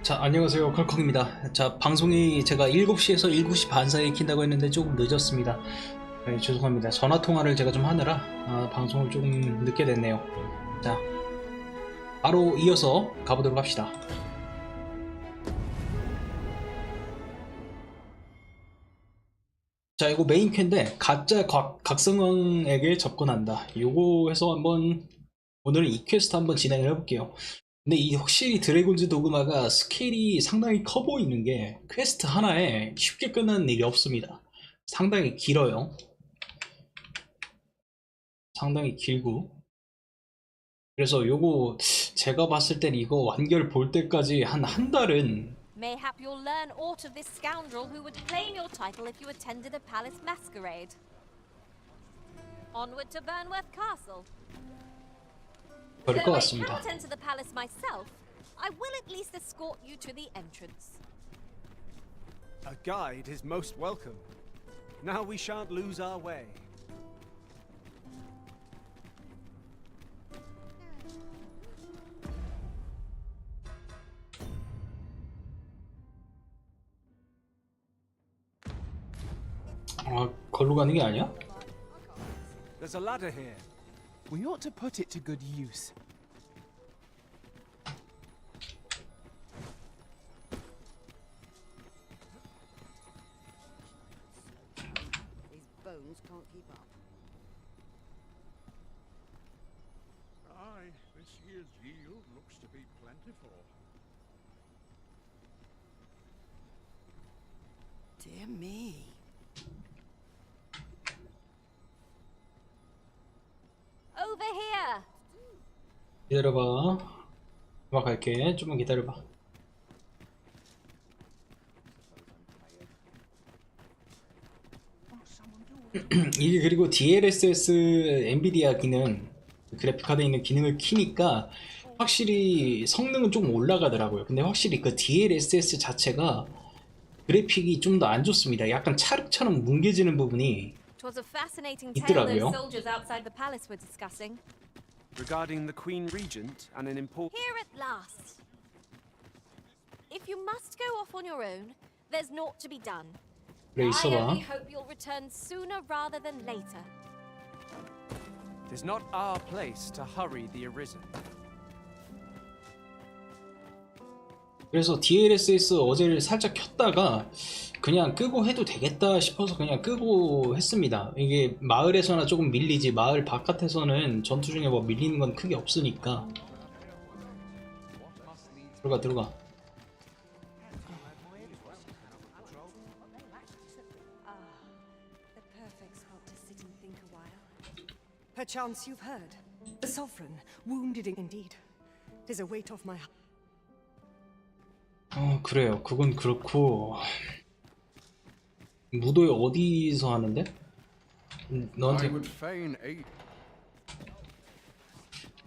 자, 안녕하세요. 컬컹입니다. 자, 방송이 제가 7시에서 7시 반 사이에 킨다고 했는데 조금 늦었습니다. 네, 죄송합니다. 전화통화를 제가 좀 하느라 방송을 조금 늦게 됐네요. 자, 바로 이어서 가보도록 합시다. 자, 이거 메인 퀘인데 가짜 각성왕에게 접근한다. 요거 해서 한번 오늘은 이 퀘스트 한번 진행을 해볼게요. 근데 이 확실히 드래곤즈 도그마가 스케일이 상당히 커 보이는 게 퀘스트 하나에 쉽게 끝나는 일이 없습니다. 상당히 길어요. 상당히 길고. 그래서 요거 제가 봤을 땐 이거 완결 볼 때까지 한 달은 Mayhap you'll learn aught of this scoundrel who would claim your title if you attended a palace masquerade. Onward to Burnworth Castle. 그럴 것 Though I 같습니다. can't enter the palace myself, I will at least escort you to the entrance. A guide is most welcome. Now we shan't lose our way. 걸로 가는 게 아니야? There's a ladder here. We ought to put it to good use. His bones can't keep up. Aye, this year's yield looks to be plentiful. Dear me. Over here! 기다려봐. 금방 갈게. 좀만 기다려봐. 이게 그리고 DLSS 엔비디아 기능, 그래픽카드에 있는 기능을 키니까 확실히 성능은 좀 올라가더라고요. 근데 확실히 그 DLSS 자체가 그래픽이 좀 더 안 좋습니다. 약간 찰흙처럼 뭉개지는 부분이 'Twas a fascinating tale those 있더라고요. soldiers outside the palace were discussing. Regarding the Queen Regent and an important... Here at last. If you must go off on your own, there's naught to be done. 그래 I 있어봐. only hope you'll return sooner rather than later. It is not our place to hurry the arisen. 그래서 DLSS 어제를 살짝 켰다가 그냥 끄고 해도 되겠다 싶어서 그냥 끄고 했습니다. 이게 마을에서나 조금 밀리지 마을 바깥에서는 전투 중에 뭐 밀리는 건 크게 없으니까. 들어가. The perfect spot to sit and think a while. Perchance you've heard. The sovereign, wounded indeed. 'Tis a weight off my heart. 그래요. 그건 그렇고 무도회 어디서 하는데? I 너한테 would fain aid.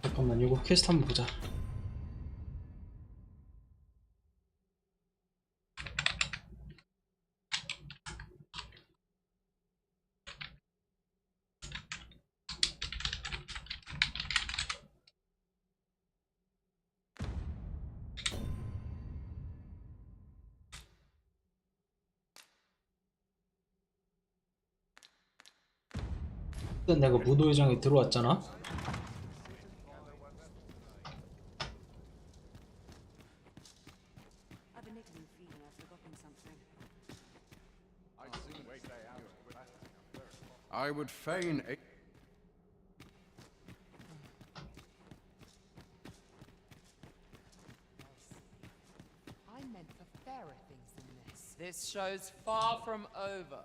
잠깐만 이거 퀘스트 한번 보자. 일단 내가 무도회장에 들어왔잖아. I've been niggling feeling I've forgotten something. I would fain aid. I meant for fairer things than this. This show's far from over.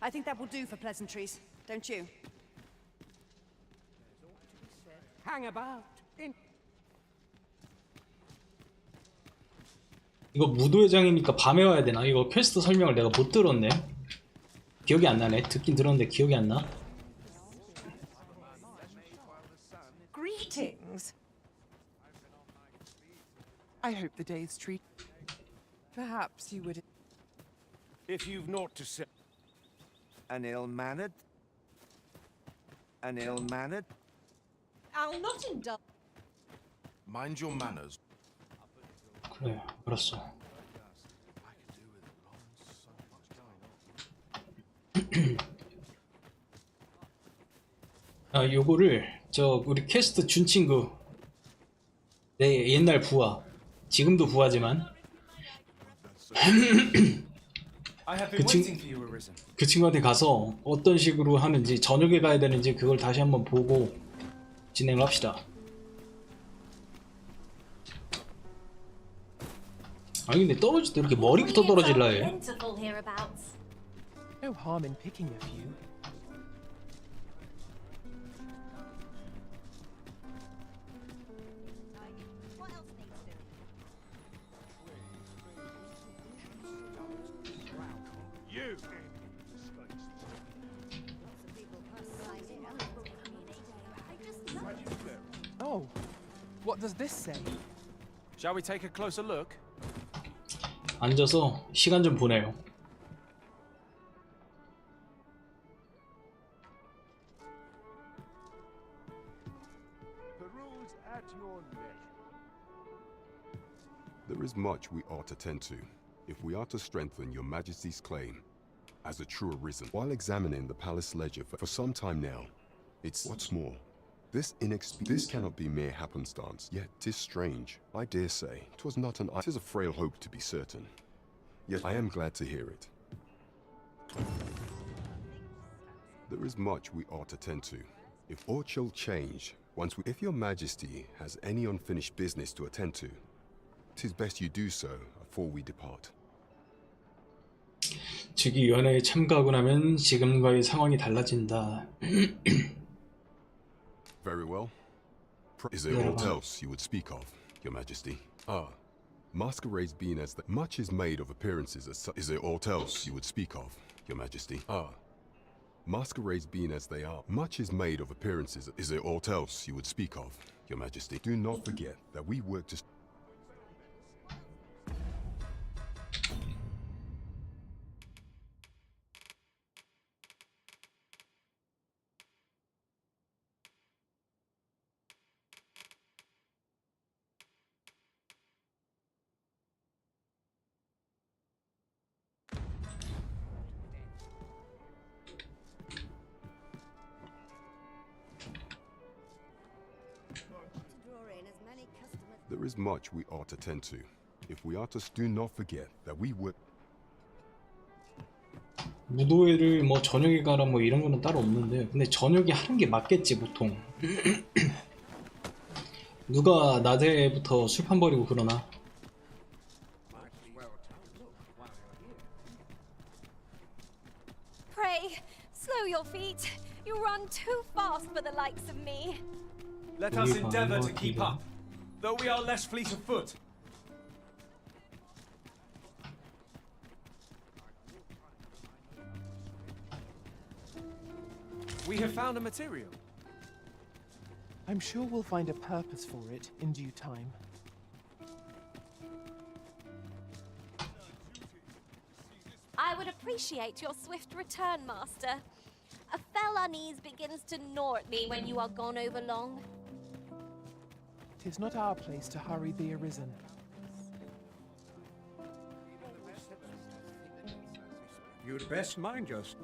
I think that will do for pleasantries, don't you? Hang about. 이거 무도회장이니까 밤에 와야 되나? 이거 퀘스트 설명을 내가 못 들었네. 기억이 안 나네. 듣긴 들었는데 기억이 안 나. Greetings. I hope the day's treat. Perhaps you would. If you've naught to say... An ill-mannered? An ill-mannered? I'll not indulge. Mind your manners. 그래, 알았어. 아, 요거를 우리 퀘스트 준 친구, 내 옛날 부하, 지금도 부하지만 I have 그, been 친, waiting for you, Arisen. 그 친구한테 가서 어떤 식으로 하는지, 저녁에 가야 되는지 그걸 다시 한번 보고 진행을 합시다. 아니 근데 떨어질 때 이렇게 머리부터 떨어질라 해. Plentiful hereabouts. No harm in picking a few. What else needs doing? You! Oh, what does this say? Shall we take a closer look? 앉아서 시간 좀 보내요. Peruse at your leisure. There is much we ought to tend to, if we are to strengthen your Majesty's claim as a true Arisen. While examining the palace ledger for some time now, it's what's more. This cannot be mere happenstance, yet 'tis strange. I dare say, 'twas not an 'tis a frail hope to be certain. Yet I am glad to hear it. There is much we ought to tend to. If aught shall change, if your Majesty has any unfinished business to attend to, 'tis best you do so before we depart. 즉위 연회에 참가하고 나면 지금과의 상황이 달라진다. Very well. Is there aught else you would speak of, Your Majesty? Masquerades being as much is made of appearances as such. Is there aught else you would speak of, Your Majesty? Masquerades being as they are, much is made of appearances. Is there aught else you would speak of, Your Majesty? Do not forget that we work to... There is much we ought to tend to. If we are to do not forget that we work... 무도회를 뭐 저녁에 가라 뭐 이런 거는 따로 없는데, 근데 저녁에 하는 게 맞겠지 보통. 누가 낮에부터 술판 버리고 그러나. Pray, slow your feet. You run too fast for the likes of me. Let us endeavor to keep up, though we are less fleet of foot. We have found a material. I'm sure we'll find a purpose for it in due time. I would appreciate your swift return, Master. A fell unease begins to gnaw at me when you are gone over long. 'Tis not our place to hurry the Arisen. You'd best mind yourself.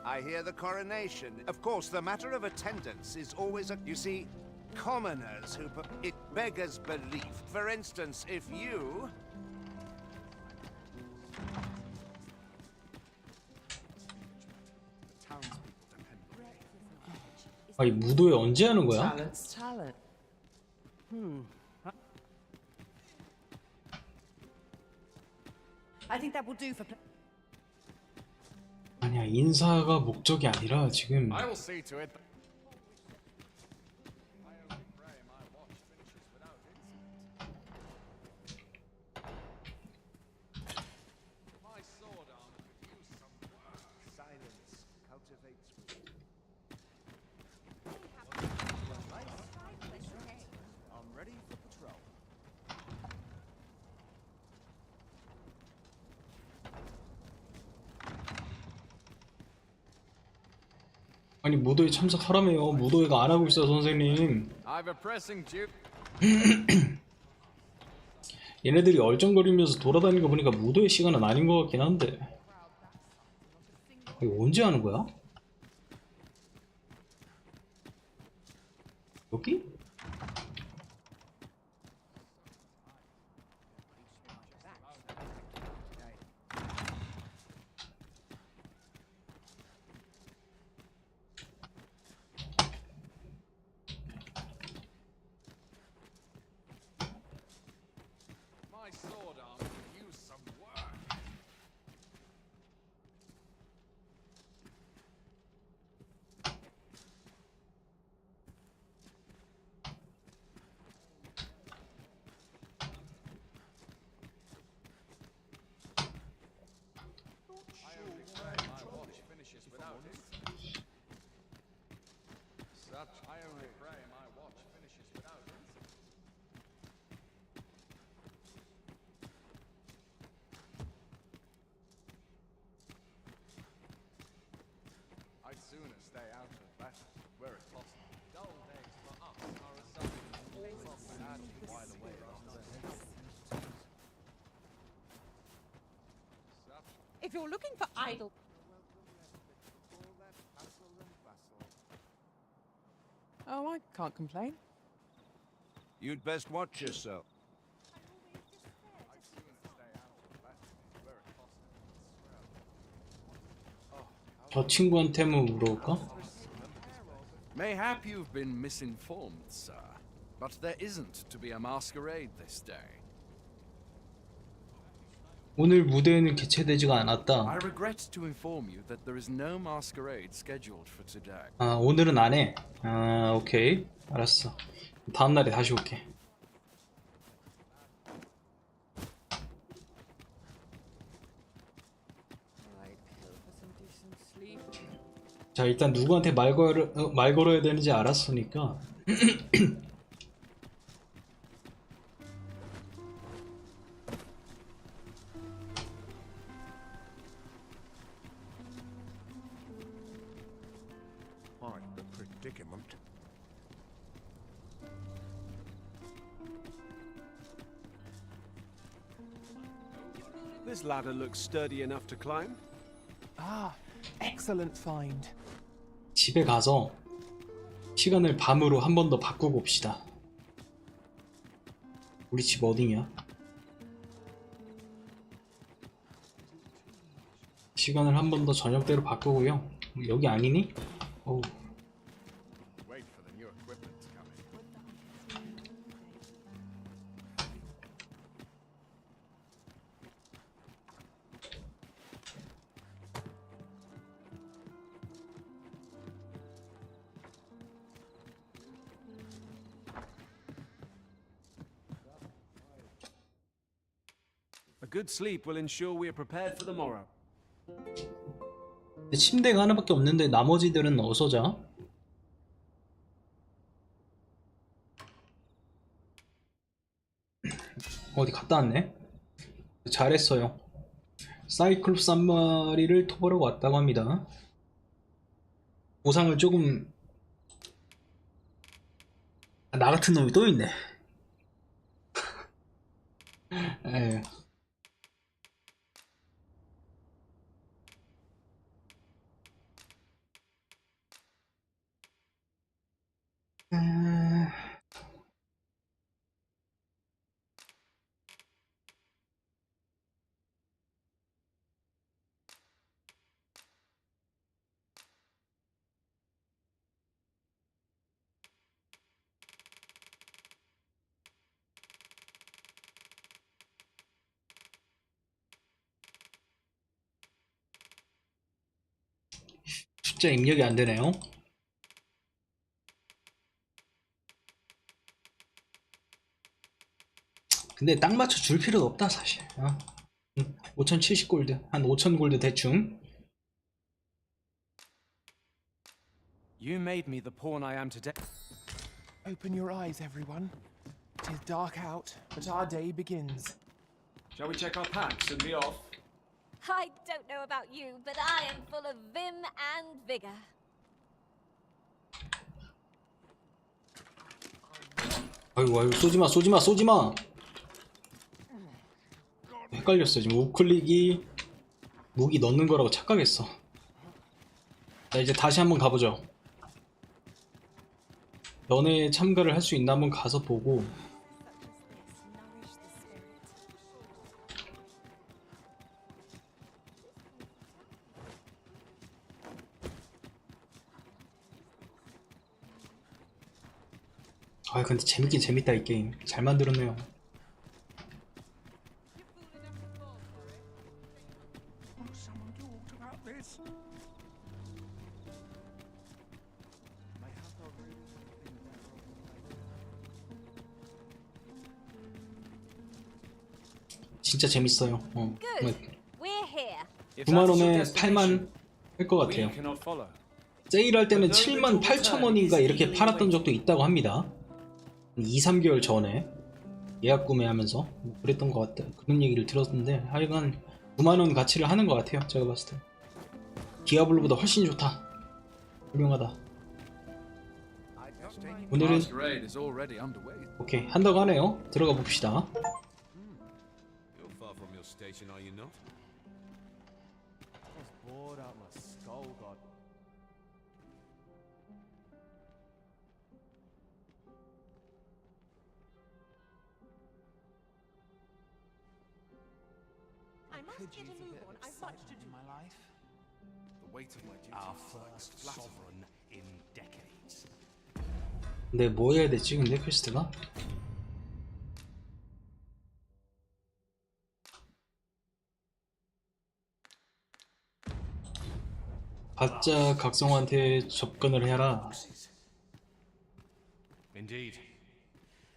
I hear the coronation. Of course, the matter of attendance is always a... You see, commoners who... It beggars belief. For instance, if you... 아, 이 무도회 언제 하는 거야? Talent's talent. I think that will do for... 아니야, 인사가 목적이 아니라 지금 I will see to it. Silence cultivates... I'm ready for patrol. 아니 무도회 참석하라며요. 무도회가 안 하고 있어 선생님. I've a pressing duty. 얘네들이 얼쩡거리면서 돌아다니는 거 보니까 무도회 시간은 아닌 것 같긴 한데. 이거 언제 하는 거야? 여기? My sword arm could use some work. I only pray my watch finishes without it. I only pray my watch finishes without it. I'd sooner stay out of battle where it's possible. Dull days for us are a sign of sadly while away on the If you're looking for idle... Oh, I can't complain. You'd best watch yourself. I'd sooner stay out of battle where it's possible. 저 친구한테 한번 물어볼까? Mayhap you've been misinformed, sir, but there isn't to be a masquerade this day. 오늘 무대에는 개최되지가 I 않았다. regret to inform you that there is no masquerade scheduled for today. 아 오늘은 안 해. 아 오케이 알았어. 다음 날에 다시 올게. 자 일단 누구한테 말 걸어야 되는지 알았으니까 Quite the predicament. This ladder looks sturdy enough to climb. Ah, excellent find. 집에 가서 시간을 밤으로 한 번 더 바꾸고 옵시다. 우리 집 어디냐? 시간을 한 번 더 저녁대로 바꾸고요. 여기 아니니? 어우. Wait for the new equipment to come in. A good sleep will ensure we are prepared for the morrow. 근데 침대가 하나밖에 없는데 나머지들은 어디서 자? 어디 갔다 왔네? 잘했어요. 사이클롭스 한 마리를 토벌하고 왔다고 합니다. 보상을 조금 나 같은 놈이 또 있네. 에휴. 숫자 입력이 안 되네요. 근데 딱 맞춰 줄 필요도 없다 사실. 5070 골드, 한 5000 골드 대충. You made me the pawn I am today. Open your eyes, everyone. 'Tis dark out, but our day begins. Shall we check our packs and be off? I don't know about you, but I am full of vim and vigor. 아이고 아이고 쏘지마 쏘지마 쏘지마. 헷갈렸어 지금. 우클릭이 무기 넣는 거라고 착각했어. 자 이제 다시 한번 가보죠. 연회에 참가를 할 수 있나 한번 가서 보고. 아 근데 재밌긴 재밌다 이 게임. 잘 만들었네요. Someone talked about this. 진짜 재밌어요. Good. We're here. 9만원에 8만 할 것 같아요. cannot follow. 세일할 때는 7만 8천원인가 이렇게 팔았던 적도 있다고 합니다. 2, 3개월 전에 예약 구매하면서 뭐 그랬던 것 같다. 그런 얘기를 들었는데 하여간 9만원 가치를 하는 것 같아요. 제가 봤을 때 디아블로보다 훨씬 좋다. 훌륭하다. 오늘은 Masquerade is already underway. 오케이 한다고 하네요. 들어가 봅시다. You're far from your station, are you not? I was bored out my skull, God. I must get a move on. I've much to do. My life. The weight of my duty Our is first sovereign in decades. 근데 뭐 해야 되지 근데 퀘스트가? 가짜 각성한테 접근을 해라. Indeed.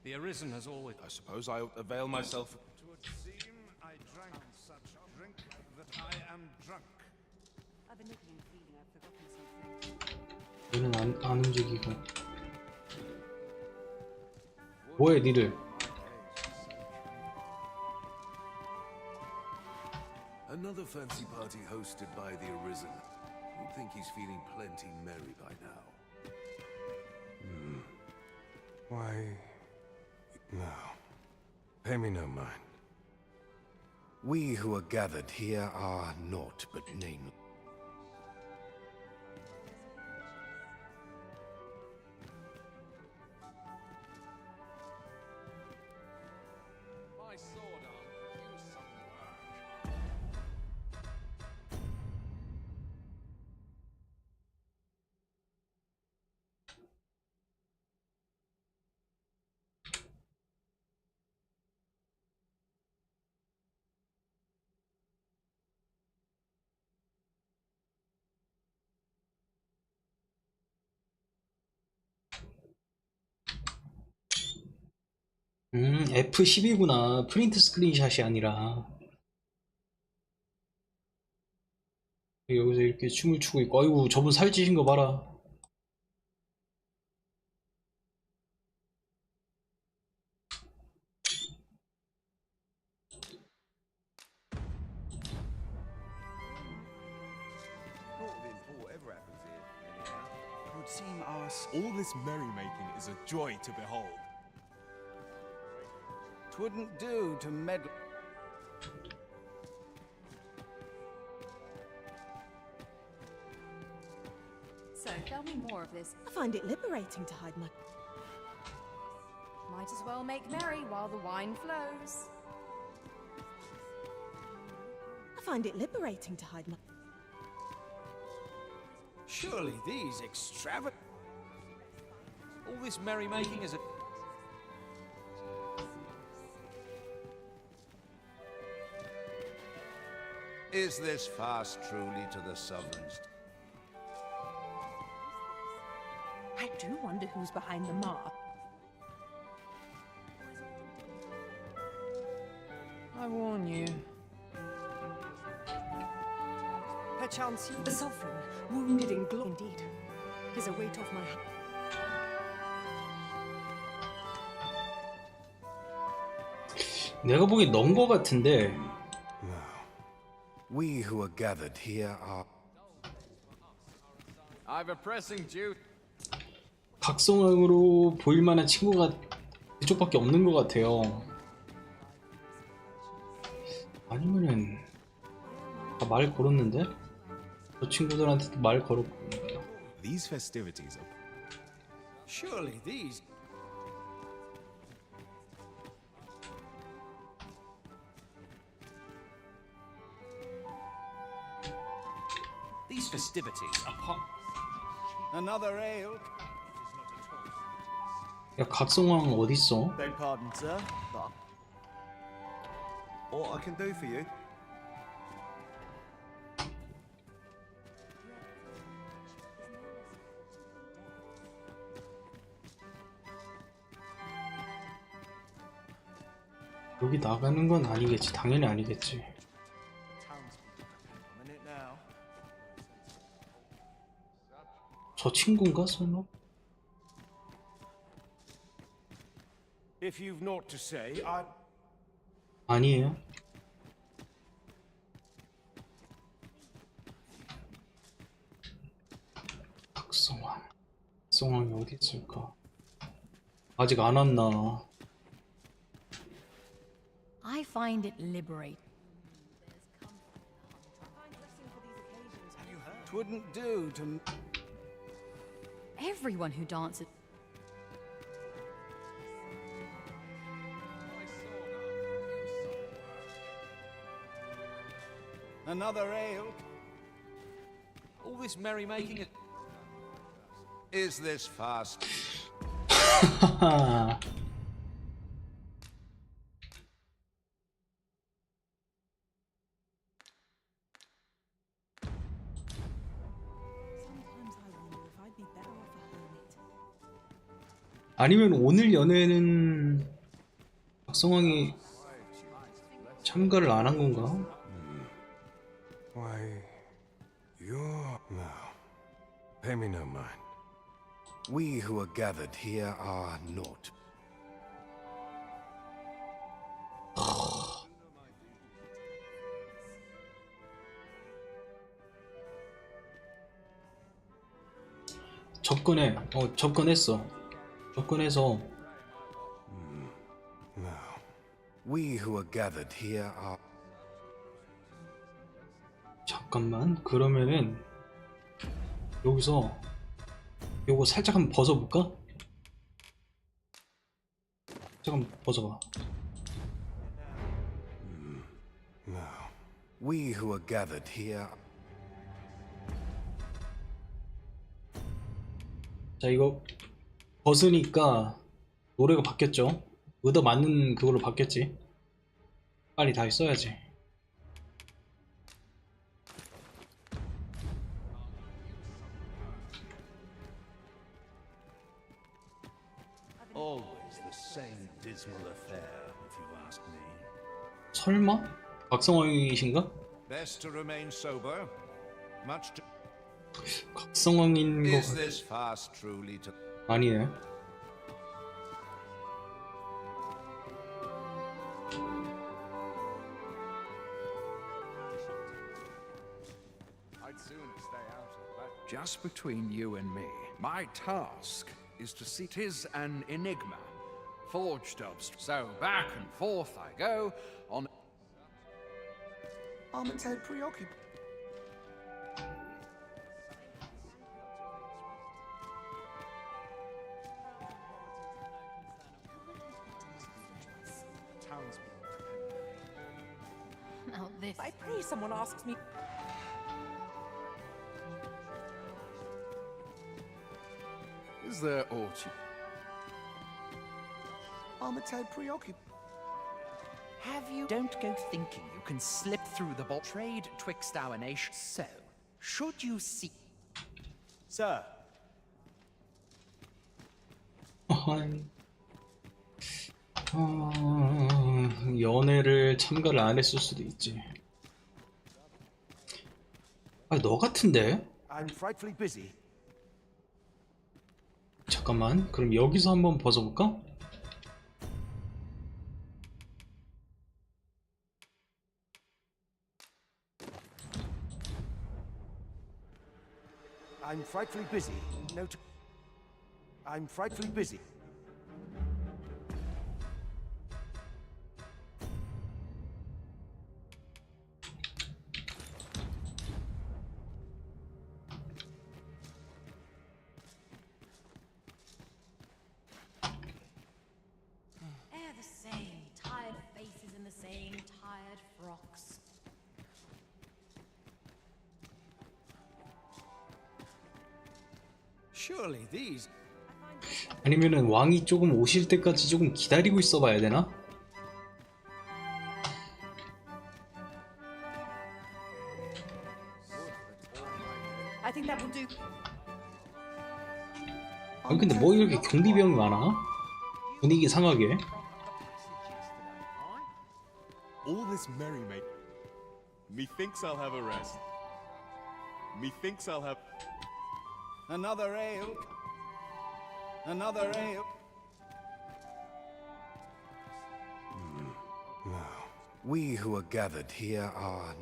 The Arisen has always... I suppose I ought to avail myself... It would seem I drank such drink that I am drunk. I've a niggling feeling I've forgotten something. 얘는 안 움직이고. 뭐해 니들? Another fancy party hosted by the Arisen. You'd think he's feeling plenty merry by now. Why... No. Pay me no mind. We who are gathered here are naught but nameless. My sword arm could use some work. F12구나. 프린트 스크린샷이 아니라. 여기서 이렇게 춤을 추고 있고. 아이고 저분 살찌신 거 봐라. It would seem all this merrymaking is a joy to behold. Twouldn't do to meddle. So, tell me more of this. I find it liberating to hide my... Might as well make merry while the wine flows. I find it liberating to hide my... Surely these extravagant... All this merrymaking is a... Is this fast truly to the sovereign's? I do wonder who's behind the mark. I warn you. Perchance you, the sovereign, wounded in glory indeed, is a weight off my heart. 내가 보기엔 넣은 거 같은데. We who are gathered here are... I've a pressing duty. 각성으로 보일 만한 친구가 이쪽밖에 없는 것 같아요. 아니면은 다 말 걸었는데? 저 친구들한테도 말 걸었고. These festivities are Surely these. These festivities are Another ale. 야, 각성왕 어딨어? Beg pardon, sir, but all I can do for you. 여기 나가는 건 아니겠지. 당연히 아니겠지. I'm in it now. 저 친구인가 설마? If you've naught to say, I. 아니에요. 각성왕. 각성왕이 어디 있을까? 아직 안 왔나? I find it liberating. It wouldn't do to. Everyone who dances. Another ale. all this merrymaking. Is this fast? 아니면 오늘 연애는 박성왕이 참가를 안 한 건가? Why, you're... No. Pay me no mind. We who are gathered here are naught. 접근해. 접근했어. 접근해서 No. We who are gathered here are. 잠깐만. 그러면은 여기서 요거 살짝 한번 벗어볼까? 잠깐 벗어봐. No. We who are gathered here. 자, 이거 벗으니까 노래가 바뀌었죠? 의도 맞는 그걸로 바뀌었지? 빨리 다시 써야지. Always the same dismal affair, if you ask me. 설마? 각성왕이신가? Best to remain sober. Much to. 각성왕인 거 Is this fast truly to? 아니에요. I'd sooner stay out of that. Just between you and me, my task is to see. 'Tis an enigma, forged of. So back and forth I go on. Armand's head preoccupied. Now this. I pray someone asks me. Is there aught you? Armand's head preoccupied. Have you? Don't go thinking you can slip through the trade twixt our nations. So, should you see? Sir. 연애를 참가를 안 했을 수도 있지. 아, 너 같은데? I'm frightfully busy. 잠깐만. 그럼 여기서 한번 벗어볼까? I'm frightfully busy. I'm frightfully busy. Surely these. 아니면은 왕이 조금 오실 때까지 조금 기다리고 있어 봐야 되나? I think that will do. 아니 근데 뭐 이렇게 경비병이 많아? 분위기 상하게. All this merrymake. Methinks I'll have a rest. Methinks I'll have Another ale. Another ale. We who are gathered here are...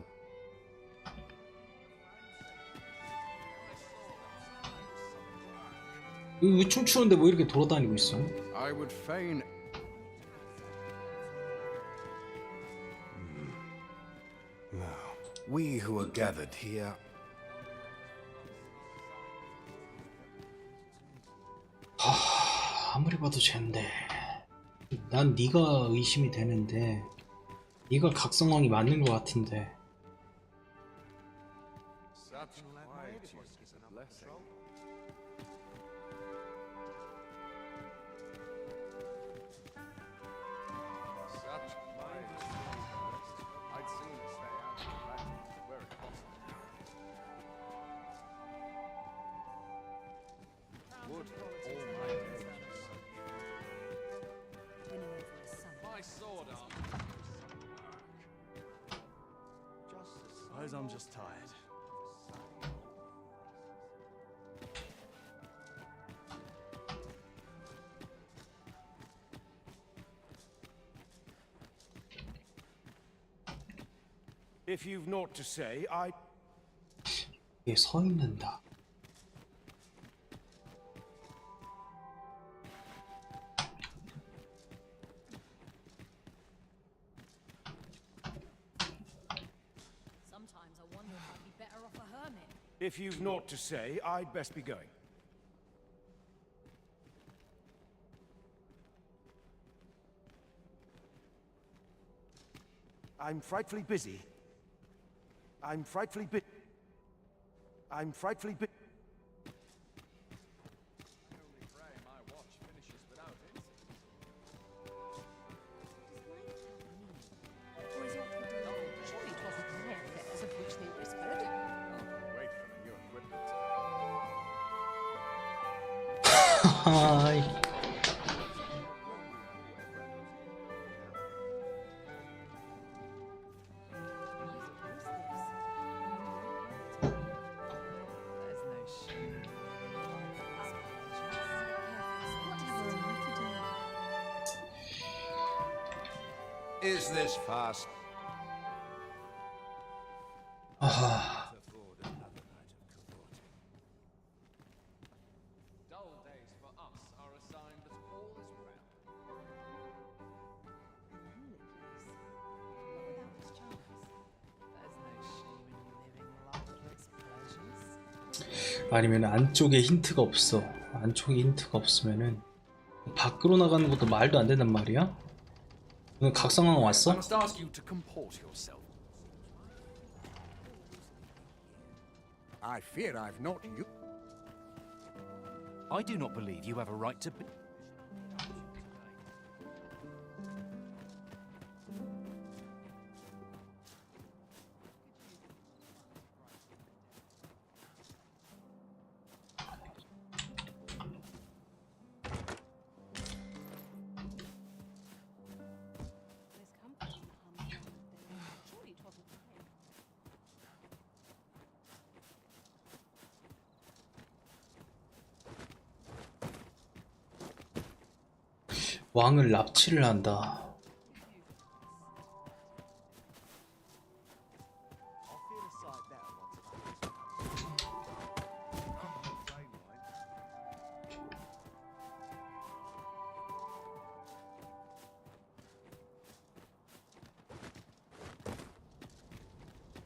왜 춤추는데 뭐 이렇게 돌아다니고 있어? I would fain. We who are gathered here... 아무리 봐도 쟤인데 난 네가 의심이 되는데 네가 각성왕이 맞는 것 같은데. Such quietude is a blessing. Such quietude. I'd sooner stay out of battle where it possible. Would all my days. My sword arm. Suppose I'm just tired. If you've naught to say, I... 얘 서 있는다. Sometimes I wonder if I'd be better off a hermit. If you've naught to say, I'd best be going. I'm frightfully busy. I'm frightfully busy. I'm frightfully busy. I only pray my watch finishes without incident. Or is it surely it wasn't their affairs of which they whispered? Wait for the new equipment. 하이. Is this fast? 아하. Dull days for us are a sign that all is well. 아니면 안쪽에 힌트가 없어. 안쪽에 힌트가 없으면은 밖으로 나가는 것도 말도 안 된단 말이야? 오늘 각성왕 I 왔어? must ask you to comport yourself. I fear I've not you. I do not believe you have a right to be. 왕을 납치를 한다.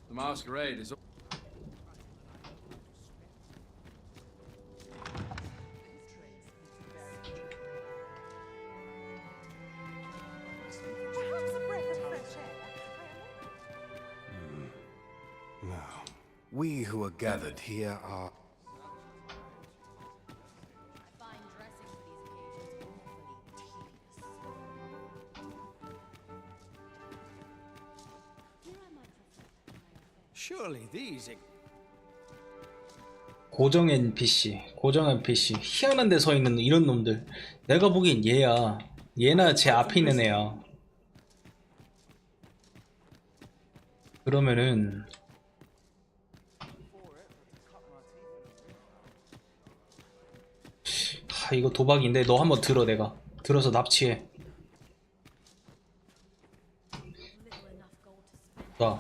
The masquerade is. Perhaps a breath of fresh air. We who are gathered here are... Surely these. 고정 NPC, 고정 NPC. 희한한 데 서 있는 이런 놈들. 내가 보기엔 얘야. 얘나 제 앞에 있는 애야. 그러면은 이거 도박인데 너 한번 들어. 내가 들어서 납치해. 나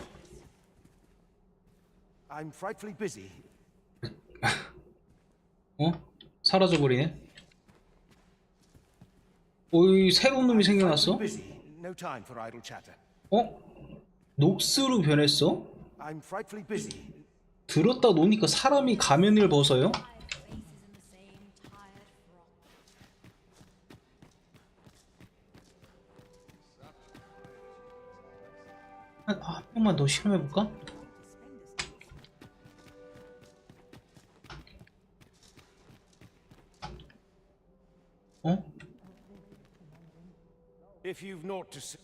I'm frightfully busy. 어? 사라져버리네? 어이 새로운 놈이 생겨났어? No time for idle chatter. 어? 녹스로 변했어? I'm frightfully busy. 들었다 노니까 사람이 가면을 벗어요? 한 번만 더 실험해볼까? 어? If you've naught to say.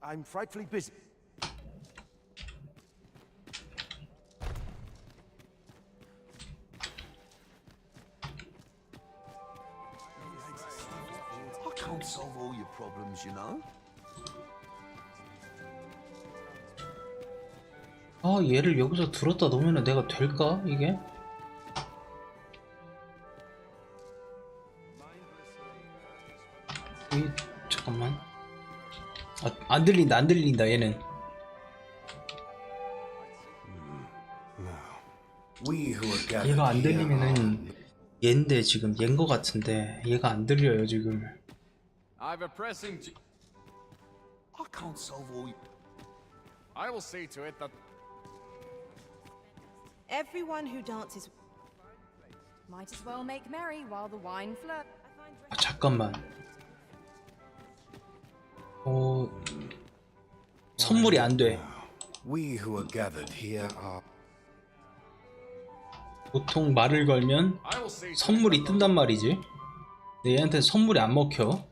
I'm frightfully busy. I can't solve all your problems, you know. 아 얘를 여기서 들었다 놓으면 내가 될까 이게? 잠깐만. 안 들린다 얘는. 얘가 안 들리면은 얘인데 지금 얘인 거 같은데 얘가 안 들려요 지금. I've a pressing. I can't solve all. I will see to it that. Everyone who dances might as well make merry while the wine flows. 아, 잠깐만. 선물이 안 돼. We who are gathered here are. 보통 말을 걸면 선물이 뜬단 말이지. 근데 얘한테 선물이 안 먹혀.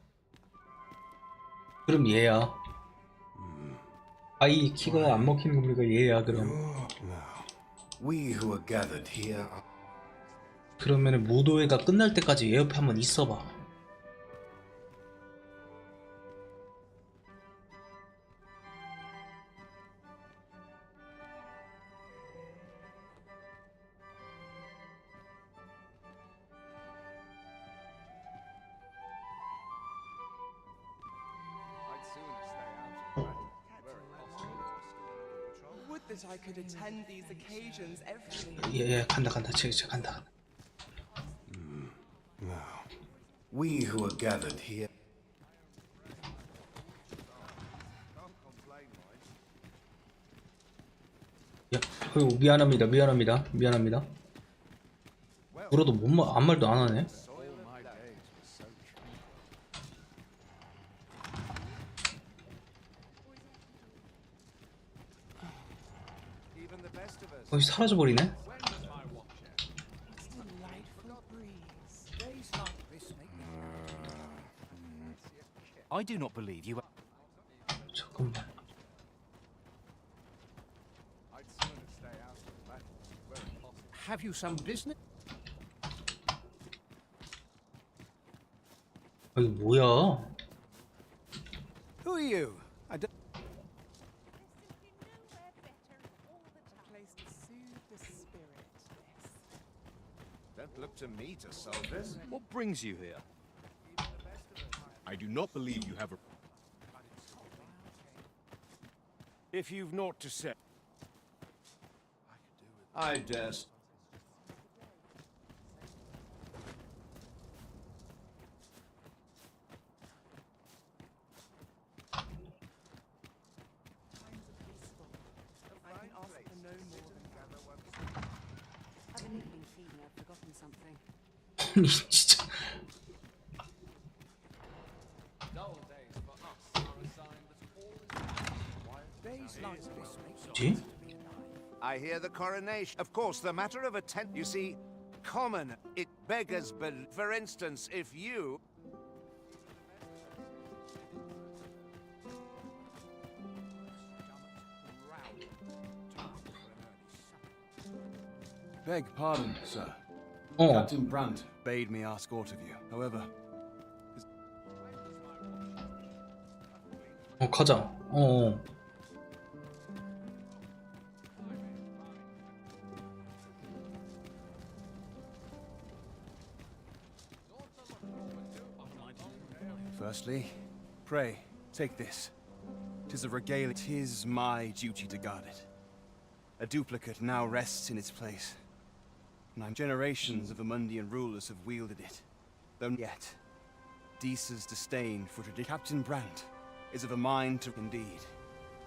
그럼 얘야. 아이 키가 안 먹히는 겁니까? 얘야 그럼. We who are gathered here are. 그러면은 무도회가 끝날 때까지 얘 옆에 한번 있어봐. That I could attend these occasions every. 예, 간다. 간다. We who are gathered here. 야, 미안합니다. 물어도 아무 말도 안 하네. 거의 사라져버리네. I do not believe you. 잠깐만. Have you some business? 이거 뭐야? Who are you? I don't. Don't look to me to solve this. What brings you here? I do not believe you have a. If you've naught to say. I just. 아니 진짜. 뭐지? I hear the coronation. Of course, the matter of attend. You see, common. it beggars belief. For instance, if you... Beg pardon, sir. Oh. Captain Brandt bade me ask aught of you. However, 가자. firstly, pray, take this. 'Tis a regalia. 'Tis my duty to guard it. A duplicate now rests in its place. Generations of Amundian rulers have wielded it. Though yet, Deesa's disdain for tradition. Captain Brandt is of a mind to... Indeed,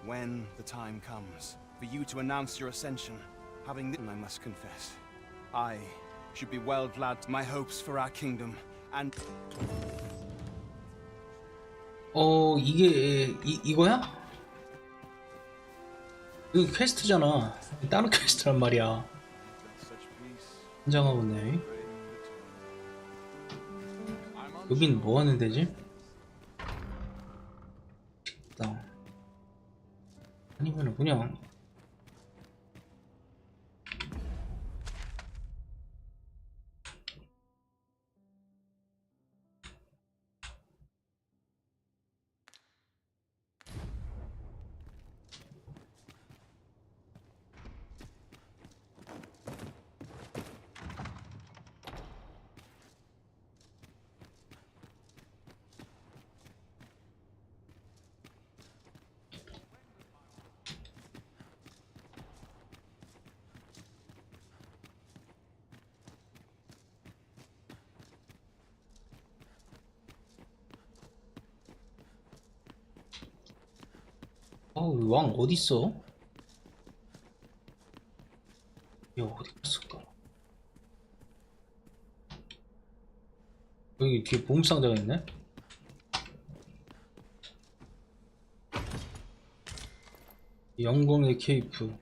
when the time comes for you to announce your ascension, having I must confess, I should be well glad my hopes for our kingdom and... 이거야? 이거 퀘스트잖아. 다른 퀘스트란 말이야. 한장하고 있네. 여긴 뭐 하는 데지? 식당. 아니면은 그냥 왕 어딨어? 야 어디 갔을까? 여기 뒤에 보물상자가 있네? 영광의 케이프.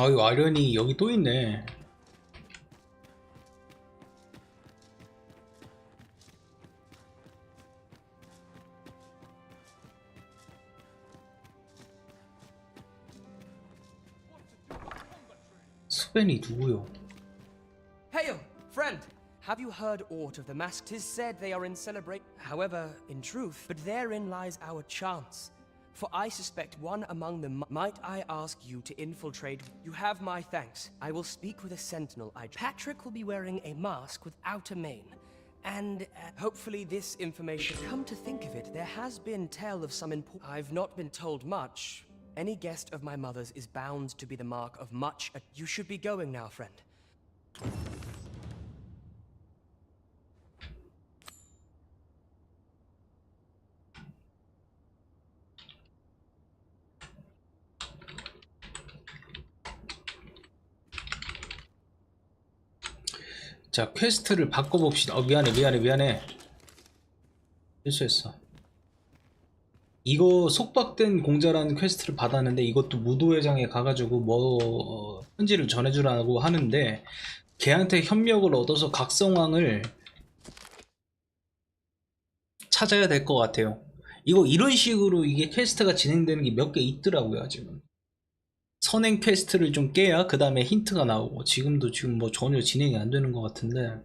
이거 아련이 여기 또 있네. 스벤이 누구요? Hail, friend! Have you heard aught of the mask? 'Tis said they are in celebrate. However, in truth, but therein lies our chance. For I suspect one among them. Might I ask you to infiltrate? You have my thanks. I will speak with a sentinel. Patrick will be wearing a mask without a mane. And hopefully this information... Come to think of it, there has been tale of some I've not been told much. Any guest of my mother's is bound to be the mark of much... You should be going now, friend. 자, 퀘스트를 바꿔봅시다. 미안해. 실수했어. 이거 속박된 공자라는 퀘스트를 받았는데 이것도 무도회장에 가가지고 뭐 편지를 전해주라고 하는데 걔한테 협력을 얻어서 각성왕을 찾아야 될 것 같아요. 이거 이런 식으로 이게 퀘스트가 진행되는 게 몇 개 있더라고요. 지금 선행 퀘스트를 좀 깨야 그 다음에 힌트가 나오고 지금도 지금 뭐 전혀 진행이 안 되는 것 같은데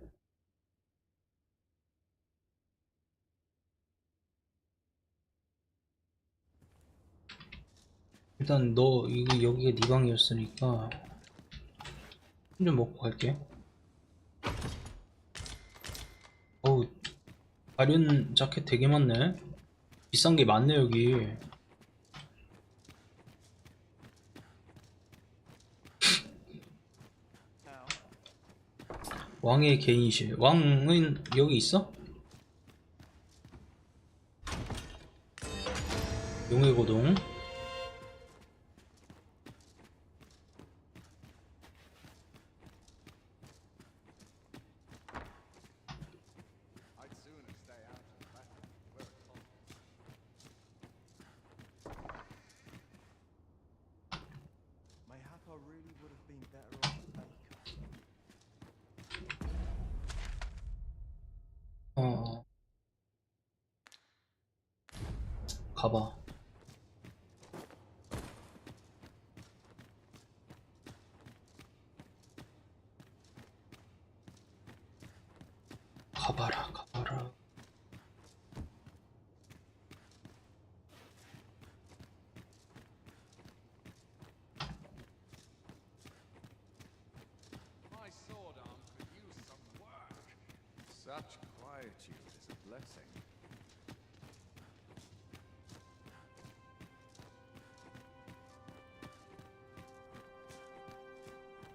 일단 너 이게 여기가 네 방이었으니까 좀 먹고 갈게. 어우 발연 자켓 되게 많네. 비싼 게 많네 여기. 왕의 개인실. 왕은 여기 있어? 용의 고동. 가봐. 가봐라, 가봐라. My sword arm could use some work. Such quietude is a blessing.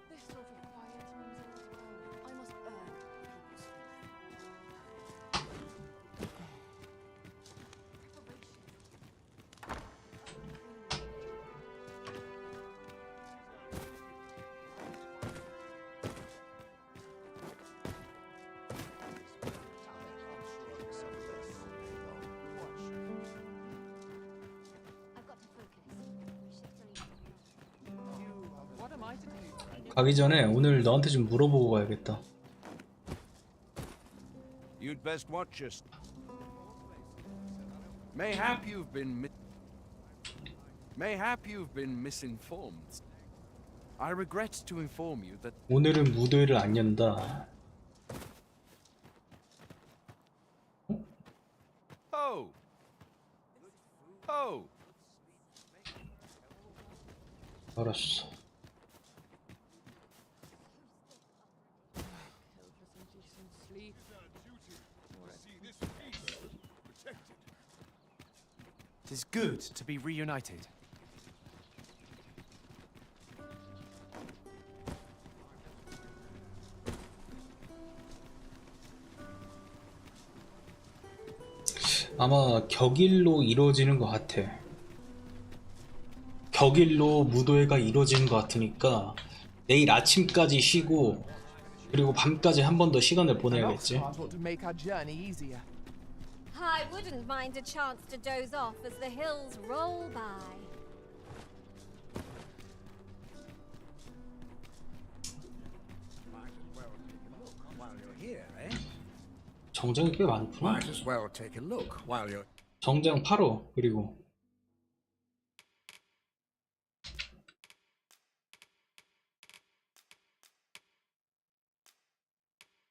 This sort of quiet means a lot. I must earn people's faith. I've got to focus. What am I to do? 가기 전에 오늘 너한테 좀 물어보고 가야겠다. You'd best watch us. Mayhap you've been misinformed. I regret to inform you that 오늘은 무도회를 안 연다. Oh. Oh. 알았어. It is good to be reunited. 아마 격일로 이루어지는 것 같아. 격일로 무도회가 이루어지는 것 같으니까 내일 아침까지 쉬고 그리고 밤까지 한 번 더 시간을 보내야겠지. Oxcart ought to make our journey easier. I wouldn't mind a chance to doze off as the hills roll by. might as well take a look while you're here, eh? 정장이 꽤 많구나. Might as well take a look while you're 정장 8호 그리고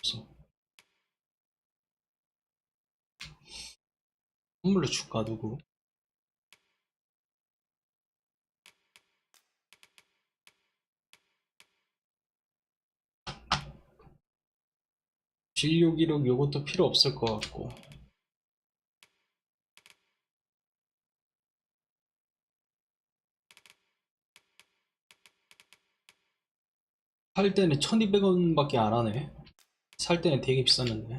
없어. 선물로 줄까 누구? 진료 기록 요것도 필요 없을 것 같고. 살 때는 1200원밖에 안 하네. 살 때는 되게 비쌌는데.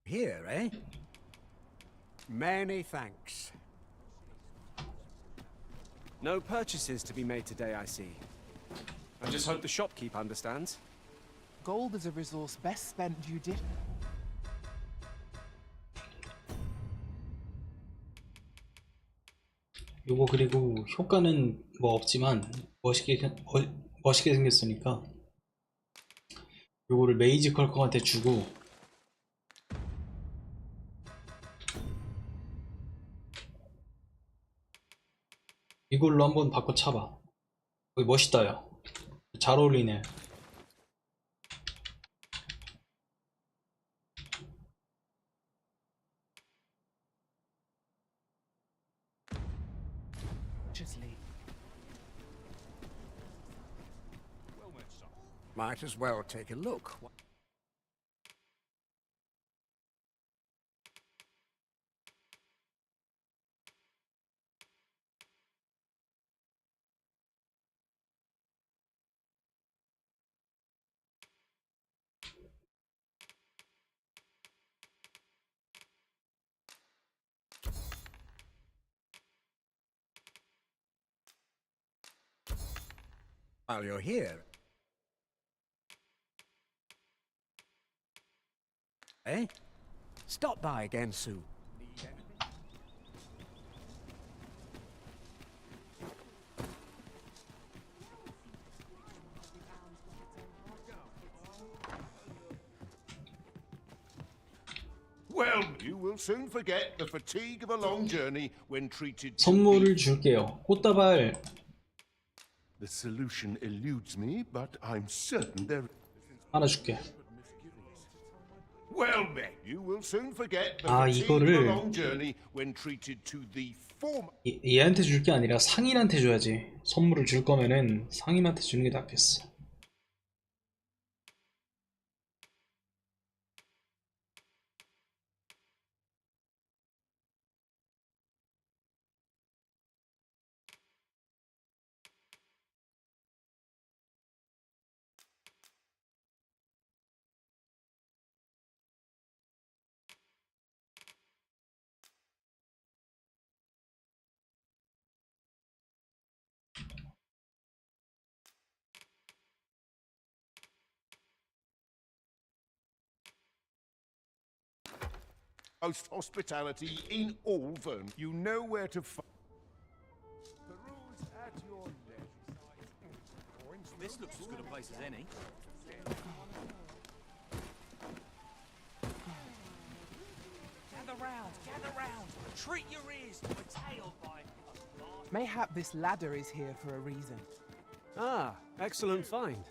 Here, eh? Many thanks. No purchases to be made today, I see. I just hope the shopkeep understands. Gold is a resource best spent judiciously. 요거 그리고 효과는 뭐 없지만 멋있게 생겼으니까 요거를 메이지 컬커한테 주고 이걸로 한번 바꿔 차봐. 멋있다 야. 잘 어울리네. Might as well take a look. While you're here. Eh? Stop by again soon. Well, you will soon forget the fatigue of a long journey when treated. 선물을 줄게요. 꽃다발. The solution eludes me, but I'm certain there. 하나 줄게. Well, then, you will soon forget the 아, fatigue of a 이거를 long journey when treated to the former. 얘한테 줄 게 아니라 상인한테 줘야지. 선물을 줄 거면은 상인한테 주는 게 낫겠어. Most hospitality in all Vern. You know where to find. Peruse at your leisure. This looks as good a place as any. Gather round. Treat your ears to a tale by... Mayhap this ladder is here for a reason. Ah, excellent find.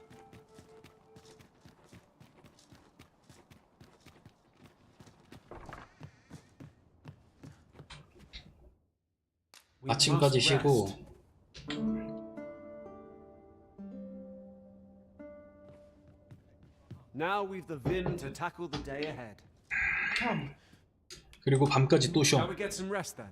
아침까지 쉬고 Now we've the vim to tackle the day ahead. Come. 그리고 밤까지 또 Shall 쉬어. we get some rest then?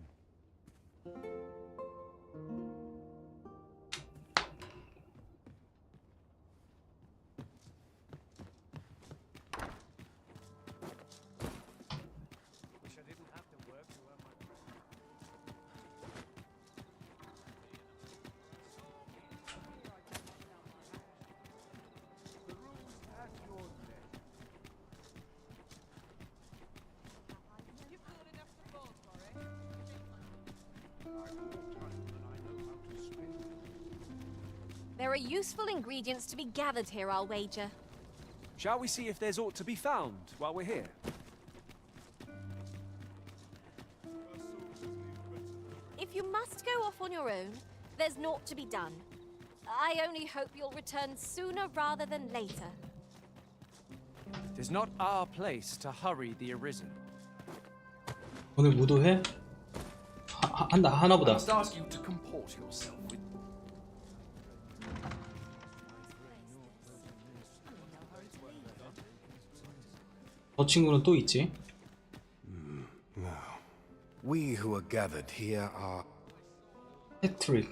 There are useful ingredients to be gathered here, I'll wager. Shall we see if there's aught to be found while we're here? If you must go off on your own, there's naught to be done. I only hope you'll return sooner rather than later. It is not our place to hurry the arisen. 오늘 무도회? 하나보다. I must ask you to comport yourself with. 저 친구는 또 있지. Now, we who are gathered here are... 패트릭.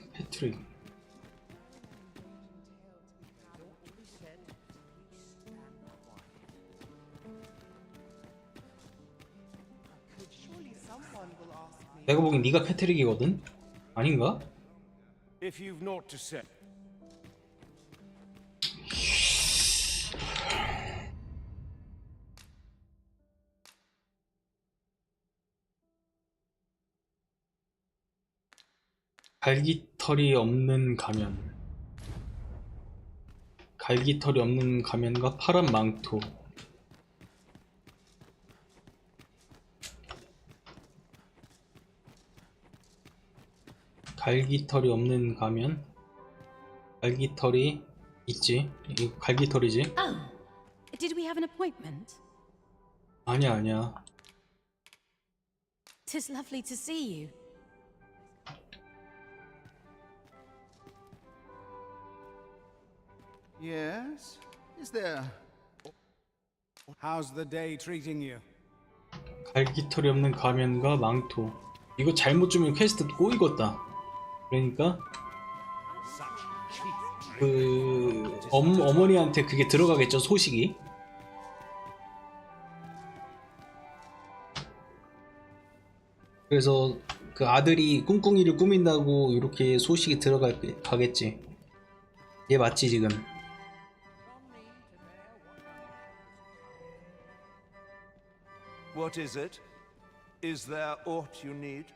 내가 보기엔 네가 패트릭이거든? 아닌가? If you've naught to say. 갈기털이 없는 가면. 갈기털이 없는 가면과 파란 망토. 갈기털이 없는 가면. 갈기털이 있지. 이거 갈기털이지. Oh, did we have an appointment? 아니야. Tis lovely to see you. Yes? Is there... How's the day treating you? 갈기털이 없는 가면과 망토. 이거 잘못 주면 퀘스트 꼬이겠다. 그러니까 어머니한테 그게 들어가겠죠, 소식이. 그래서 그 아들이 꿍꿍이를 꾸민다고 이렇게 소식이 들어가겠지. 얘 맞지 지금? What is it? Is there aught you need?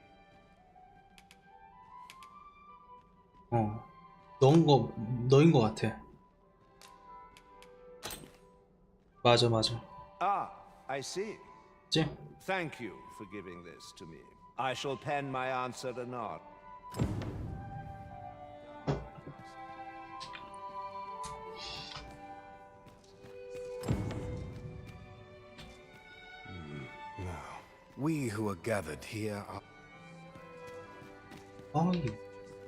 너인 거 같아. 맞아. Ah, I see. 그치? Thank you for giving this to me. I shall pen my answer anon. Now, we who are gathered here are...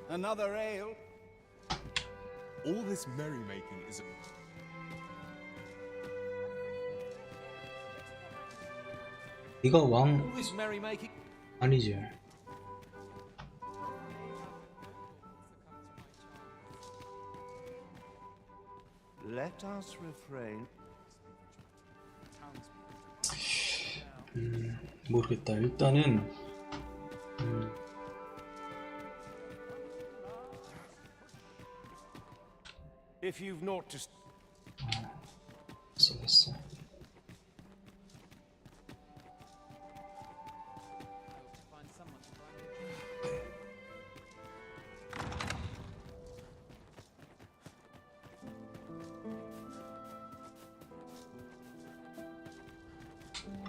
Another ale? All this merrymaking is... 네가 왕 All this merrymaking... 아니지. Let us refrain. 모르겠다. 일단은 If you've naught to... 됐어.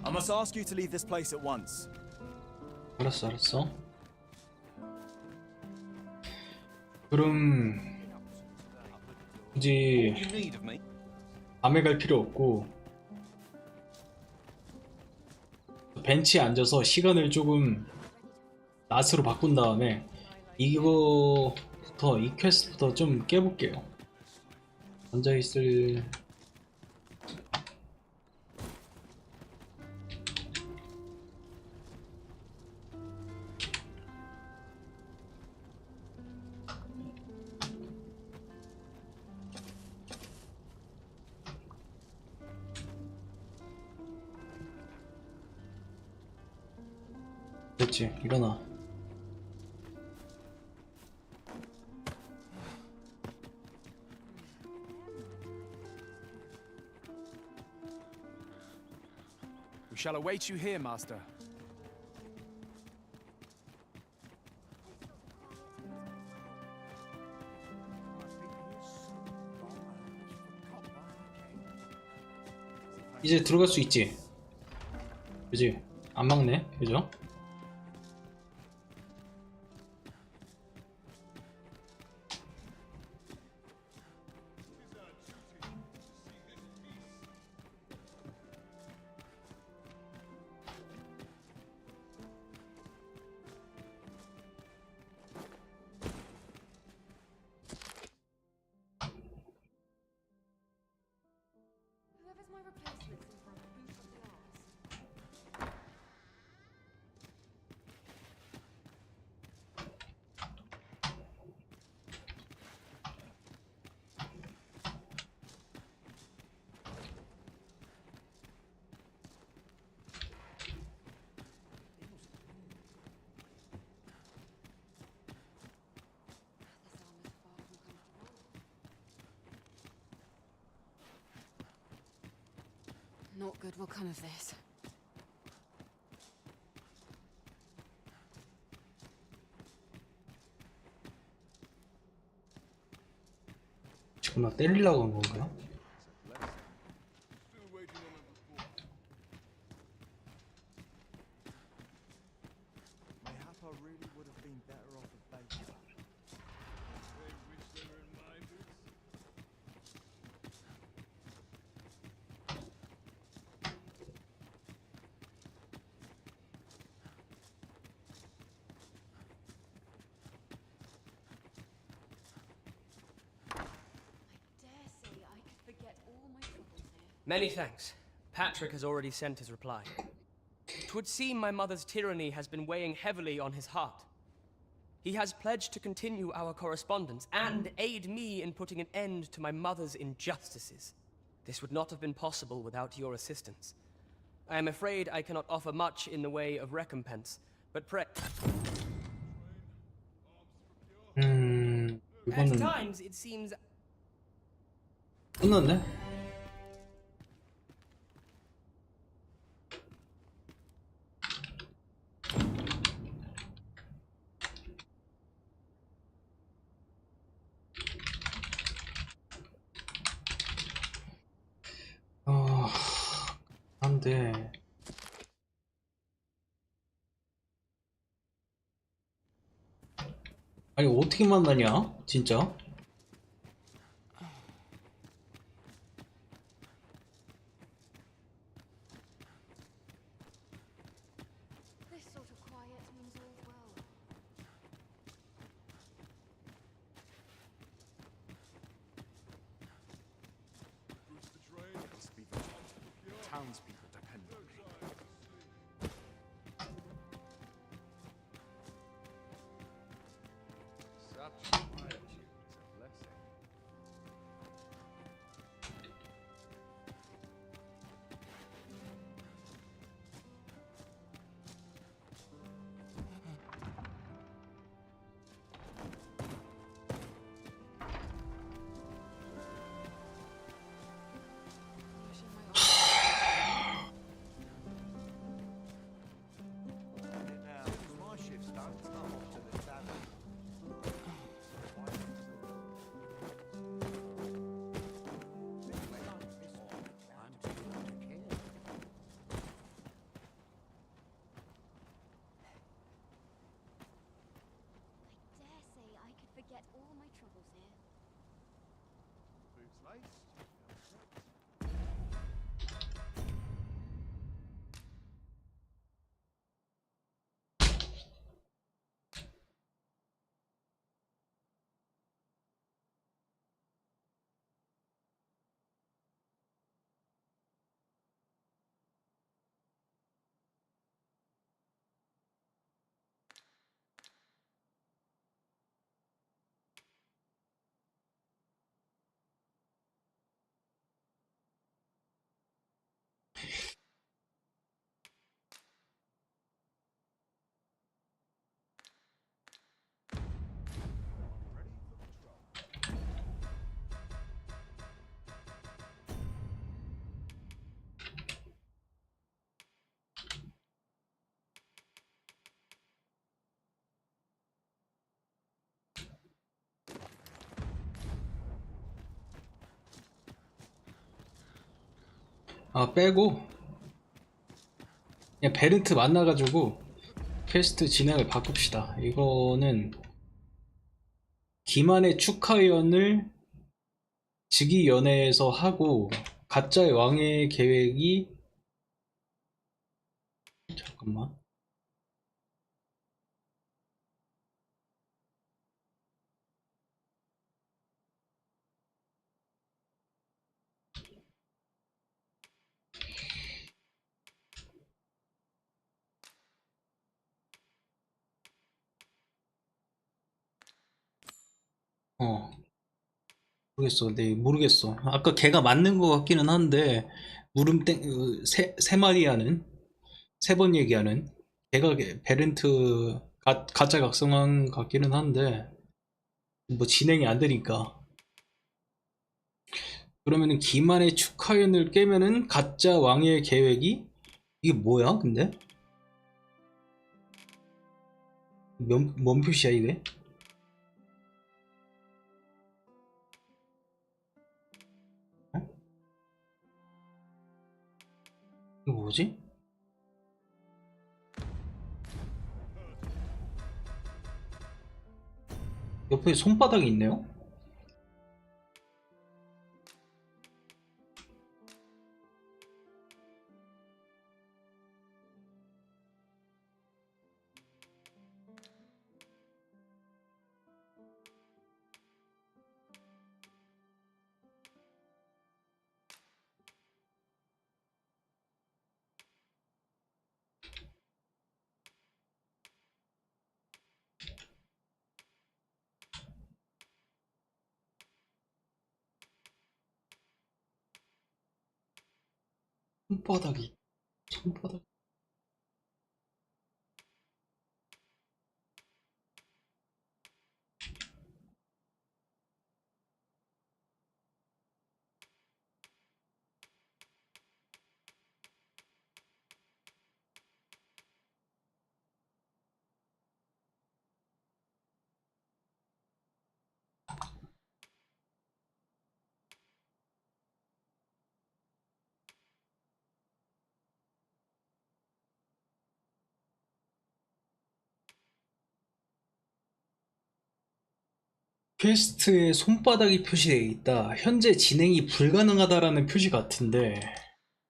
I must ask you to leave this place at once. 알았어. 그럼 굳이 밤에 갈 필요 없고 벤치에 앉아서 시간을 조금 낮으로 바꾼 다음에 이 퀘스트부터 좀 깨볼게요. 앉아있을 됐지, 일어나. We shall await you here, master. 이제 들어갈 수 있지? 그지? 안 막네, 그죠? Whoever's my replacement in front, boot up the arse. Not good will come of this. 지금 나 때리려고 한 건가요? Mayhap I really would have been better off a baker. They wish they were in my boots. Dare say I could forget all my troubles here. Many thanks. Patrick has already sent his reply. 'Twould seem my mother's tyranny has been weighing heavily on his heart. He has pledged to continue our correspondence and aid me in putting an end to my mother's injustices. This would not have been possible without your assistance. I am afraid I cannot offer much in the way of recompense, but pray. At 이거는 times it seems 끝났네? 한데 아니 어떻게 만나냐 진짜? This sort of quiet means all's well. Must be the townspeople depend on me. Such quietude is a blessing. Now, my shift's done. I'm off to the tavern. I dare say I could forget all my troubles here. Boots laced. 아 빼고 그냥 베르트 만나가지고 퀘스트 진행을 바꿉시다. 이거는 기만의 축하연을 즉위연회에서 하고 가짜의 왕의 계획이 잠깐만 모르겠어. 근데 모르겠어. 아까 걔가 맞는 것 같기는 한데 물음땡 세 마디 하는 세 번 얘기하는 걔가 베른트 가짜 각성한 같기는 한데 뭐 진행이 안 되니까 그러면은 기만의 축하연을 깨면은 가짜 왕의 계획이 이게 뭐야 근데? 뭔 표시야 이게? 어? 이거 뭐지? 옆에 손바닥이 있네요? 손바닥. 퀘스트에 손바닥이 표시되어 있다. 현재 진행이 불가능하다라는 표시 같은데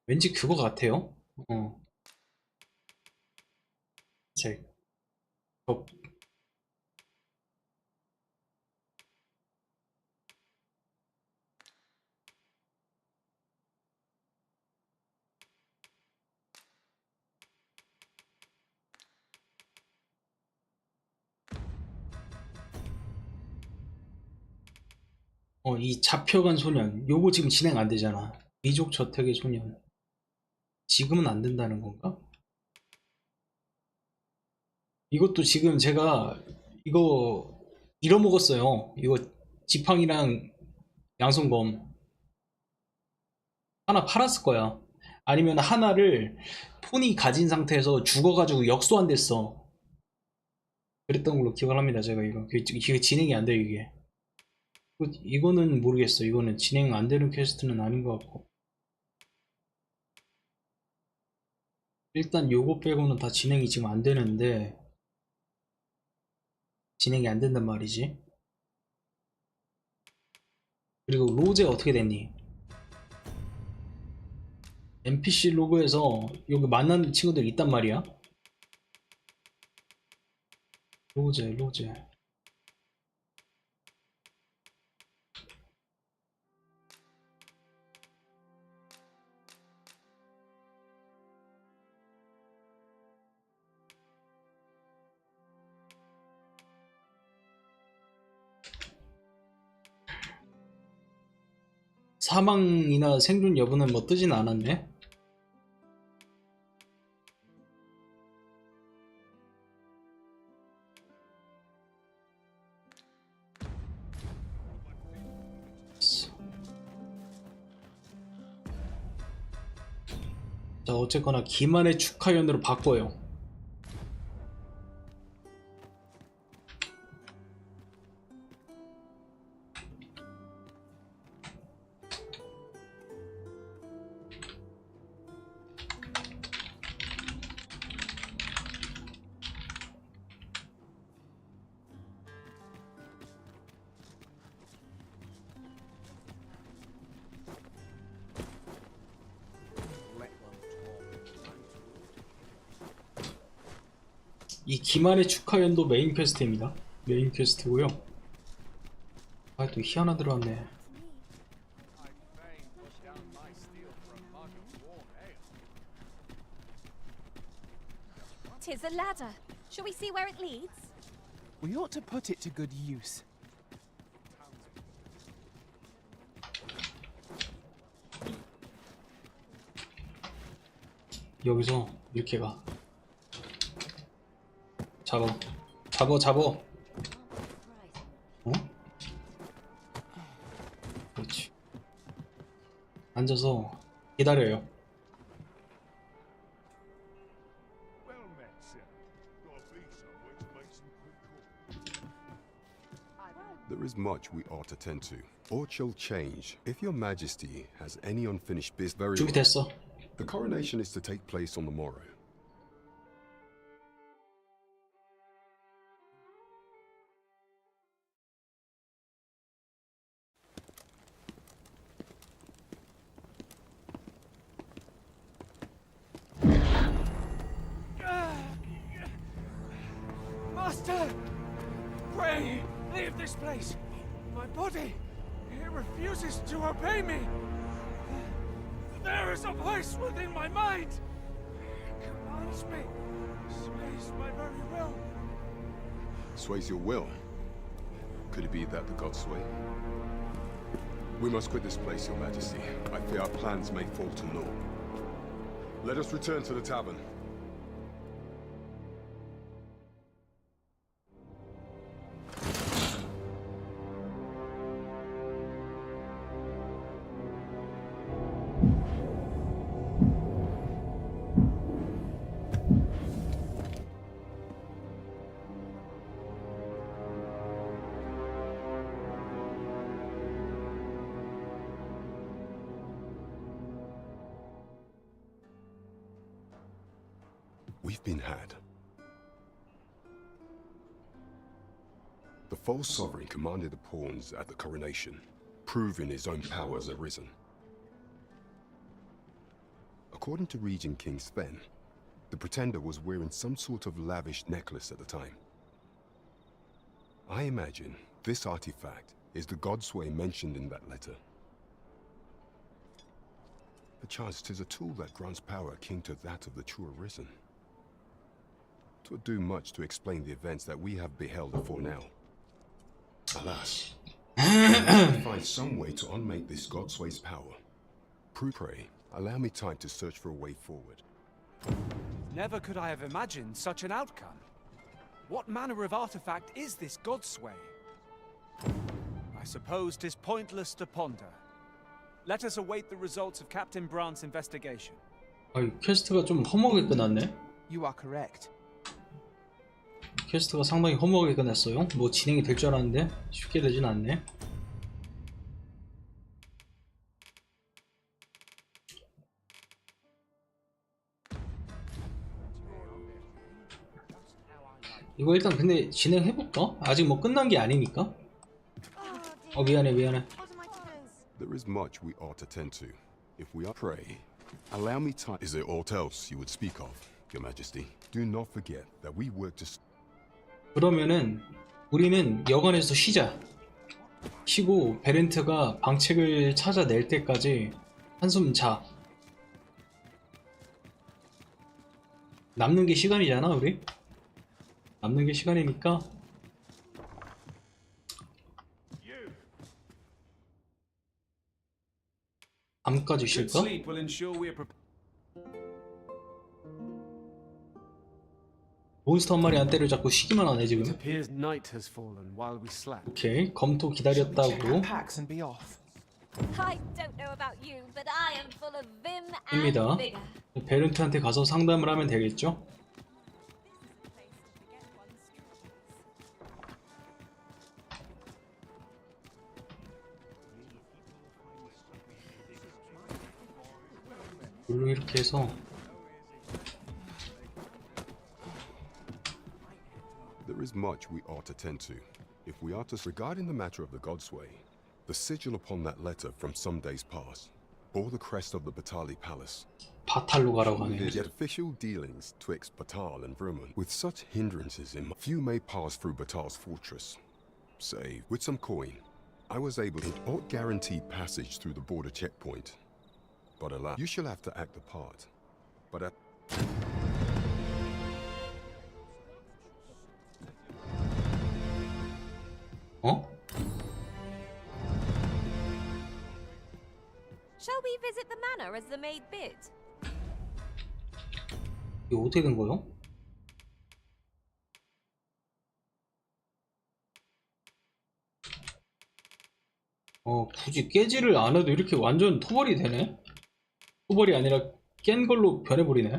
왠지 그거 같아요. 제 이 잡혀간 소년 요거 지금 진행 안 되잖아. 미족 저택의 소년 지금은 안 된다는 건가? 이것도 지금 제가 이거 잃어먹었어요. 이거 지팡이랑 양손검 하나 팔았을 거야. 아니면 하나를 폰이 가진 상태에서 죽어가지고 역소 안 됐어. 그랬던 걸로 기억을 합니다. 제가 이게 진행이 안 돼요. 이거는 모르겠어. 이거는 진행 안 되는 퀘스트는 아닌 것 같고. 일단 요거 빼고는 다 진행이 지금 안 되는데 진행이 안 된단 말이지. 그리고 로제 어떻게 됐니? NPC 로그에서 여기 만나는 친구들 있단 말이야. 로제 사망이나 생존 여부는 뭐 뜨진 않았네. 자, 어쨌거나 기만의 축하연으로 바꿔요. 이 기만의 축하연도 메인 퀘스트입니다. 메인 퀘스트고요. 아, 또 희한한 들어왔네. Tis a ladder. Shall we see where it leads? We ought to put it to good use. 여기서 이렇게 가. 잡어. 어? 그렇지. 앉아서 기다려요. There is much we ought to tend to, or shall change. If your majesty has any unfinished business, very well. 준비됐어. The coronation is to take place on the morrow. Master! Pray, leave this place. My body, it refuses to obey me. There is a voice within my mind. It commands me, sways my very will. Sways your will? Could it be that the gods sway? We must quit this place, your majesty. I fear our plans may fall to naught. Let us return to the tavern. We've been had. The false sovereign commanded the pawns at the coronation, proving his own power has arisen. According to Regent King Sven, the pretender was wearing some sort of lavish necklace at the time. I imagine this artifact is the godsway mentioned in that letter. Perchance 'tis a tool that grants power akin to that of the true arisen. 'Twould do much to explain the events that we have beheld before now. Alas, we have to find some way to unmake this godsway's power. Pray, allow me time to search for a way forward. Never could I have imagined such an outcome. What manner of artifact is this godsway? I suppose 'tis pointless to ponder. Let us await the results of Captain Brandt's investigation. 이 퀘스트가 좀 허무하게 끝났네. You are correct. 퀘스트가 상당히 허무하게 끝났어요. 뭐 진행이 될 줄 알았는데 쉽게 되진 않네. 이거 일단 근데 진행해볼까? 아직 뭐 끝난 게 아니니까. 미안해. There is much we ought to tend to. If we are pray, allow me time. Is there aught else you would speak of, your majesty? Do not forget that we work to... 그러면은 우리는 여관에서 쉬자. 쉬고 베렌트가 방책을 찾아낼 때까지 한숨 자. 남는 게 시간이잖아 우리. 남는 게 시간이니까 밤까지 쉴까? 몬스터 한 마리 안 때려잡고 쉬기만 하네 지금. 오케이, 검토 기다렸다고. 입니다. 베른트한테 가서 상담을 하면 되겠죠? 물로 이렇게 해서 There is much we ought to tend to. If we are to regarding the matter of the godsway, the sigil upon that letter from some days past bore the crest of the Batali Palace. 바탈로 가라고 하네. Yet official dealings twixt Batal and Vermund, with such hindrances in few may pass through Batal's fortress. Save with some coin, I was able to ought guaranteed passage through the border checkpoint. But alas, you shall have to act the part. But at Shall we visit the manor as the maid bid? 이거 어떻게 된 거요? 굳이 깨지를 안 해도 이렇게 완전 토벌이 되네? 후벌이 아니라 깬 걸로 변해버리네.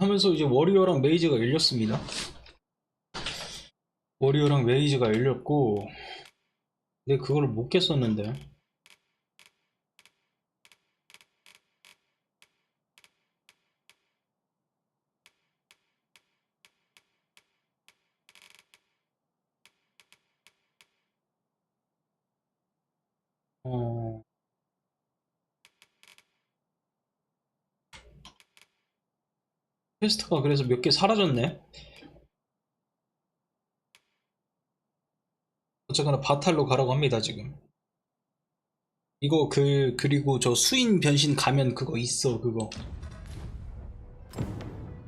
하면서 이제 워리어랑 메이즈가 열렸습니다. 워리어랑 메이즈가 열렸고, 근데 그걸 못 깼었는데. 퀘스트가 그래서 몇 개 사라졌네. 어쨌거나 바탈로 가라고 합니다 지금. 이거 그리고 저 수인 변신 가면 그거 있어 그거.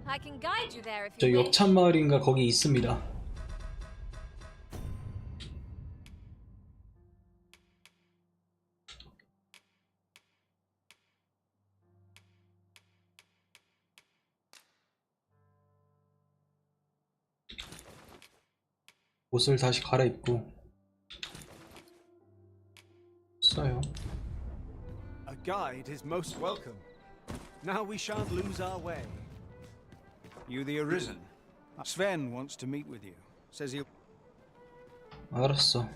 I can guide you there if 저 you wish. 역찬 마을인가 거기 있습니다. 옷을 다시 갈아입고 써요. A guide is most welcome. Now we shan't lose our way. You the Arisen? Sven wants to meet with you. Says he'll... 알았어.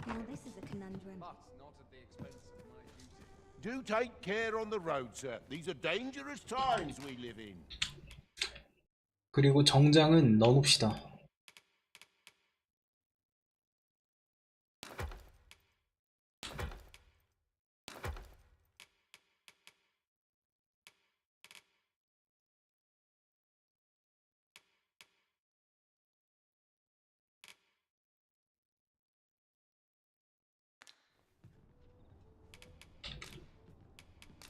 Now this is a conundrum. Do take care on the road, sir. These are dangerous times we live in. 그리고 정장은 넣어봅시다.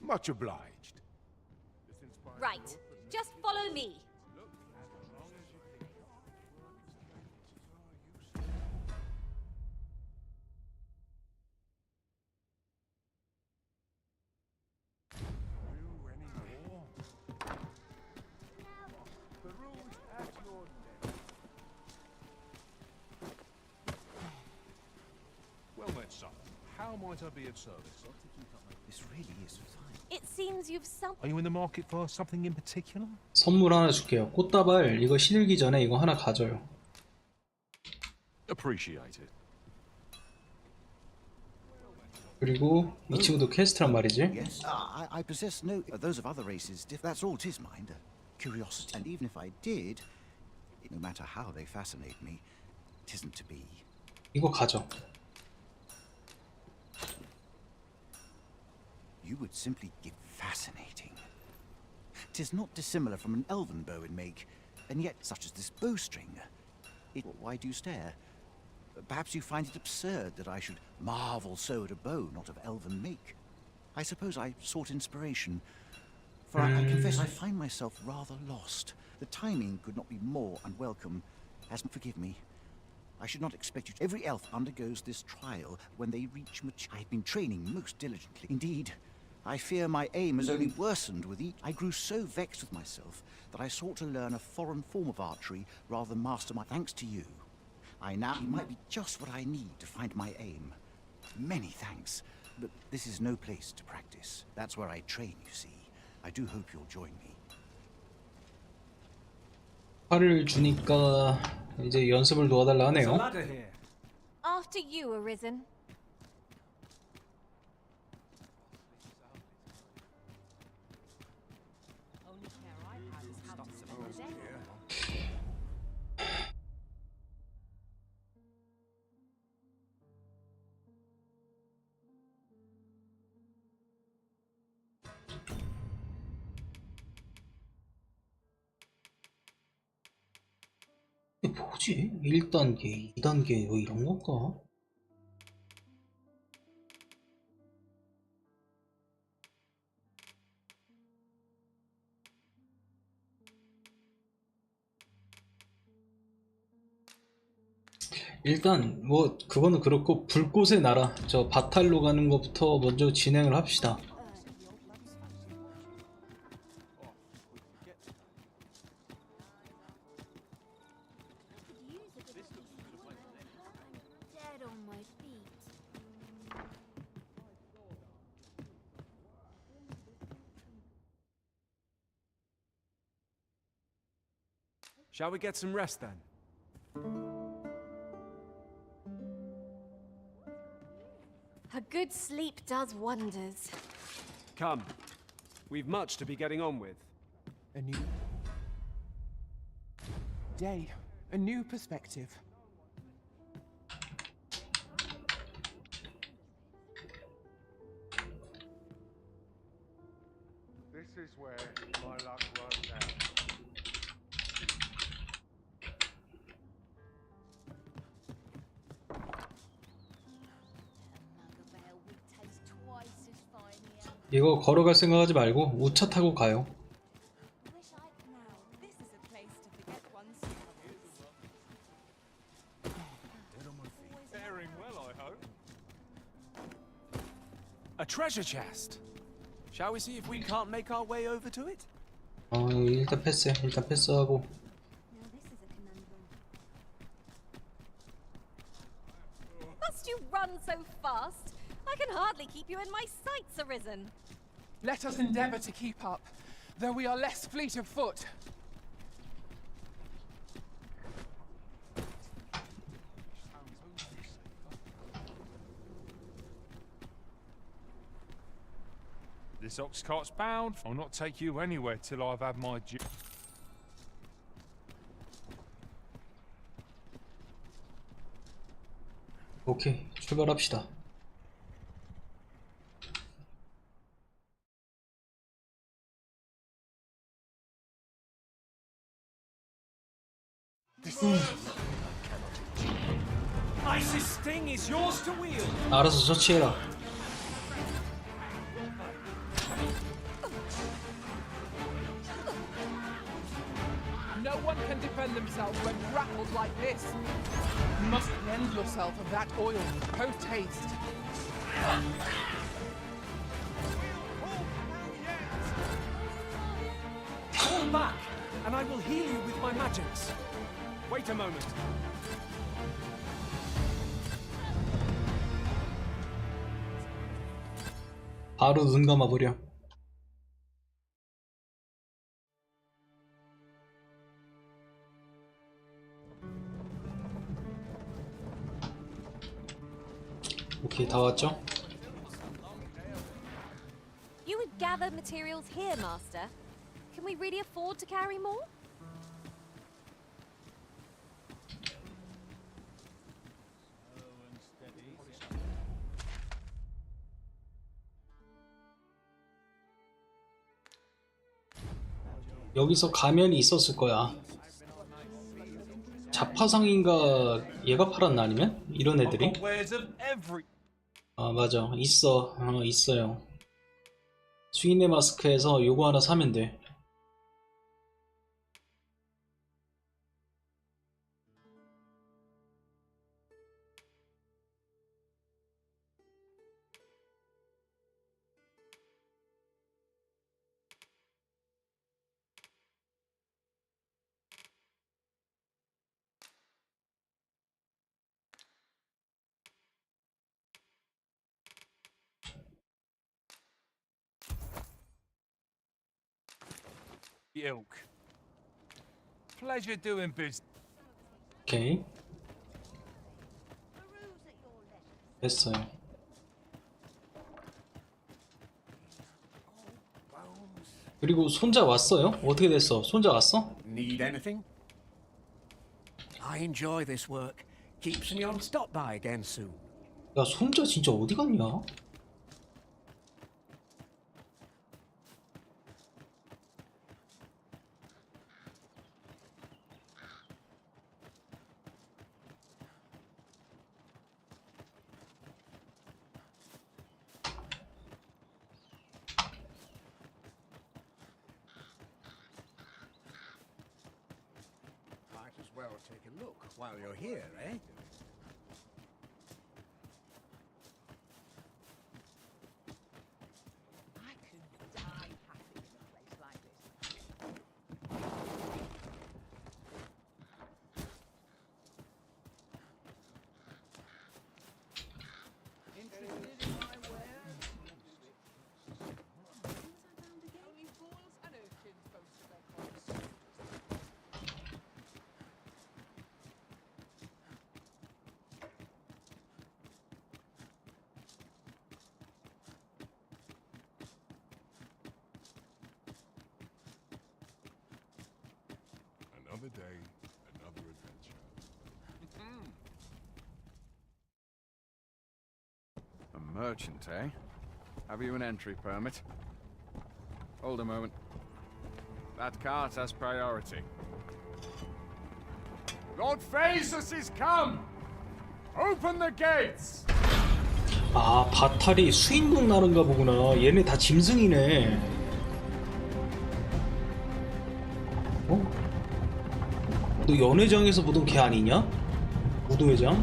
Much obliged. Right. Just follow me. Well met, son. How might I be of service? This really is fine. It seems you've some. Are you in the market for something in particular? 선물 하나 줄게요. 꽃다발 이거 신을기 전에 이거 하나 가져요. Appreciate it. 그리고 이 친구도 퀘스트란 말이지. Yes, I possess no. Those of other races, that's all 'tis mind. Curiosity, and even if I did, no matter how they fascinate me, it isn't to be. 이거 가져. You would simply give fascinating. 'Tis not dissimilar from an elven bow in make, and yet such as this bowstring. Why do you stare? Perhaps you find it absurd that I should marvel so at a bow not of elven make. I suppose I sought inspiration, for I confess I find myself rather lost. The timing could not be more unwelcome. Forgive me. I should not expect you to. Every elf undergoes this trial when they reach maturity. I have been training most diligently. Indeed, I fear my aim has only worsened with each. I grew so vexed with myself that I sought to learn a foreign form of archery rather than master my. Thanks to you, I now might be just what I need to find my aim. Many thanks, but this is no place to practice. That's where I train, you see. I do hope you'll join me. 팔을 주니까 이제 연습을 도와달라 하네요. After you, Arisen. 이게 뭐지? 1단계, 2단계 뭐 이런 건가? 일단 뭐 그거는 그렇고 불꽃의 나라 저 바탈로 가는 것부터 먼저 진행을 합시다. Dead on my feet. Shall we get some rest then? A good sleep does wonders. Come. We've much to be getting on with. A new day, a new perspective. This is where my luck runs out. 이거 걸어갈 생각하지 말고 우차 타고 가요. Faring well, I hope. A treasure chest. Shall we see if we can't make our way over to it? 일단 패스해. 일단 패스하고. Must you run so fast? I can hardly keep you in my sights, Arisen. Let us endeavor to keep up, though we are less fleet of foot. This ox cart's bound. I'll not take you anywhere till I've had my due. 오케이, 출발합시다. Ice's sting is yours to wield. 알아서 처치해라. No one can defend themselves when grappled like this. You must cleanse yourself of that oil post haste. Fall back, and I will heal you with my magics. Wait a moment. 바로 눈 감아버려. 오케이, 다 왔죠? You would gather materials here, Master. Can we really afford to carry more? 여기서 가면이 있었을 거야. 자파상인가 얘가 팔았나 아니면? 이런 애들이? 아 맞아, 있어요. 수인의 마스크에서 요거 하나 사면 돼. Ilk. Pleasure doing business. 오케이. 됐어요. 그리고 손자 왔어요? 어떻게 됐어? 손자 왔어? Need anything? I enjoy this work. Keeps me on. Stop by again soon. 야, 손자 진짜 어디 갔냐? Might as well take a look while you're here, eh? Another day, another adventure. A merchant, eh? Have you an entry permit? Hold a moment. That cart has priority. Lord Phaesus is come! Open the gates! 아, 바탈이 수인국 나른가 보구나. 얘네 다 짐승이네. 어? 너 연회장에서 보던 걔 아니냐? 무도회장?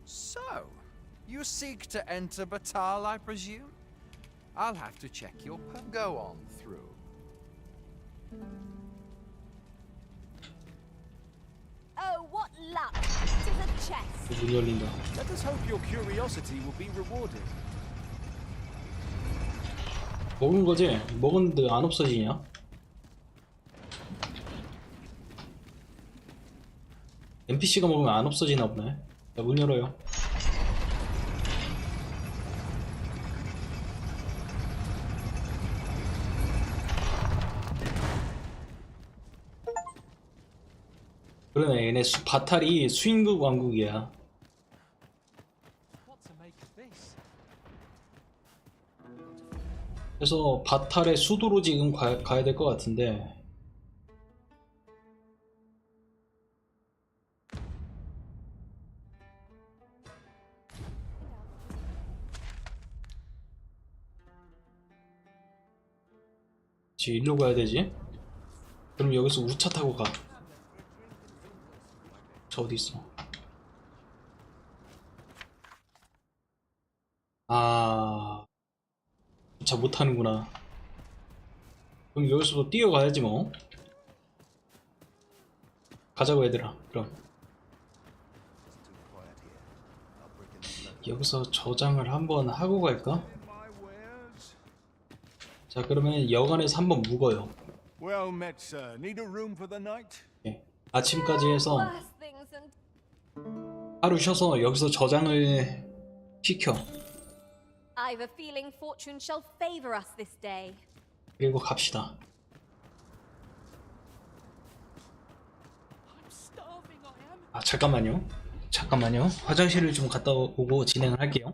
So, you seek to enter Batal, I presume? I'll have to check your go on through. Oh, what luck! It is a chest. 문 열린다. Let us hope your curiosity will be rewarded. 먹은 거지? 먹었는데 안 없어지냐? NPC가 먹으면 안 없어지나 보네. 야, 문 열어요. 그러네, 얘네 바탈이 수인국 왕국이야. 그래서 바탈의 수도로 지금 가야 될 것 같은데. 지금 일로 가야 되지? 그럼 여기서 우차 타고 가. 저 어디 있어? 아, 우차 못 타는구나. 그럼 여기서 뛰어가야지 뭐. 가자고 얘들아. 그럼 여기서 저장을 한번 하고 갈까? 자, 그러면 여관에서 한번 묵어요. Well met, sir. Need a room for the night? 네. 아침까지 해서 Worse things and 하루 쉬어서 여기서 저장을 시켜. I've a feeling fortune shall favor us this day. 그리고 갑시다. 아, 잠깐만요. 화장실을 좀 갔다 오고 진행을 할게요.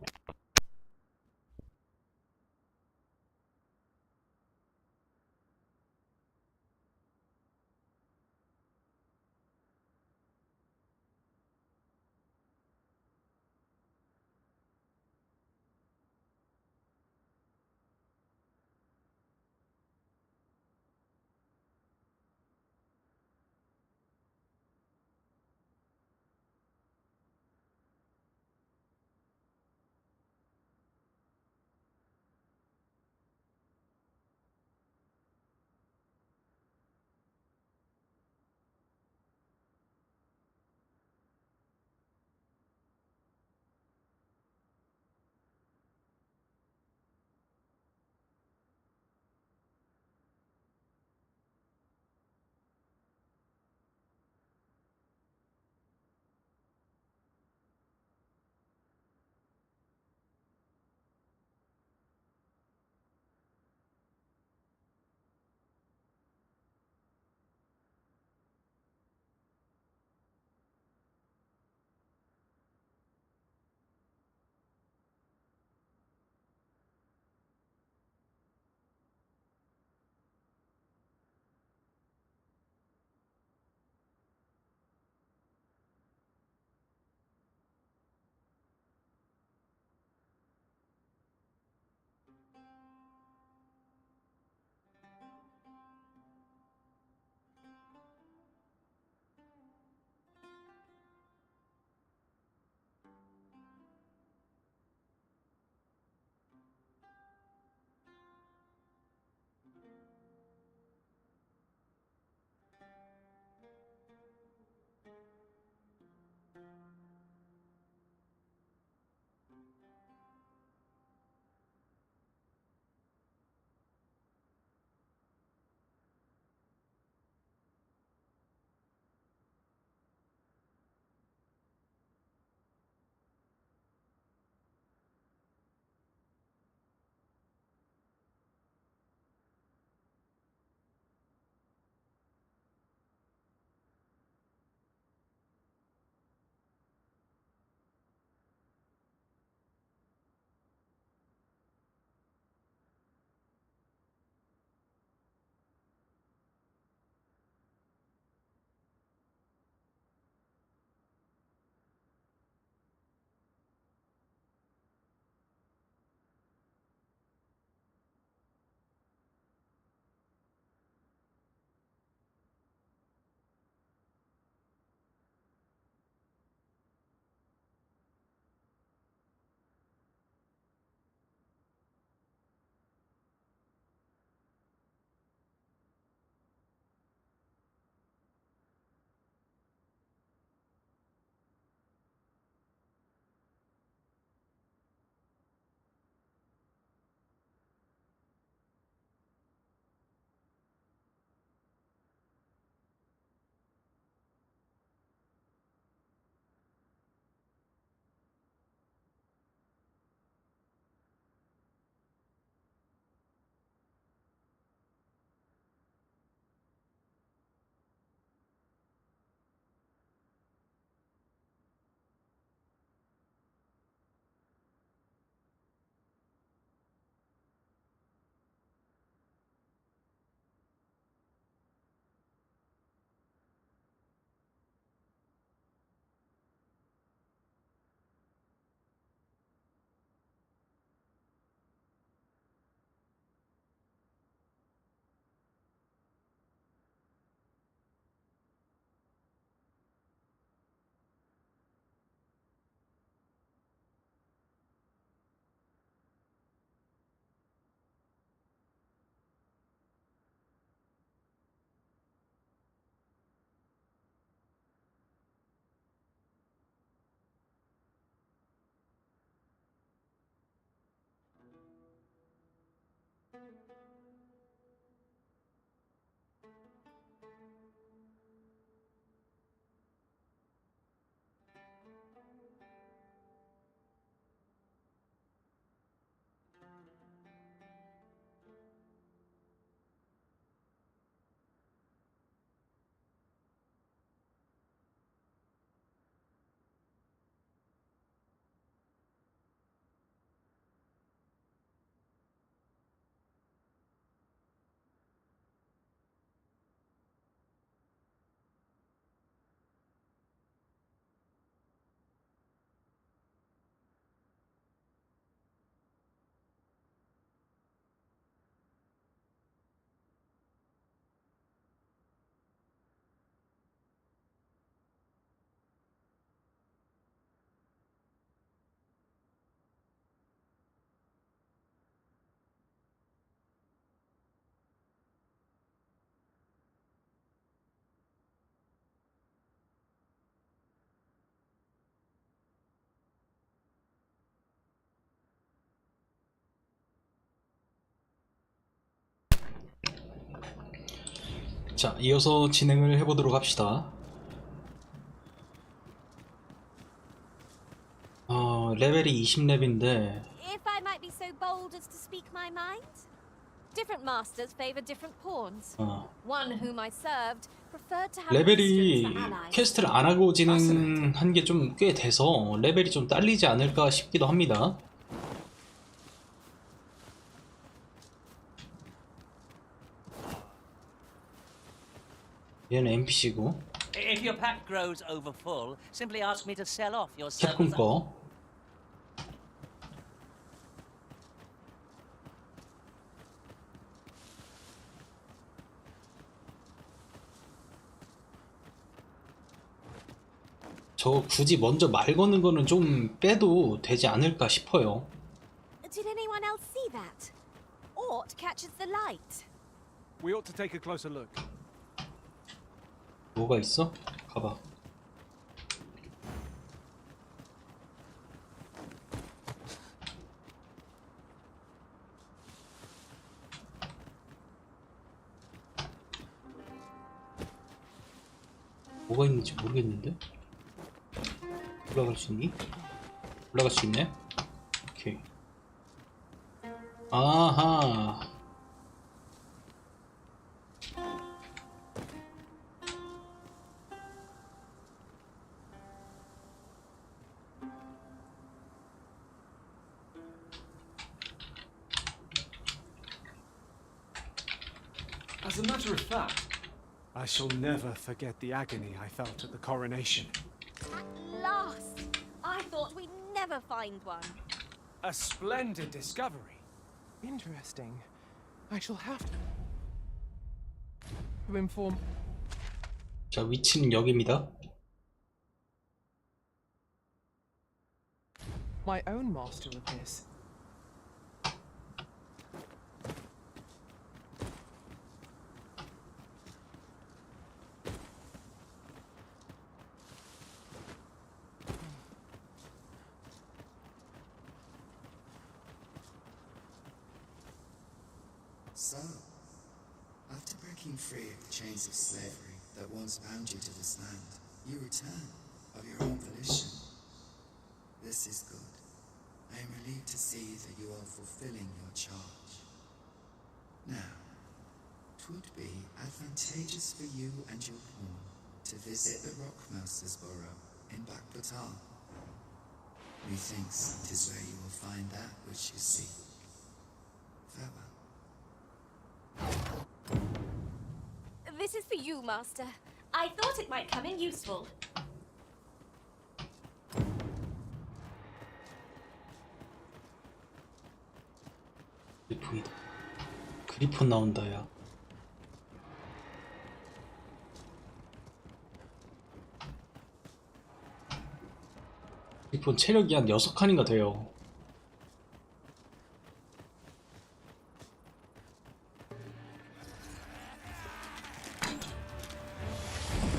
자, 이어서 진행을 해보도록 합시다. 레벨이 20렙인데 If I might be so bold as to speak my mind, different masters favor different pawns. One whom I served preferred to have 레벨이 assistance for allies. 퀘스트를 안 하고 진행한 게 좀 꽤 돼서 레벨이 좀 딸리지 않을까 싶기도 합니다. 얘는 NPC고 If your pack grows over full, simply ask me to sell off your 캡콤 servants. 거. 저 굳이 먼저 말 거는 거는 좀 빼도 되지 않을까 싶어요. Did anyone else see that? Ort catches the light. We ought to take a closer look. 뭐가 있어? 가봐. 뭐가 있는지 모르겠는데? 올라갈 수 있니? 올라갈 수 있네? 오케이. 아하. As a matter of fact, I shall never forget the agony I felt at the coronation. At last! I thought we'd never find one. A splendid discovery. Interesting. I shall have to inform. 자, 위치는 여기입니다. My own master of this. So, after breaking free of the chains of slavery that once bound you to this land, you return of your own volition. This is good. I am relieved to see that you are fulfilling your charge. Now, 'twould be advantageous for you and your pawn to visit the Rockmouser's burrow in Bakbatal. Methinks 'tis where you will find that which you seek. Farewell. This is for you, Master. I thought it might come in useful. 그리폰이다. 그리폰 나온다, 야. 그리폰 체력이 한 6칸인가 돼요.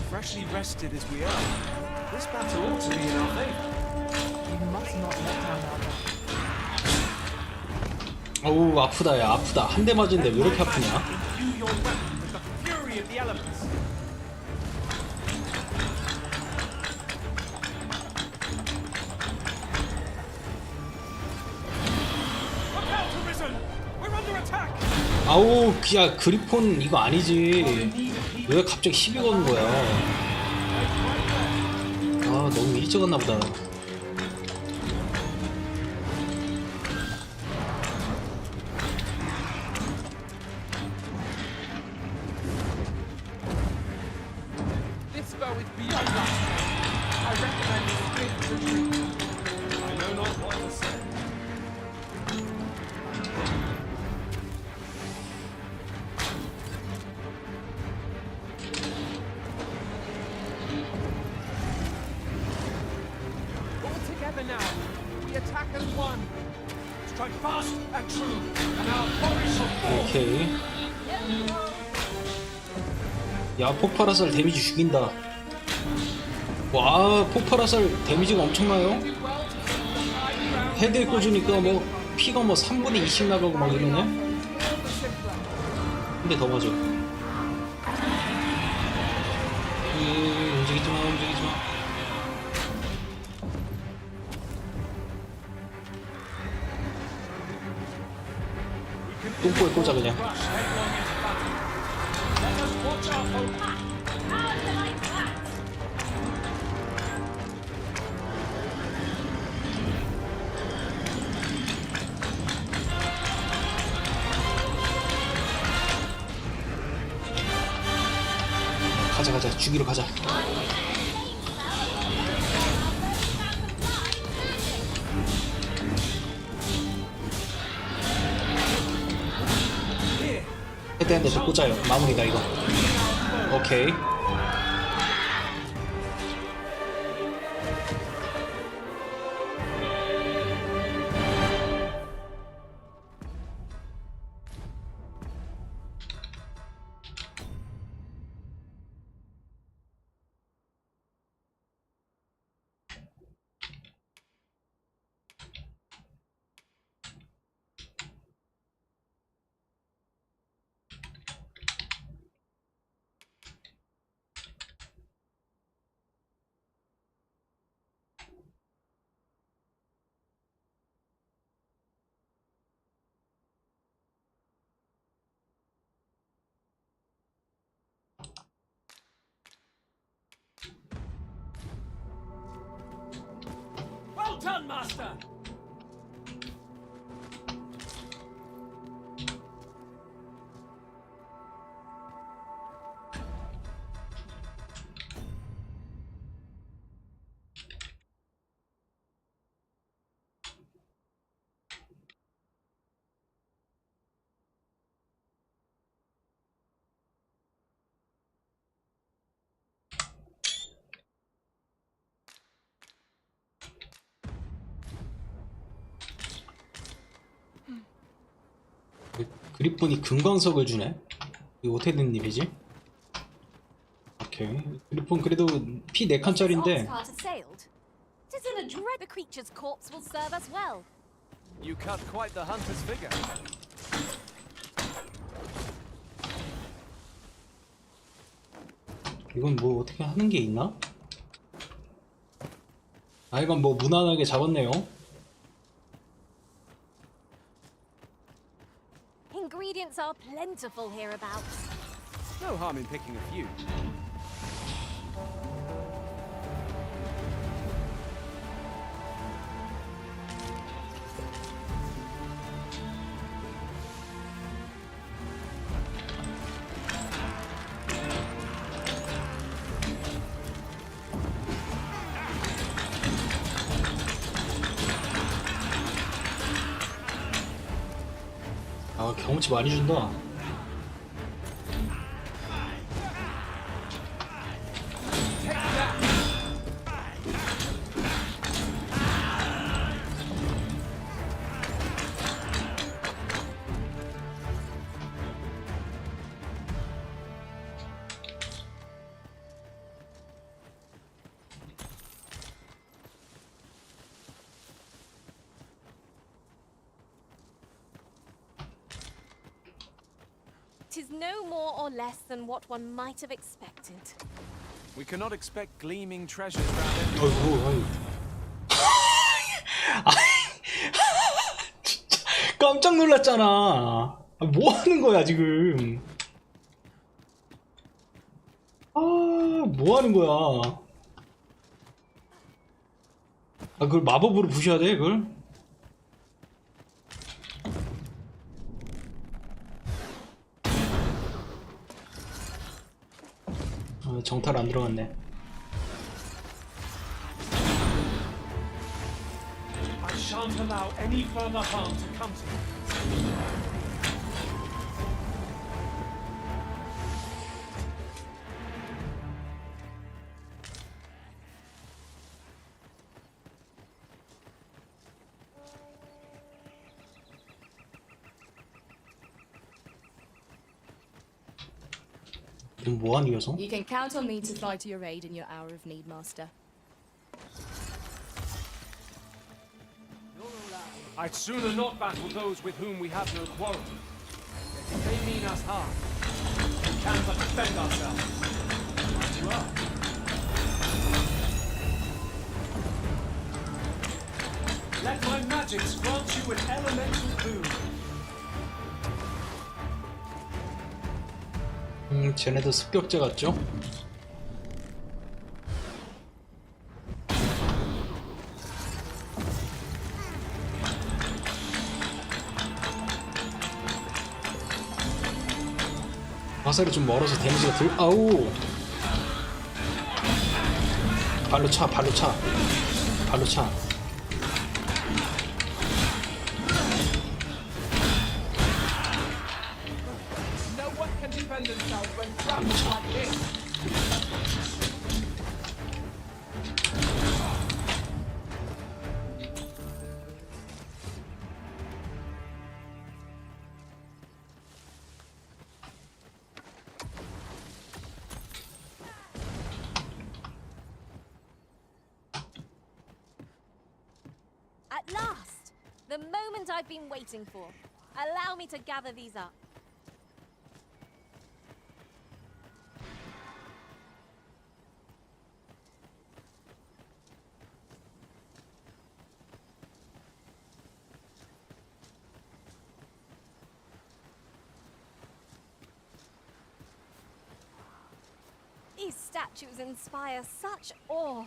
Freshly rested as we are, this battle ought to be in our favor. We must not let down our guard. 어우, 아프다, 야, 아프다. 한 대 맞은데 왜 이렇게 아프냐? Imbue your weapon with the fury of the elements. Look out, Arisen! We're under attack! 아우, 야, 그리폰 이거 아니지. 왜 갑자기 시비 거는 거야? 아, 너무 일찍 왔나 보다. This bow is beyond last. I recommend a swift retreat. I know not what to say. All together now. We attack as one. Strike fast and true, and our glory shall fall. 오케이. 야, 폭발화살 데미지 죽인다. 와, 폭발화살 데미지가 엄청나요? 헤드에 꽂으니까 뭐 피가 뭐 3분의 2씩 나가고 막 이러네? 근데 더 맞아. 움직이지 마, 움직이지 마. 똥꼬에 꽂아 그냥. 가자, 죽이러 가자. 헤드핸드 좀 꽂아요. 마무리다 이거. 오케이. Well done, Master! 그리폰이 금광석을 주네? 이거 어떻게 된 일이지? 오케이. 그리폰 그래도 피 4칸짜리인데 Tisn't a dread the creature's corpse will serve us well. You cut quite the hunter's figure. 이건 뭐 어떻게 하는 게 있나? 아 이건 뭐 무난하게 잡았네요. Ingredients are plentiful hereabouts. No harm in picking a few. 아 경험치 많이 준다. Tis no more or less than what one might have expected. We cannot expect gleaming treasures around every 아이고. 진짜 깜짝 놀랐잖아. 아, 뭐 하는 거야 지금? 아, 뭐 하는 거야? 아, 그걸 마법으로 부셔야 돼, 그걸? 아, 정탈 안 들어갔네. I shan't allow any further harm to come to you. 뭐하니 녀석? You can count on me to fly to your aid in your hour of need, Master. I'd sooner not battle those with whom we have no quarrel. Yet if they mean us harm, we can but defend ourselves. Right you are. Let my magics grant you an elemental boon. 쟤네도 습격자 같죠? 화살이 좀 멀어서 데미지가 아우! 발로 차. No one can defend themselves when grappled like this. At last! The moment I've been waiting for. Allow me to gather these up. These statues inspire such awe,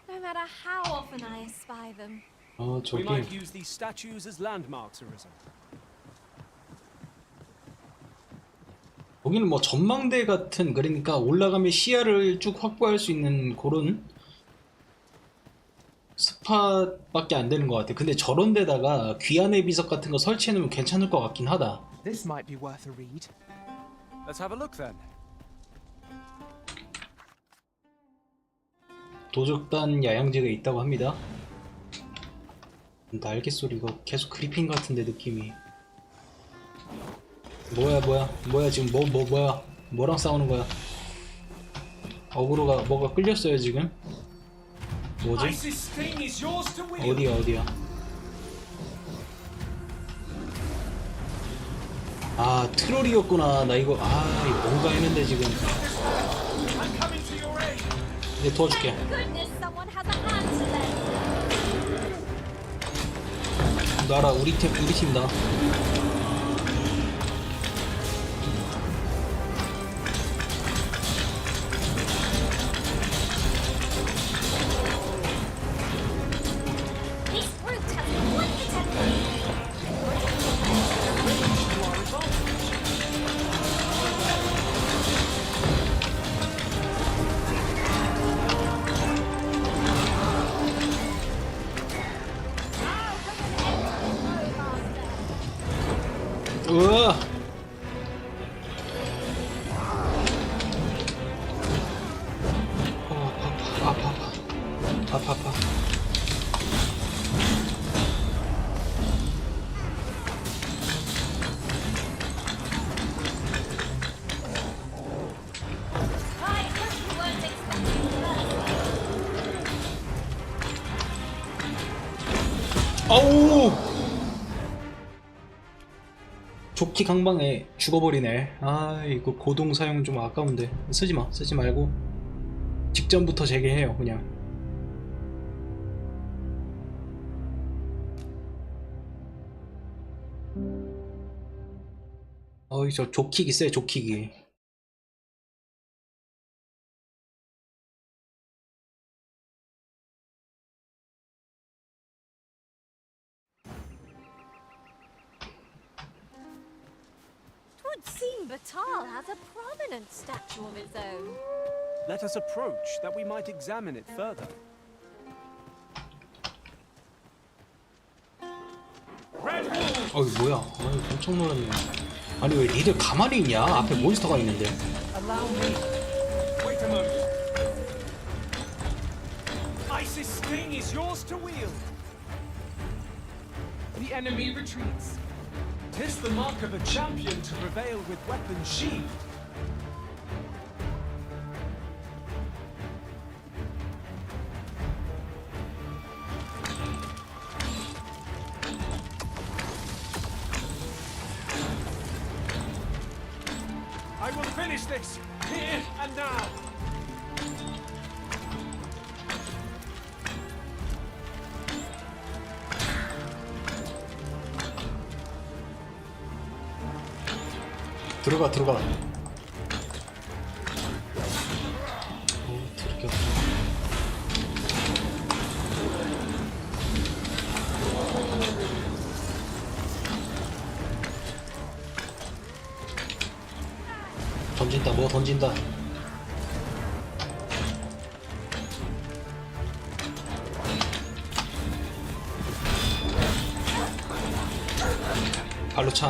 no matter how often I espy them. 어, We 저기 might use these statues as landmarks, Arisen. 여기는 뭐 전망대 같은, 그러니까 올라가면 시야를 쭉 확보할 수 있는 그런 스팟밖에 안 되는 것 같아. 근데 저런 데다가 귀환의 비석 같은 거 설치해 놓으면 괜찮을 것 같긴 하다. This might be worth a read. Let's have a look then. 도적단 야영지가 있다고 합니다. 날개 소리가 계속 그리핀 같은데 느낌이. 뭐야 지금 뭐야 뭐랑 싸우는 거야? 어그로가 뭐가 끌렸어요 지금? 뭐지? 어디야? 아 트롤이었구나. 나 이거 이거 뭔가 했는데 지금. 네 도와줄게. 나라 우리 팀다. 으아! 아파. 어우! 조끼 강방에 죽어버리네. 이거 고동 사용 좀 아까운데. 쓰지 말고 직전부터 재개해요 그냥. 저 조킥이 세. 조킥이. Seem Batal has a prominent statue of its own. Let us approach that we might examine it further. 뭐야? 깜짝 놀랐네. 아니 왜 니들 가만히 있냐? 앞에 몬스터가 있는데. Allow me. Wait a moment. Isis Sting is yours to wield. The enemy retreats. 'Tis the mark of a champion to prevail with weapons sheathed. I will finish this, here and now. 들어가. 오, 들켰다. 던진다. 뭐 던진다. 발로 차.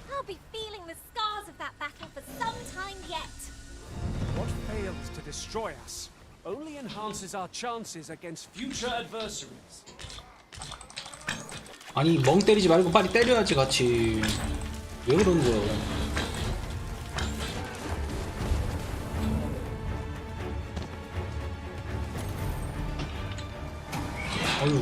I'll be feeling the scars of that battle for some time yet. What fails to destroy us only enhances our chances against future adversaries. 아니 멍 때리지 말고 빨리 때려야지 같이. 왜 그러는 거야? 어휴.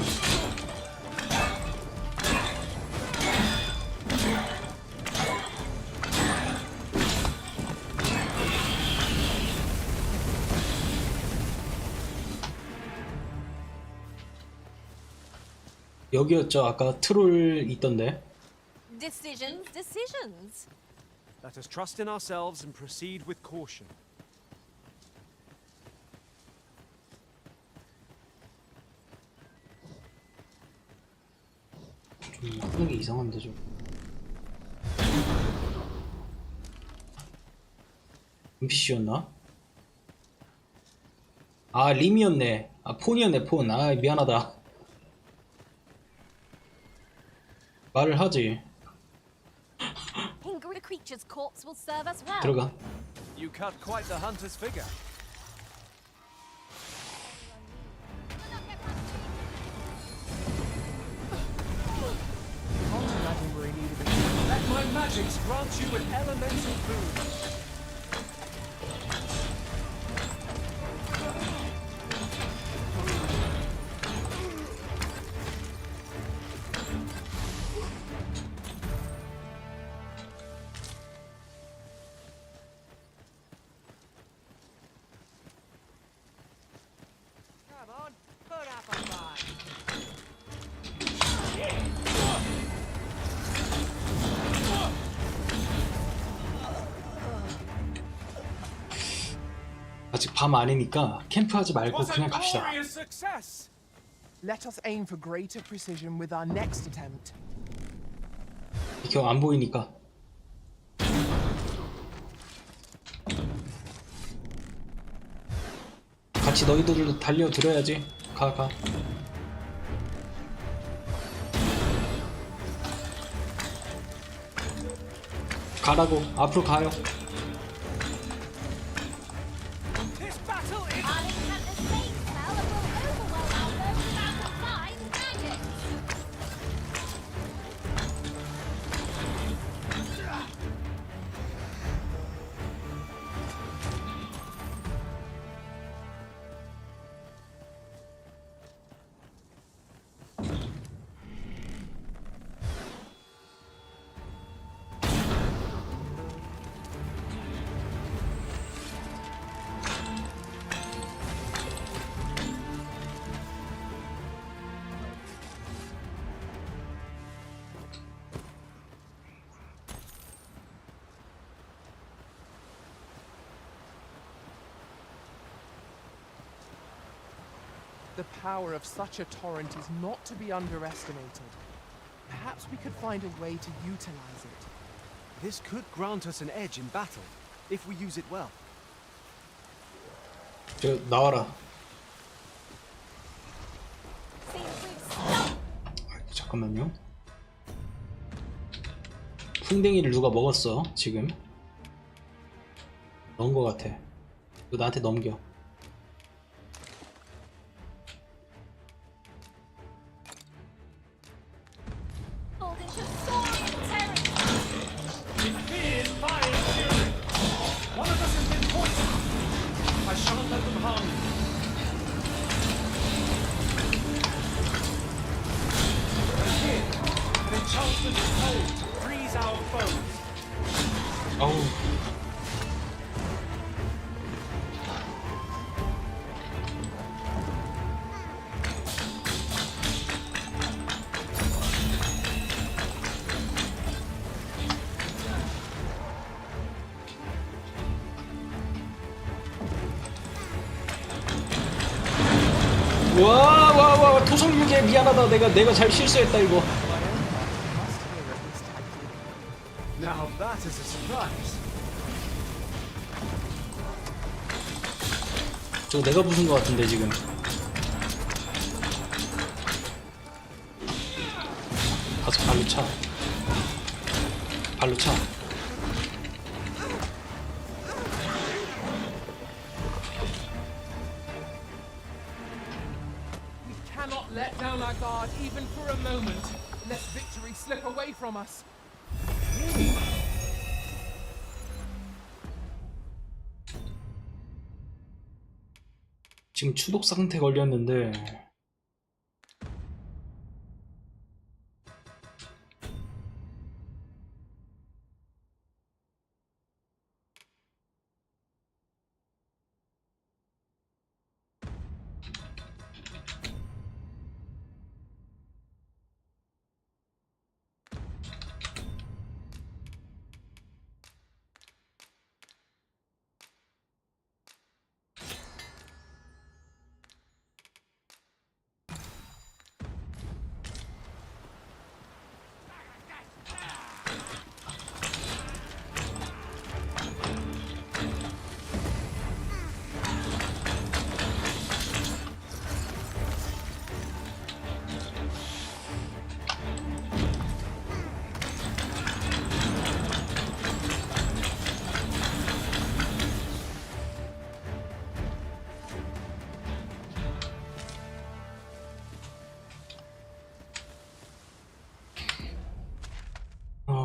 여기였죠. 아까 트롤 있던데. Decisions. Let us trust in ourselves and proceed with caution. 좀 하는 게 이상한데 좀. NPC였나? 아 림이었네. 아 폰이었네 폰. 아 미안하다. 말을 하지. The creature's corpse will serve us well. 들어가. You cut quite the hunter's figure. Let my magics grant you an elemental boon. 아직 밤 아니니까 캠프하지 말고 그냥 갑시다. Let us aim for greater precision with our next attempt. 비켜 안 보이니까. 같이 너희들도 달려들어야지. 가. 가라고. 앞으로 가요. The power of such a torrent is not to be underestimated. Perhaps we could find a way to utilize it. This could grant us an edge in battle, if we use it well. 저 나와라. 잠깐만요. 풍뎅이를 누가 먹었어 지금? 넣은 거 같아. 이거 나한테 넘겨. 와 토성유계 미안하다. 내가 잘 실수했다 이거. Now that is a surprise. 저거 내가 부순 것 같은데 지금. 가서 발로 차. 발로 차. We cannot let down our guard even for a moment, lest victory slip away from us. 지금 추독 상태 걸렸는데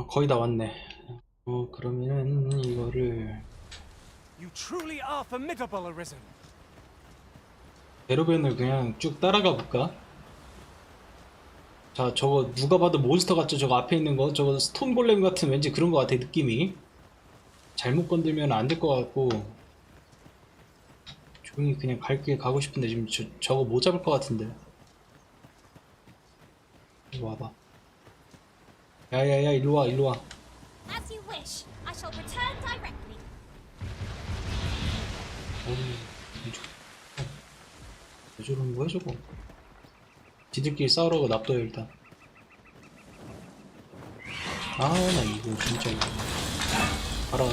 거의 다 왔네. 그러면은 이거를 You truly are formidable, Arisen. 에로벤을 그냥 쭉 따라가 볼까? 자, 저거 누가 봐도 몬스터 같죠? 저거 앞에 있는 거, 저거 스톤 골렘 같은 왠지 그런 거 같아, 느낌이. 잘못 건들면 안 될 것 같고 조용히 그냥 갈 길 가고 싶은데 지금 저거 못 잡을 것 같은데. 이거 와봐. 야야야, 일로 와. As you wish. I shall return directly. 왜 저러는 거야 저거? 지들끼리 싸우라고 놔둬요 일단. 나 이거 진짜 이거 알아.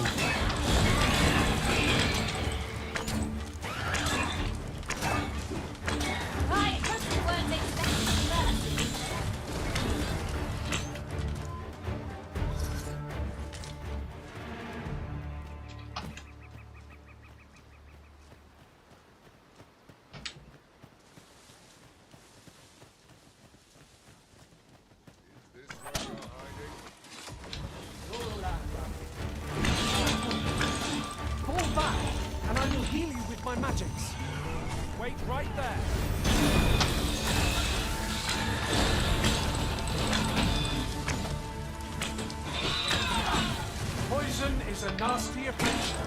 Wait right there. Poison is a nasty affliction.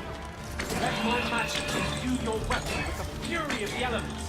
Let my magic imbue your weapon with the fury of the elements.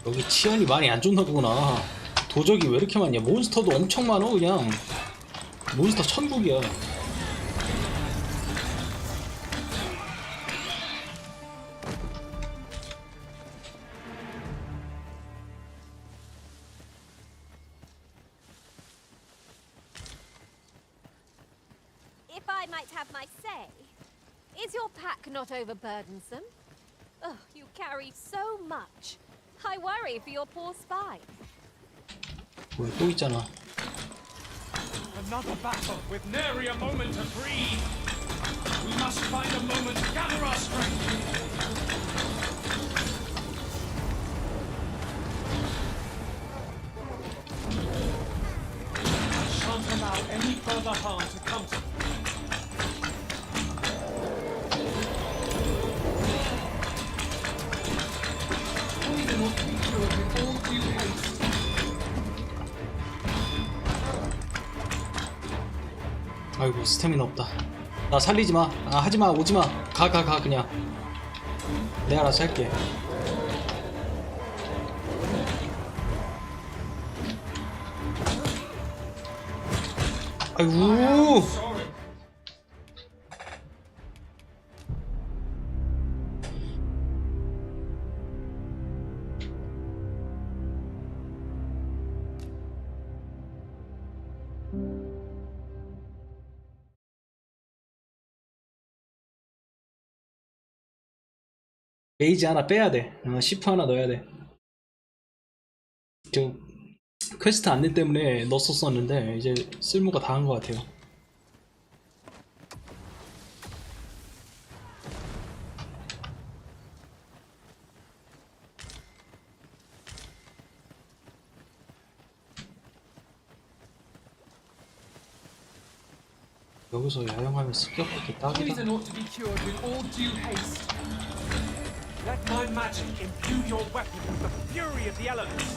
여기 치안이 많이 안 좋나 보구나. 도적이 왜 이렇게 많냐. 몬스터도 엄청 많어. 그냥 몬스터 천국이야. If I might have my say, is your pack not overburdensome? Oh, you carry so much. I worry for your poor spine. 뭐야, 또 있잖아. Another battle with Nary a moment to breathe. We must find a moment to gather our strength. I shan't allow any further harm to come to me. Poison ought to be cured with all due haste. 아이고 스태미나 없다. 나 살리지마. 아 하지마 오지마. 가 그냥. 내가 알아서 할게. 아이고. 레이지 하나 빼야 돼. 시프 하나 넣어야 돼. 저 퀘스트 안내 때문에 넣었었는데 이제 쓸모가 다 한 것 같아요. 여기서 야영하면 습격하기 딱이다. Poison ought to be cured with all due haste. Let my magic imbue your weapon with the fury of the elements.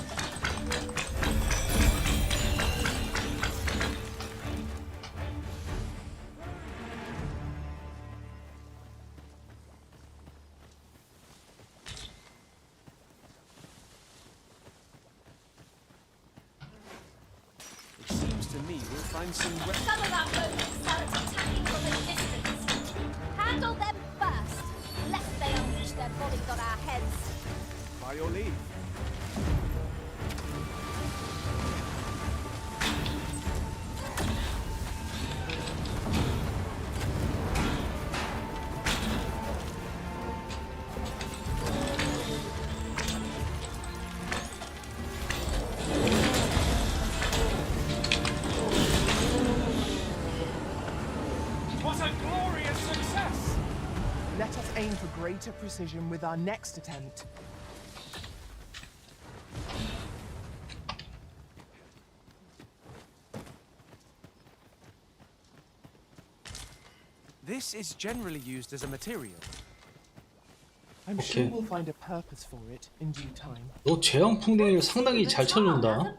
It seems to me we'll find some Some of our foes are attacking from a distance. Handle them first, lest they unleash their bodies on our heads. By your leave. What a glorious success! Let us aim for greater precision with our next attempt. This is generally used as a material. I'm sure we'll find a purpose for it in due time. 너 제형 풍뎅이를 상당히 잘 찾는다.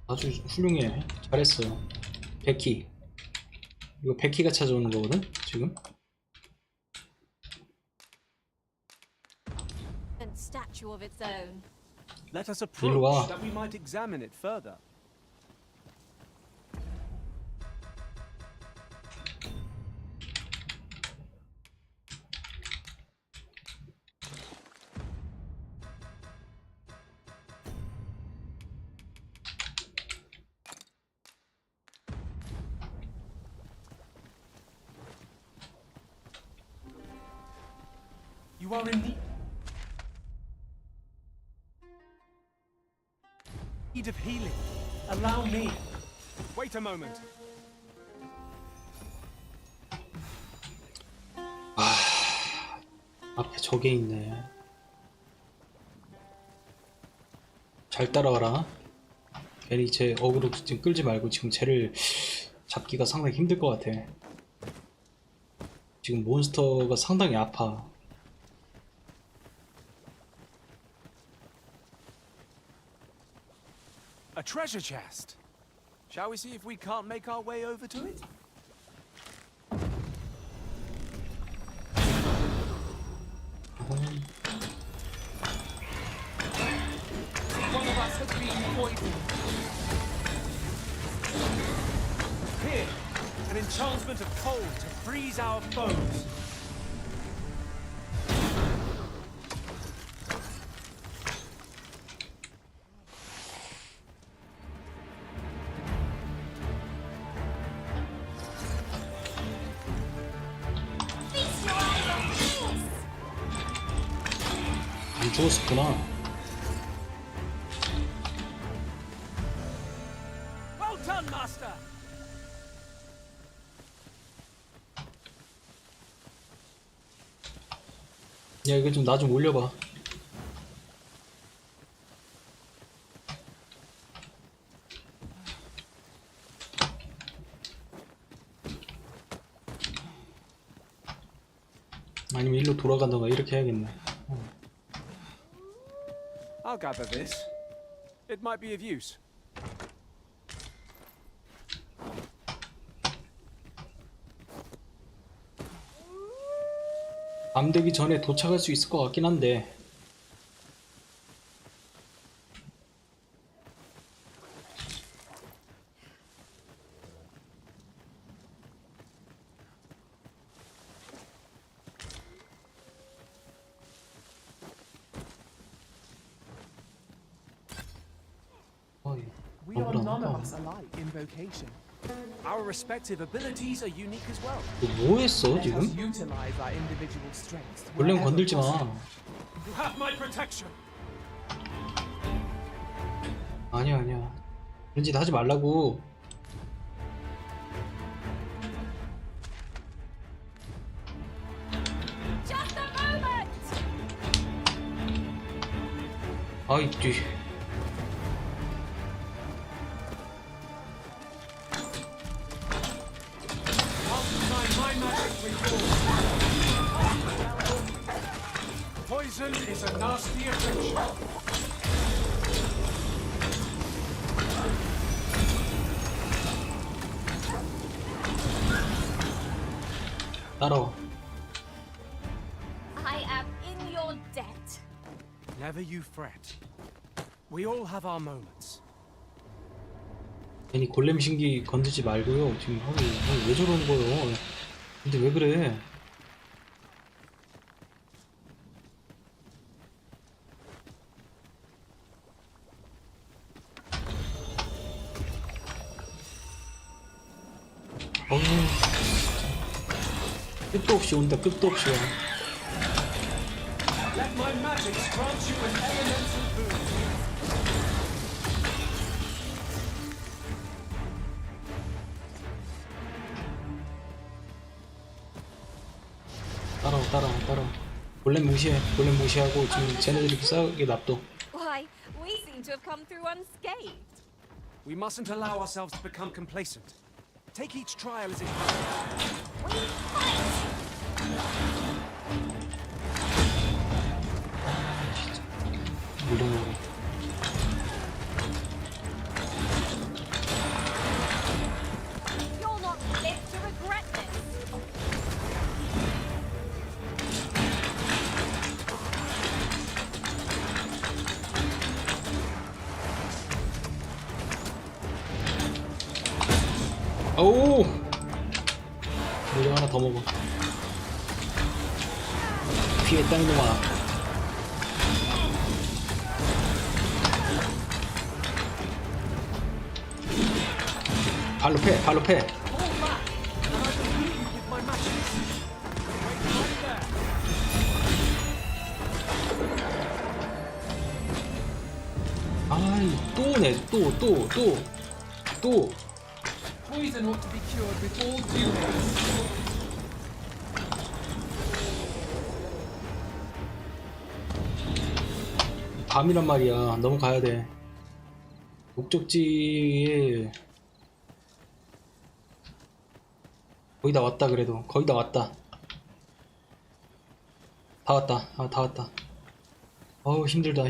아주 훌륭해. 잘했어. 베키. 이거 베키가 찾아오는 거거든 지금. And statue of its own. Let us 일로 와. approach that we might examine it further. You are in Need of healing. Allow me. Wait a moment. 앞에 저게 있네. 잘 따라와라. 괜히 쟤 어그로 지금 끌지 말고 지금 쟤를 잡기가 상당히 힘들 것 같아. 지금 몬스터가 상당히 아파. A treasure chest. Shall we see if we can't make our way over to it? One of us has been poisoned. Here, an enchantment of cold to freeze our foes. 안 죽었었구나. Well done, 야, 이거 좀 나 좀 올려봐. 아니면 일로 돌아간다가 이렇게 해야겠네. I'll gather this. It might be of use. 밤 되기 전에 도착할 수 있을 것 같긴 한데. We are none of us alike in vocation. Our respective abilities are unique as well. 뭐 했어 Let us 지금? utilize our individual strengths. 원래 wherever 건들지 마. possible. You have my protection. 아니야 아니야. 그런 짓 하지 말라고. Just a moment! 아이 뒤. Poison is a nasty affliction. 따라와. I am in your debt. Never you fret. We all have our moments. 괜히 골렘 신기 건드지 말고요. 지금 왜 저러는 거예요? 근데 왜 그래? 어우, 끝도 없이 온다. 끝도 없이 와. Let my magic grant you an elemental boon. 따라와. 골렘 무시해. 골렘 무시하고 지금 쟤네들이 싸우게 놔둬. Why, we seem to have come through unscathed. We mustn't allow ourselves to become complacent. Take each trial as it comes. 물량으로. You'll not live to regret this. 오우! 물량 하나 더 먹어. 피했다 이놈아. 발로 패. 아이, 또 오네. 또. Poison ought to be cured with all due haste. 밤이란 말이야. 너무 가야 돼. 목적지에 거의 다 왔다. 그래도 거의 다 왔다. 다 왔다. 어우, 힘들어.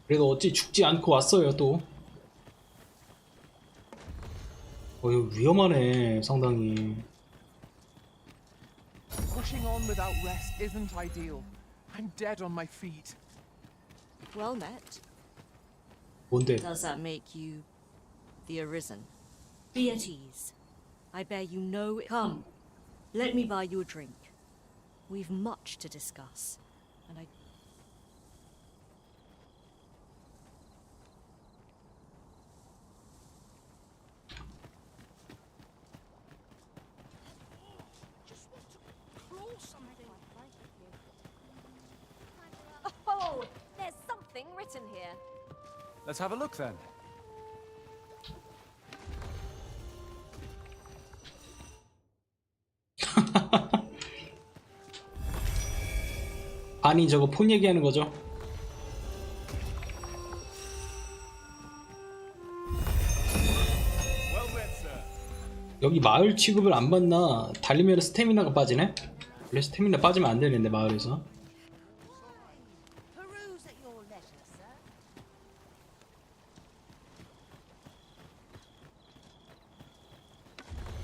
그래도 어찌 죽지 않고 왔어요. 또 이거 위험하네 상당히. Pushing on without rest isn't ideal. I'm dead on my feet. Well met. 뭔데? Does that make you the Arisen? Be at ease. I bear you no... Come, let me buy you a drink. We've much to discuss, and I... Oh, there's something written here. Let's have a look then. 반이 저거 폰 얘기하는 거죠. 여기 마을 취급을 안 받나? 달리면 스태미나가 빠지네? 원래 스태미나 빠지면 안 되는데 마을에서.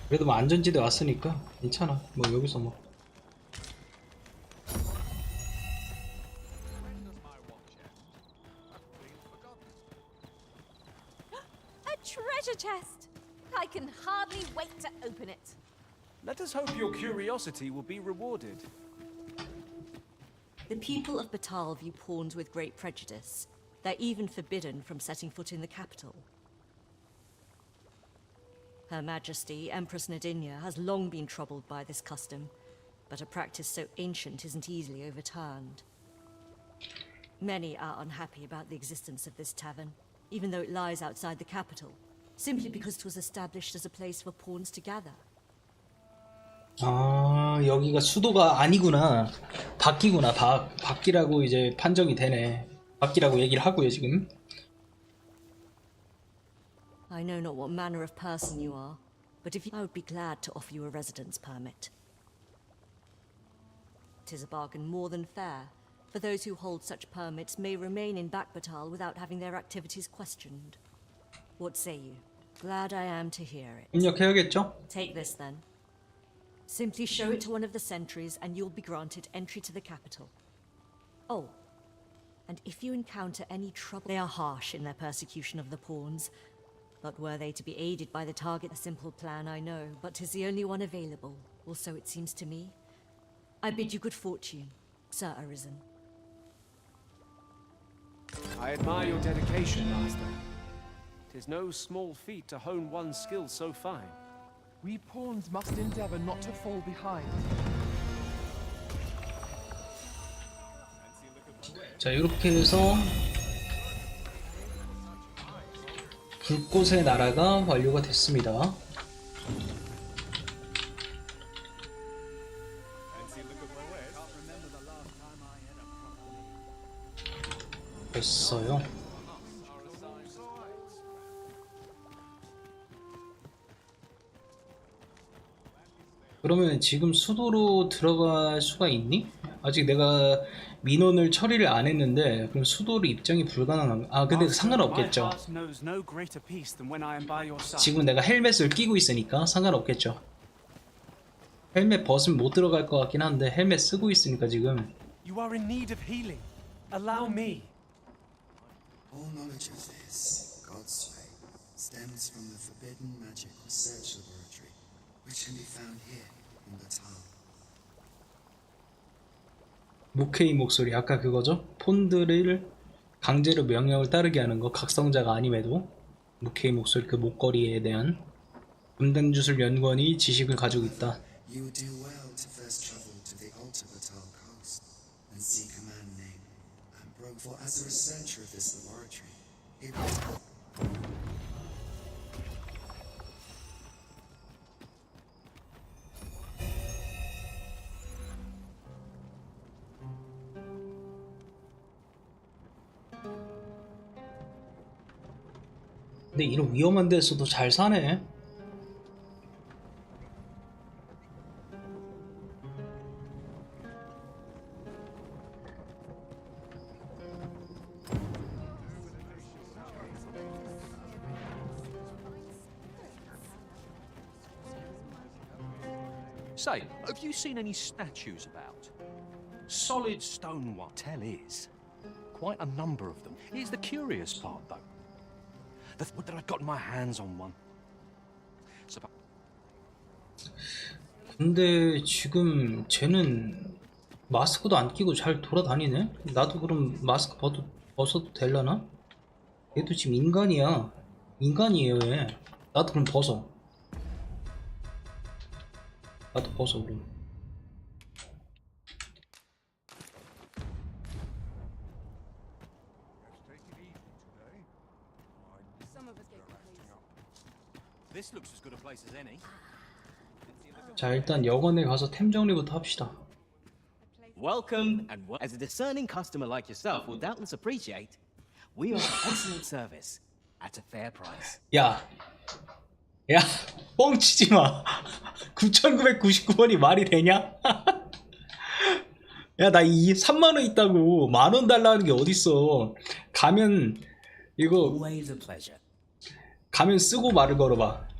그래도 뭐 안전지대 왔으니까 괜찮아. 뭐 여기서 뭐. A treasure chest! I can hardly wait to open it. Let us hope your curiosity will be rewarded. The people of Batal view pawns with great prejudice. They're even forbidden from setting foot in the capital. Her Majesty, Empress Nadinia, has long been troubled by this custom, but a practice so ancient isn't easily overturned. Many are unhappy about the existence of this tavern, even though it lies outside the capital, simply because it was established as a place for pawns to gather. 아, 여기가 수도가 아니구나. 밖이구나. 밖이라고 이제 판정이 되네. 밖이라고 얘기를 하고요, 지금. I know not what manner of person you are, but if you, I would be glad to offer you a residence permit. 'Tis a bargain more than fair, for those who hold such permits may remain in Bakbatal without having their activities questioned. What say you? Glad I am to hear it. 입력해야겠죠? Take this then. Simply show it to one of the sentries and you'll be granted entry to the capital. Oh, and if you encounter any trouble, they are harsh in their persecution of the pawns. But were they to be aided by the target, a simple plan I know, but 'tis the only one available, or so it seems to me. I bid you good fortune, Sir Arisen. I admire your dedication, Master. 'Tis no small feat to hone one's skills so fine. We pawns must endeavor not to fall behind. 자, 이렇게 해서 불꽃의 나라가 완료가 됐습니다. 됐어요. 그러면 지금 수도로 들어갈 수가 있니? 아직 내가 민원을 처리를 안 했는데 그럼 수도로 입장이 불가능한. 아, 근데 상관없겠죠. 지금 내가 헬멧을 끼고 있으니까 상관없겠죠. 헬멧 벗으면 못 들어갈 것 같긴 한데 헬멧 쓰고 있으니까 지금. You are in need of healing. Allow me. All knowledge of this, God's way, stems from the forbidden magic research laboratory, which can be found here in Batal. 무케이 목소리 아까 그거죠? 폰들을 강제로 명령을 따르게 하는 거. 각성자가 아님에도 무케이 목소리, 그 목걸이에 대한 금단주술 연구원이 지식을 가지고 있다. You would do well to first travel to the Alta Batal coast and seek a man named Ambrose. For as a researcher of this laboratory, it 근데 이런 위험한 데서도 잘 사네. Say, have you seen any statues about? Solid stone one. Tell is. Quite a number of them. Here's the curious part, though. Would that I'd gotten my hands on one. 근데 지금 쟤는 마스크도 안 끼고 잘 돌아다니네? 나도 그럼 마스크 벗어도 될라나? 얘도 지금 인간이야. 인간이에요, 얘. 나도 그럼 벗어. 나도 벗어, 그럼. This looks as good a place as any. 자, 일단 여관에 가서 템 정리부터 합시다. Welcome, and as a discerning customer like yourself will doubtless appreciate, we offer excellent service at a fair price. 야, 뻥치지 마. 9,999원이 말이 되냐? 야, 나 이 3만 원 있다고 10,000원 달라는 게 어딨어? 가면 이거 Always a pleasure. 가면 쓰고 말을 걸어봐.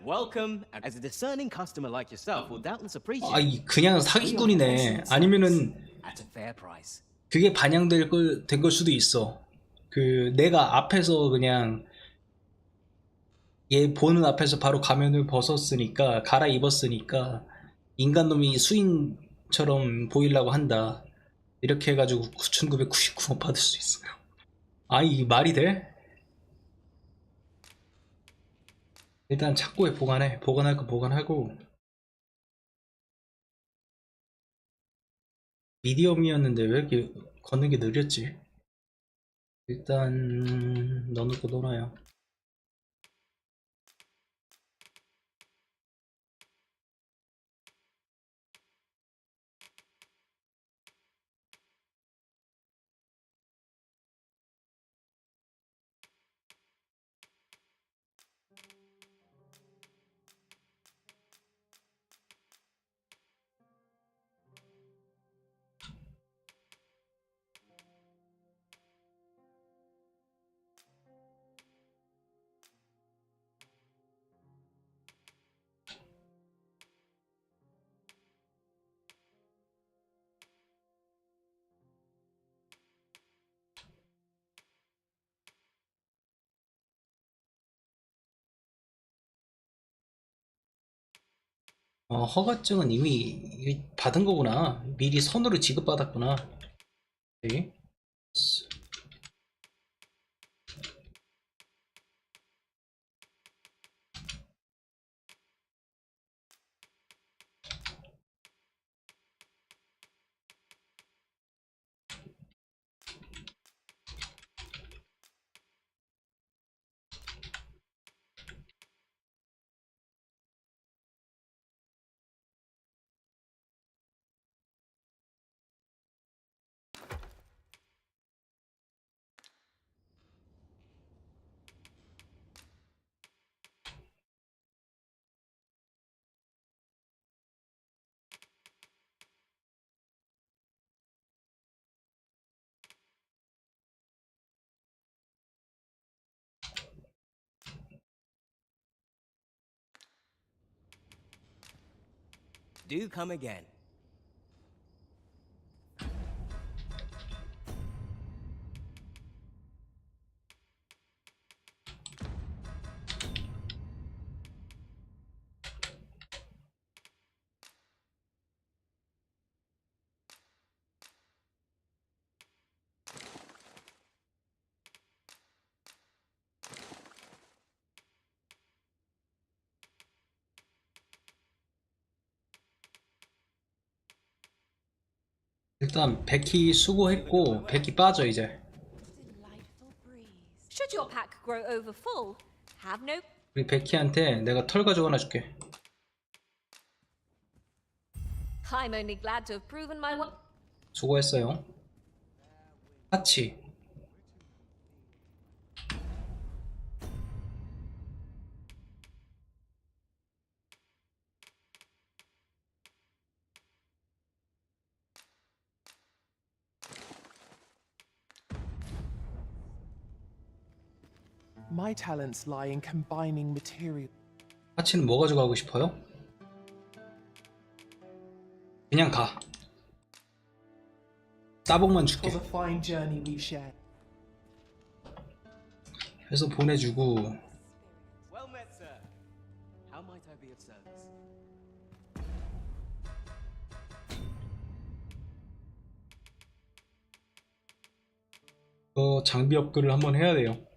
Welcome, and as a discerning customer like yourself will doubtless appreciate. 아, 이 그냥 사기꾼이네. 아니면은 At a fair price. 그게 반영될 된 걸 수도 있어. 그 내가 앞에서 그냥 얘 보는 앞에서 바로 가면을 벗었으니까 갈아입었으니까 인간놈이 수인처럼 보이려고 한다. 이렇게 해가지고 9,999원 받을 수 있어요. 아, 이 말이 돼? 일단 창고에 보관해. 보관할 거 보관하고. 미디엄이었는데 왜 이렇게 걷는 게 느렸지? 일단 넣어놓고 놀아요. 허가증은 이미 받은 거구나. 미리 선으로 지급받았구나. 네. Do come again. 일단 베키 수고했고 베키 빠져 이제. Should your pack grow over full, have no. 우리 베키한테 내가 털 가지고 하나 줄게. I'm only glad to have proven my worth. 수고했어요. 하치. My talents lie in combining material. 하치는 뭐 가지고 가고 싶어요? 그냥 가. 따봉만 줄게. For the fine journey we shared. 해서 보내주고. Well met, sir. How might I be of service? 장비 업글을 한번 해야 돼요.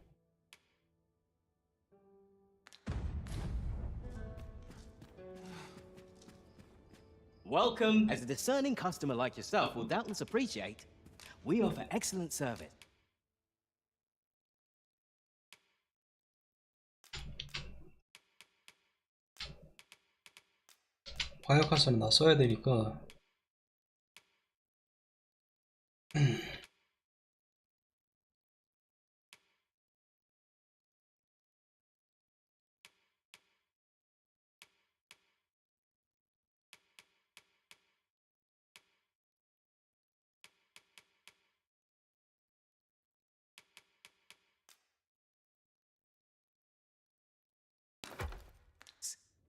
Welcome, as a discerning customer like yourself will doubtless appreciate, we offer excellent service. 화약화살은 나 써야 되니까.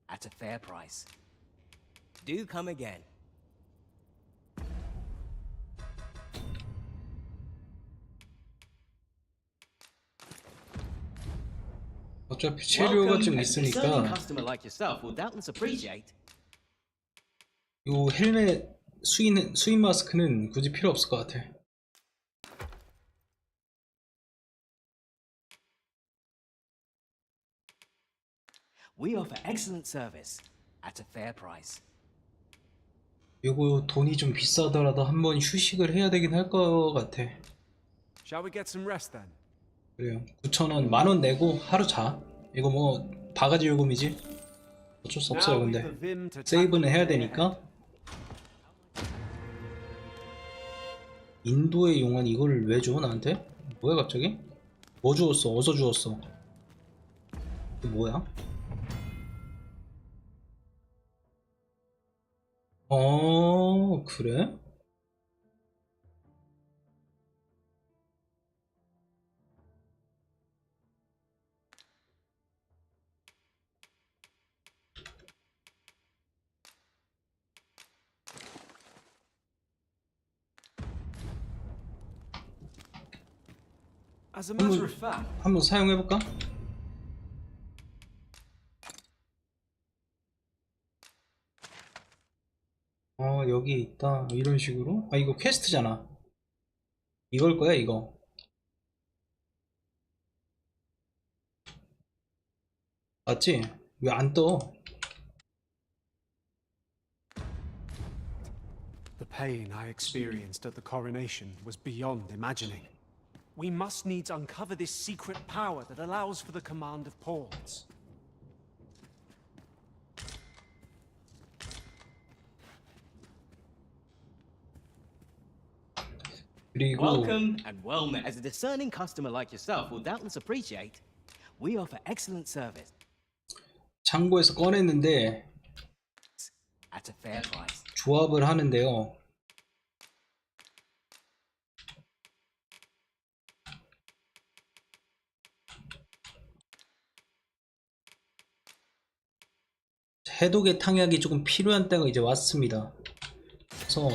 At a fair price. Do come again. 어차피 체류가 좀 Welcome. A discerning 있으니까 customer like yourself will doubtless appreciate. 요 헬멧 수인 마스크는 굳이 필요 없을 것 같아. We offer excellent service at a fair price. 요거 돈이 좀 비싸더라도 한번 휴식을 해야 되긴 할 것 같아. Shall we get some rest then? 그래요. 9,000원, 10,000원 내고 하루 자. 이거 뭐 바가지 요금이지? 어쩔 수 없어요. 근데 세이브는 해야 되니까. 인도의 용언 이걸 왜 줘 나한테? 뭐야 갑자기? 뭐 주웠어? 어디서 주웠어? 이거 뭐야? 그래? As a matter of fact, 한번 사용해볼까? 여기 있다. 이런 식으로? 아, 이거 퀘스트잖아. 이걸 거야, 이거. 맞지? 왜 안 떠? the pain I experienced at the coronation was beyond imagining. We must needs uncover this secret power that allows for the command of pawns. 그리고 Welcome and well met. As a discerning customer like yourself will doubtless appreciate, we offer excellent service 창고에서 꺼냈는데 at a fair price. 조합을 하는데요. 해독의 탕약이 조금 필요한 때가 이제 왔습니다. 그래서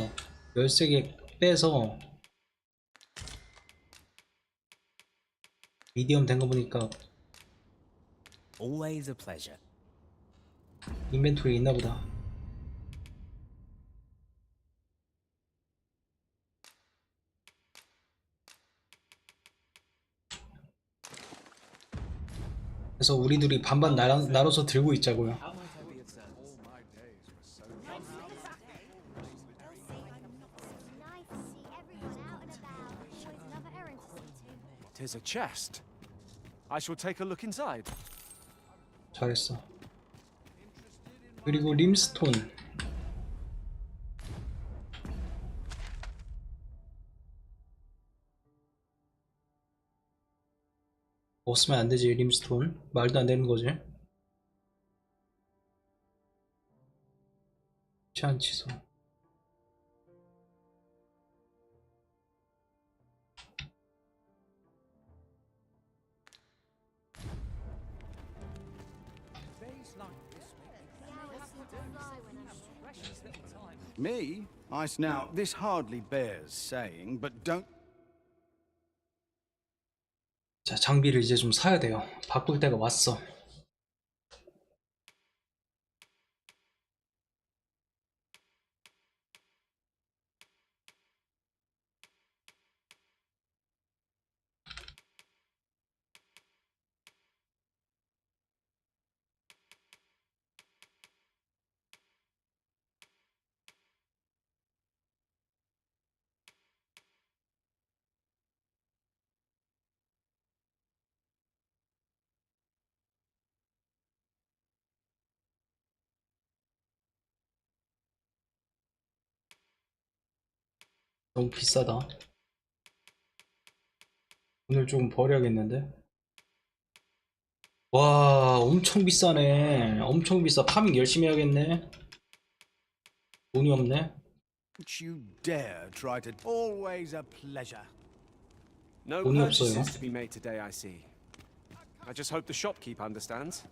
13개 빼서 미디엄 된 거 보니까 Always a pleasure. 인벤토리에 있나 보다. 그래서 우리 둘이 반반 나눠서 들고 있자고요. Tis a chest. I shall take a look inside. 잘했어. 그리고 림스톤. 없으면 안 되지. 림스톤 말도 안 되는 거지. 취한 취소. Me? Now, this hardly bears saying, but don't... 자, 장비를 이제 좀 사야 돼요. 바꿀 때가 왔어. 너무 비싸다. 오늘 좀 버려야겠는데. 와, 엄청 비싸네. 엄청 비싸. 파밍 열심히 해야겠네. 돈이 없네. Don't you dare try to. Always a pleasure. No 돈이 없어요. purchases to be made today, I see. I just hope the shopkeep understands.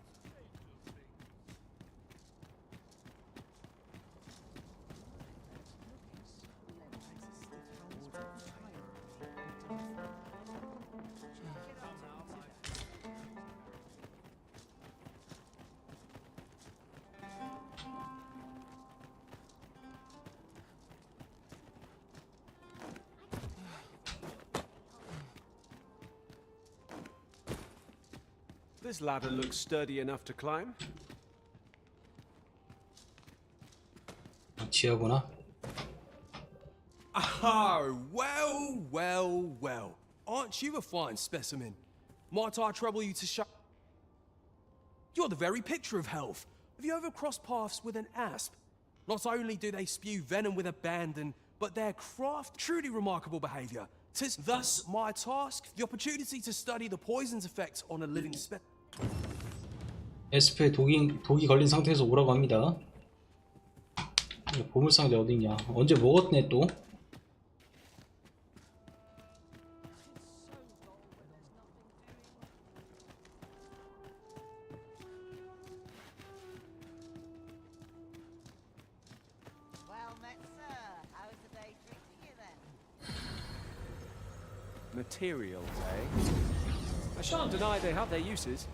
This ladder looks sturdy enough to climb. 지하구나. Oh, well. Aren't you a fine specimen? Might I trouble you to show? You're the very picture of health. Have you ever crossed paths with an asp? Not only do they spew venom with abandon, but their craft truly remarkable behavior. 'Tis thus my task, the opportunity to study the poison's effect on a living specimen. 에스페 독이 걸린 상태에서 오라고 합니다. 보물상자 어딨냐? 언제 먹었네 또? Materials, eh? I shan't deny they have their uses.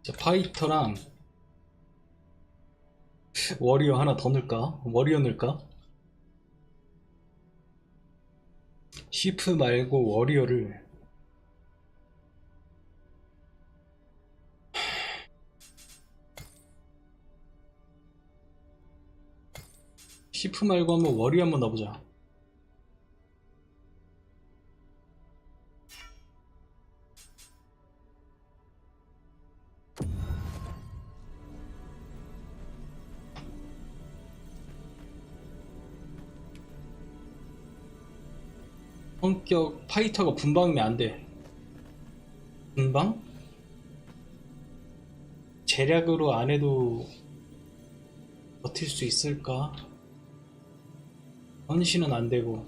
자, 파이터랑 워리어 하나 더 넣을까? 워리어 넣을까? 시프 말고 워리어를 시프 말고 한번 워리어 한번 넣어보자. 성격 파이터가 분방이면 안 돼. 분방? 재략으로 안 해도 버틸 수 있을까? 헌신은 안 되고.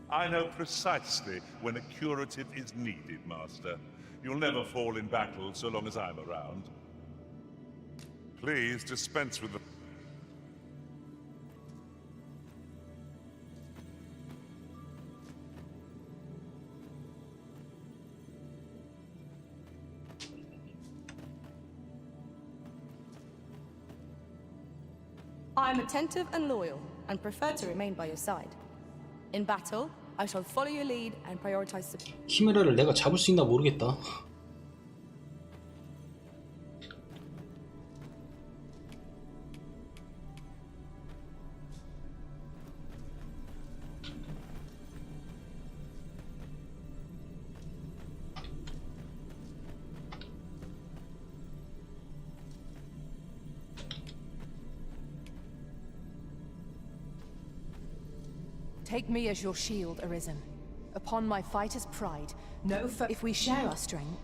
I know precisely when a curative is needed, Master. You'll never fall in battle so long as I'm around. Please dispense with the... I am attentive and loyal, and prefer to remain by your side. In battle, I shall follow your lead and prioritize support. 키메라를 내가 잡을 수 있나 모르겠다. Take me as your shield, Arisen. Upon my fighter's pride, no foe. If we share our strength.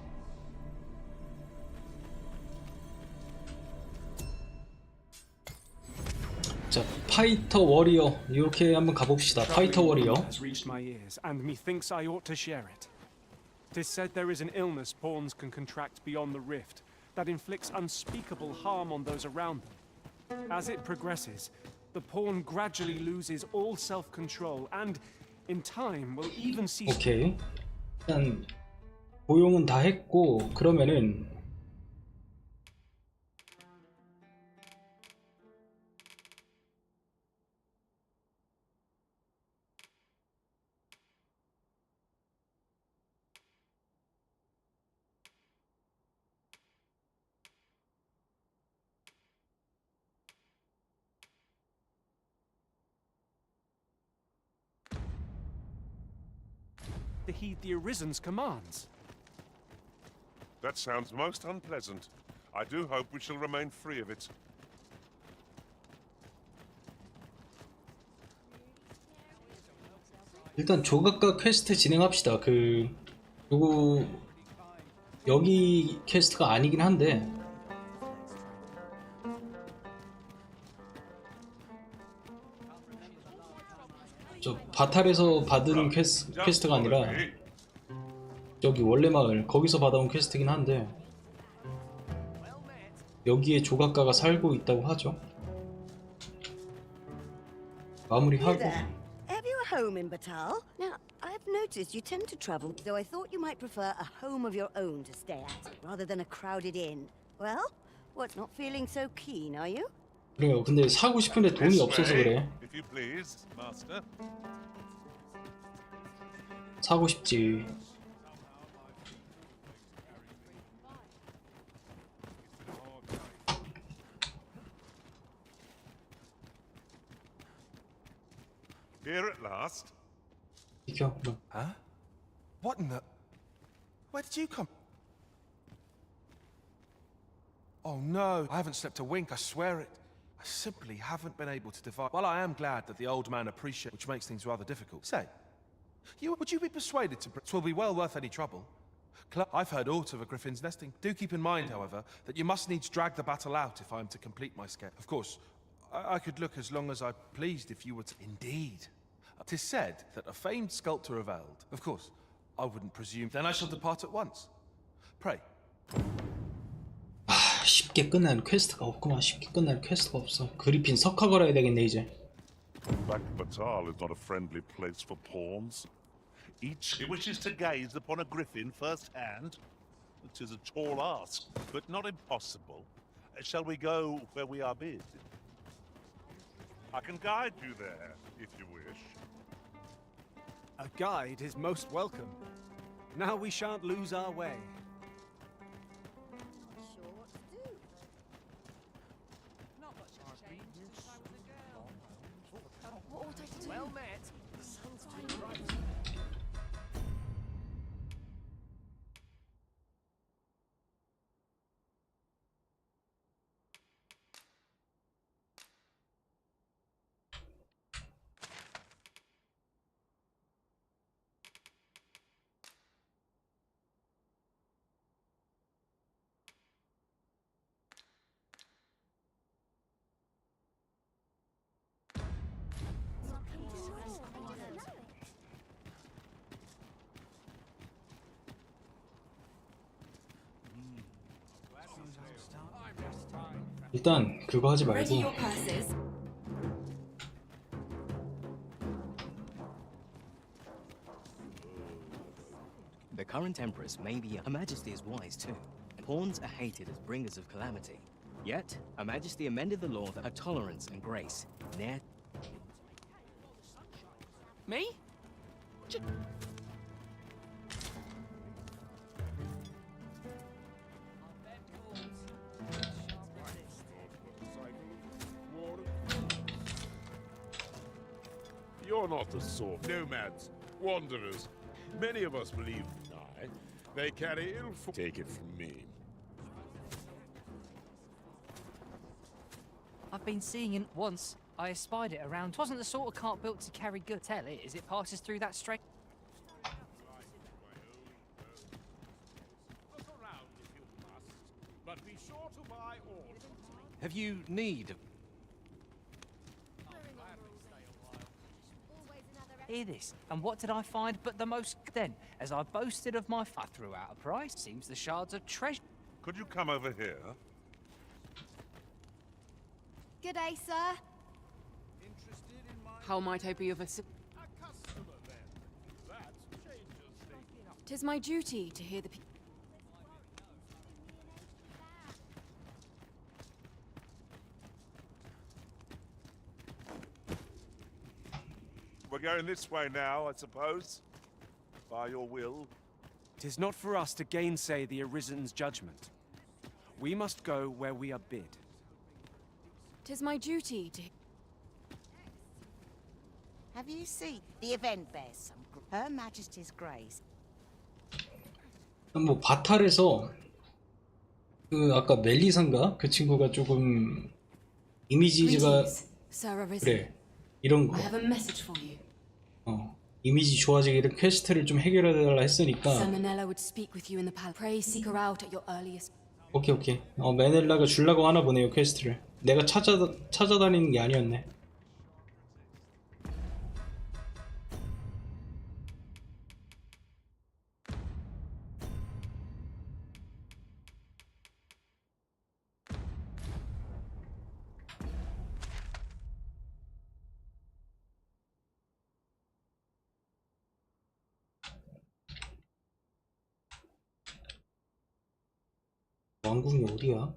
자, 파이터 워리어 이렇게 한번 가봅시다. 파이터 워리어. Has reached my ears, and methinks I ought to share it. 'Tis said there is an illness pawns can contract beyond the rift that inflicts unspeakable harm on those around them. As it progresses, the pawn gradually loses all self-control and, in time, will even cease. 오케이. 일단 고용은 다 했고 그러면은 To heed the Arisen's commands. That sounds most unpleasant. I do hope we shall remain free of it. 일단 조각가 퀘스트 진행합시다. 요거 여기 퀘스트가 아니긴 한데 저 바탈에서 받은 퀘스트가 아니라 여기 원래 마을 거기서 받아온 퀘스트긴 한데 여기에 조각가가 살고 있다고 하죠. 마무리하고. Have you a home in Batal? Now, I've noticed you tend to travel, though I thought you might prefer a home of your own to stay at, rather than a crowded inn. Well, what's not feeling so keen, are you? 그래요. 근데 사고 싶은데 돈이 없어서 그래. If you please, master. 사고 싶지. Here at last. 비켜. Huh? What in the... Where did you come? Oh no, I haven't slept a wink, I swear it. I simply haven't been able to divide... Well, I am glad that the old man appreciates, which makes things rather difficult. Say, would you be persuaded to... It will be well worth any trouble. I've heard aught of a griffin's nesting. Do keep in mind, however, that you must needs drag the battle out if I am to complete my sketch. Of course, I could look as long as I pleased if you were to... Indeed. 'Tis said that a famed sculptor of Eld... Of course, I wouldn't presume... Then I shall depart at once. Pray. 쉽게 끝나는 퀘스트가 없구만. 쉽게 끝나는 퀘스트가 없어. 그리핀 석화 걸어야 되겠네 이제. Back Batal is not a friendly place for pawns. Each wishes to gaze upon a griffin firsthand. It is a tall ask, but not impossible. Shall we go where we are bid? I can guide you there, if you wish. A guide is most welcome. Now we shan't lose our way. Well met. 일단 그거 하지 말고 The current Empress may be... Her Majesty is wise too. Pawns are hated as bringers of calamity. Yet, Her Majesty amended the law that her tolerance and grace ne'er... Me? You're not the sort. Nomads, wanderers. Many of us believe I. They carry ill fortune. Take it from me. I've been seeing it once. I espied it around. 'Twasn't the sort of cart built to carry goods. Tell it as it passes through that strait. Look around if you must, but be sure to buy all. Have you need of... Hear this. And what did I find but the most then? As I boasted of my I threw out a price. Seems the shards of treasure. Could you come over here? G'day, sir. How might I be of assistance? 'Tis my duty to hear the people. We're going this way now, I suppose. By your will. 'Tis not for us to gainsay the Arisen's judgment. We must go where we are bid. 'Tis my duty to. Have you seen the event bears some Her Majesty's grace? 뭐 바탈에서 그 아까 멜리사인가 그 친구가 조금 이미지가 Sir Arisen. 그래 이런 거 I have a message for you. 이미지 좋아지게 이런 퀘스트를 좀 해결해달라 했으니까 Salmonella would speak with you in the palace. Pray seek her out at your earliest. 오케이 메넬라가 주려고 하나 보네요 퀘스트를. 내가 찾아다니는 게 아니었네. 왕궁이 어디야?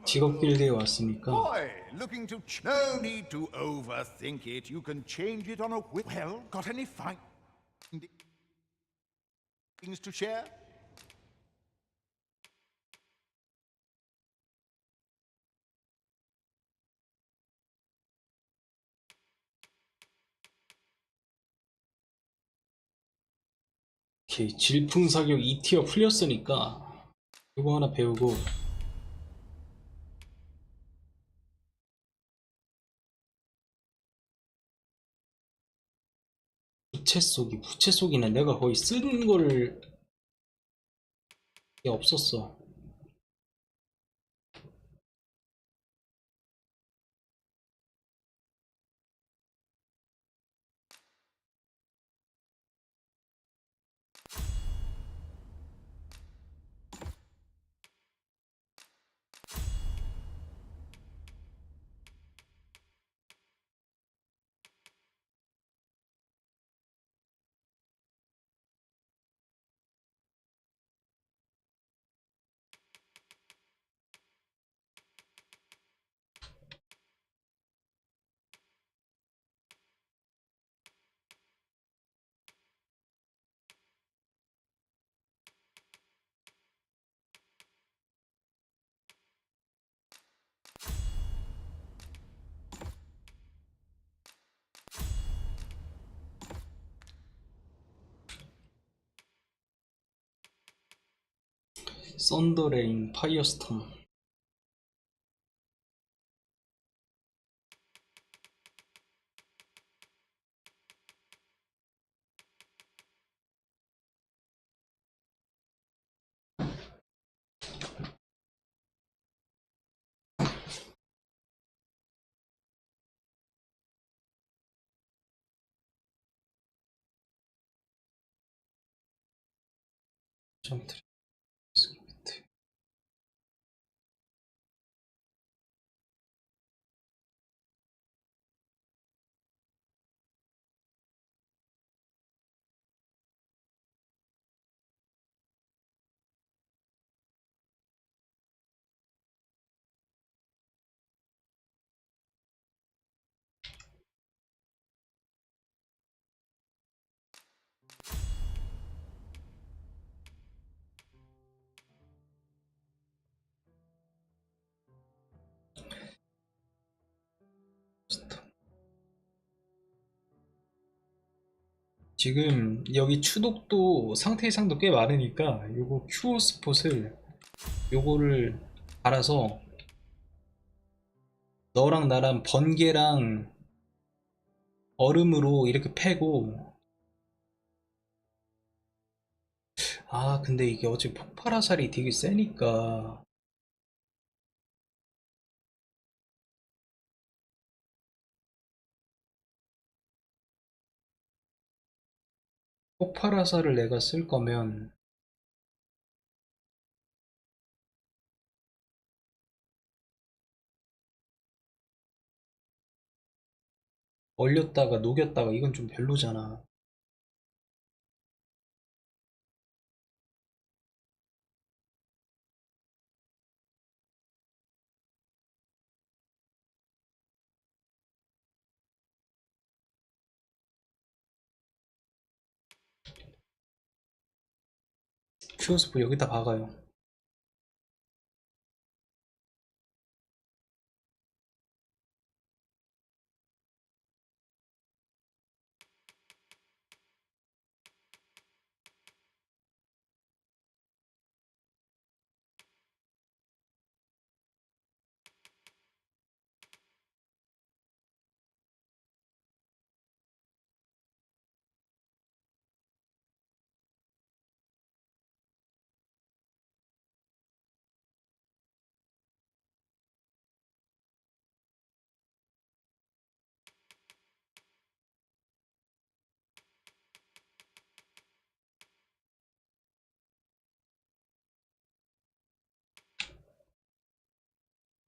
직업 길드에 왔으니까 Boy, looking to no need to overthink it. You can change it on a whim. Well, got any fine things to share? 오케이 질풍사격 2티어 풀렸으니까 이거 하나 배우고 부채 쏘기는 내가 거의 쓴 거를 게 없었어. 썬더레인, 파이어스톰. 지금 여기 추독도 상태 이상도 꽤 많으니까 요거 큐어 스폿을 요거를 알아서 너랑 나랑 번개랑 얼음으로 이렇게 패고. 아 근데 이게 어차피 폭발화살이 되게 세니까 폭발화살을 내가 쓸 거면 얼렸다가 녹였다가 이건 좀 별로잖아. 큐어스프 여기다 박아요.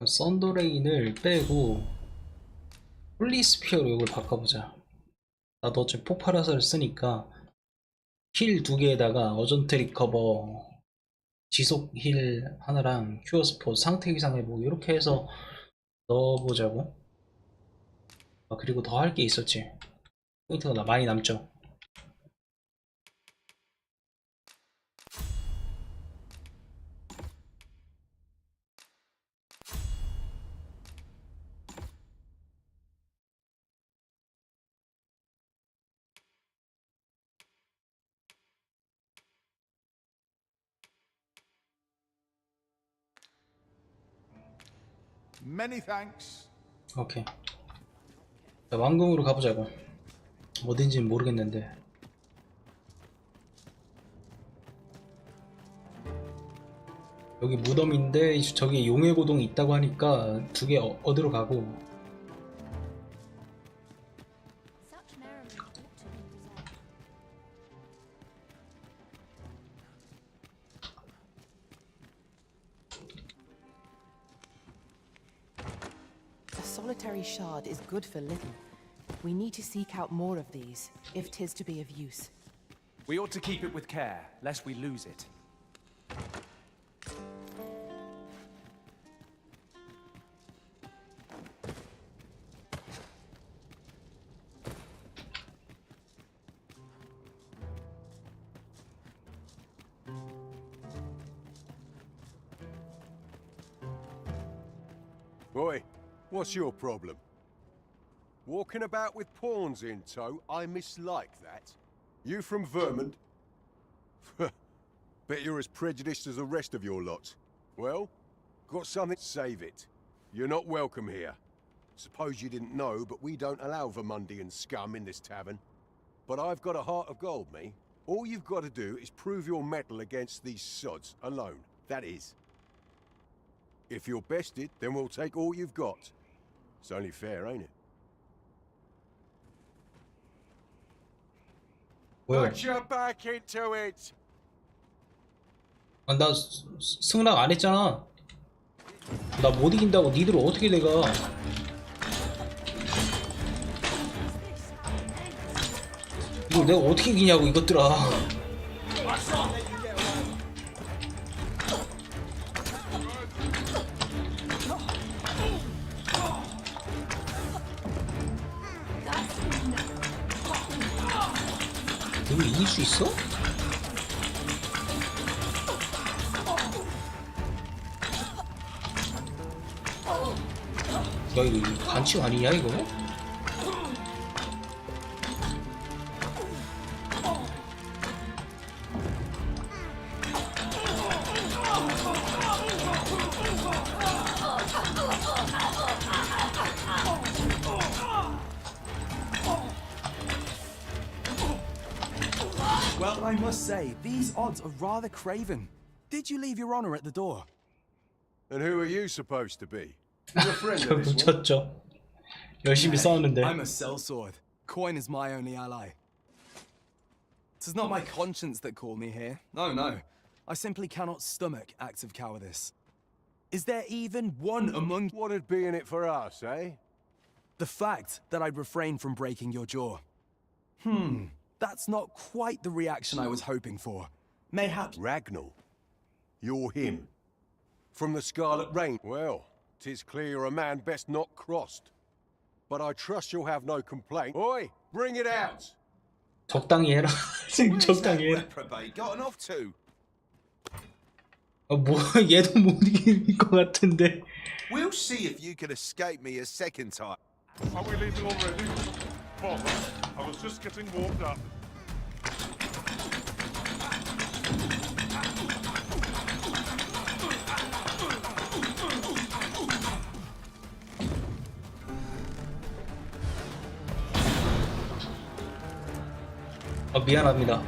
썬더레인을 빼고 홀리스피어로 이걸 바꿔보자. 나도 어차피 폭발화살을 쓰니까 힐 2개에다가 어전트 리커버, 지속 힐 하나랑 큐어스포 상태 이상 회복 이렇게 해서 넣어보자고. 아 그리고 더 할 게 있었지. 포인트가 많이 남죠. Many thanks. 오케이. 자, 왕궁으로 가보자고. 어딘지는 모르겠는데. 여기 무덤인데 저기 용의 고동이 있다고 하니까 2개 얻으러 가고. A solitary shard is good for little. We need to seek out more of these, if 'tis to be of use. We ought to keep it with care, lest we lose it. Oi, what's your problem? Walking about with pawns in tow, I mislike that. You from Vermont? Bet you're as prejudiced as the rest of your lot. Well, got something, save it. You're not welcome here. Suppose you didn't know, but we don't allow Vermundian scum in this tavern. But I've got a heart of gold, me. All you've got to do is prove your mettle against these sods, alone. That is. If you're bested, then we'll take all you've got. It's only fair, ain't it? 뭐야? Put your back into it! 아, 나 승낙 안 했잖아. 나 못 이긴다고 니들 어떻게 내가. 이걸 내가 어떻게 이기냐고 이것들아. 이거 이길 수 있어? 야 이거 반칙 아니냐 이거? I must say, these odds are rather craven. Did you leave your honor at the door? And who are you supposed to be? You're a friend 저 of this one? 묻혔죠. 열심히 싸우는데. I'm a sellsword. Coin is my only ally. 'Tis not my conscience that called me here. Oh no. I simply cannot stomach acts of cowardice. Is there even one among— What'd be in it for us, eh? The fact that I'd refrain from breaking your jaw. That's not quite the reaction I was hoping for. Mayhap— Ragnall. You're him. From the Scarlet Rain. Well, 'tis clear you're a man best not crossed. But I trust you'll have no complaint. Oi, bring it out! 적당히 해라. 지금 적당히 해라. Reprobate gotten off to? 뭐 얘도 못 이길 것 같은데. We'll see if you can escape me a second time. Are we leaving already? Bother. I was just getting warmed up. 미안합니다.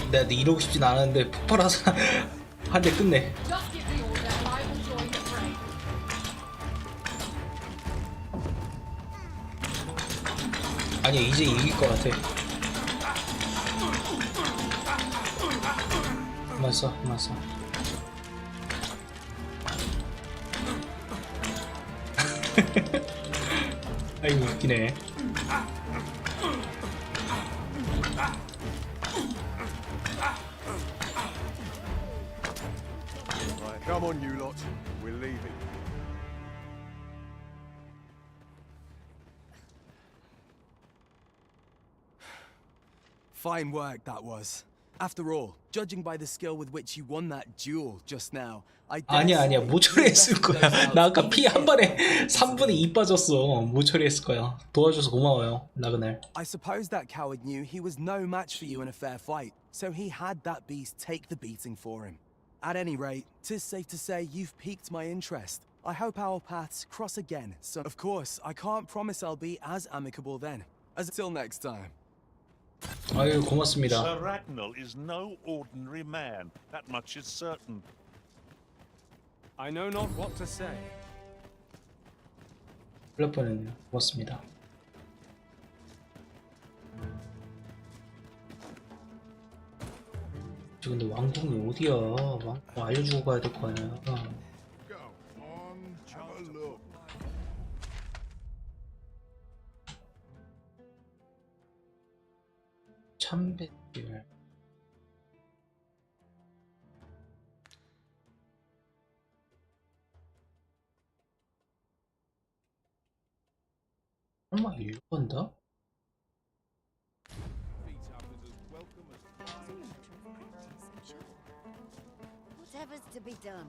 내가 이러고 싶진 않았는데 폭발하사 한 대 끝내. Just give the order and I will join the fray. 아니야, 이제 이길 것 같아. 그만 써, 그만 써. 아이고, 웃기네. Come on, you lot. We're leaving. Fine work, that was. After all, judging by the skill with which you won that duel just now, I 아니야, 못 처리했을 거야. 나 아까 피 한 번에 3분의 2 빠졌어. 못 처리했을 거야. 도와줘서 고마워요, 라그날. I suppose that coward knew he was no match for you in a fair fight, so he had that beast take the beating for him. At any rate, 'tis safe to say you've piqued my interest. I hope our paths cross again. So, of course, I can't promise I'll be as amicable then. As till next time. 아유, 고맙습니다. Sir Ragnall is no ordinary man. That much is certain. I know not what to say. 그럴 뻔했네요. 고맙습니다. 저 근데 왕궁이 어디야? 왕궁 알려주고 가야 될 거 아니야. 참배길. 설마 일로 간다? Whatever's to be done.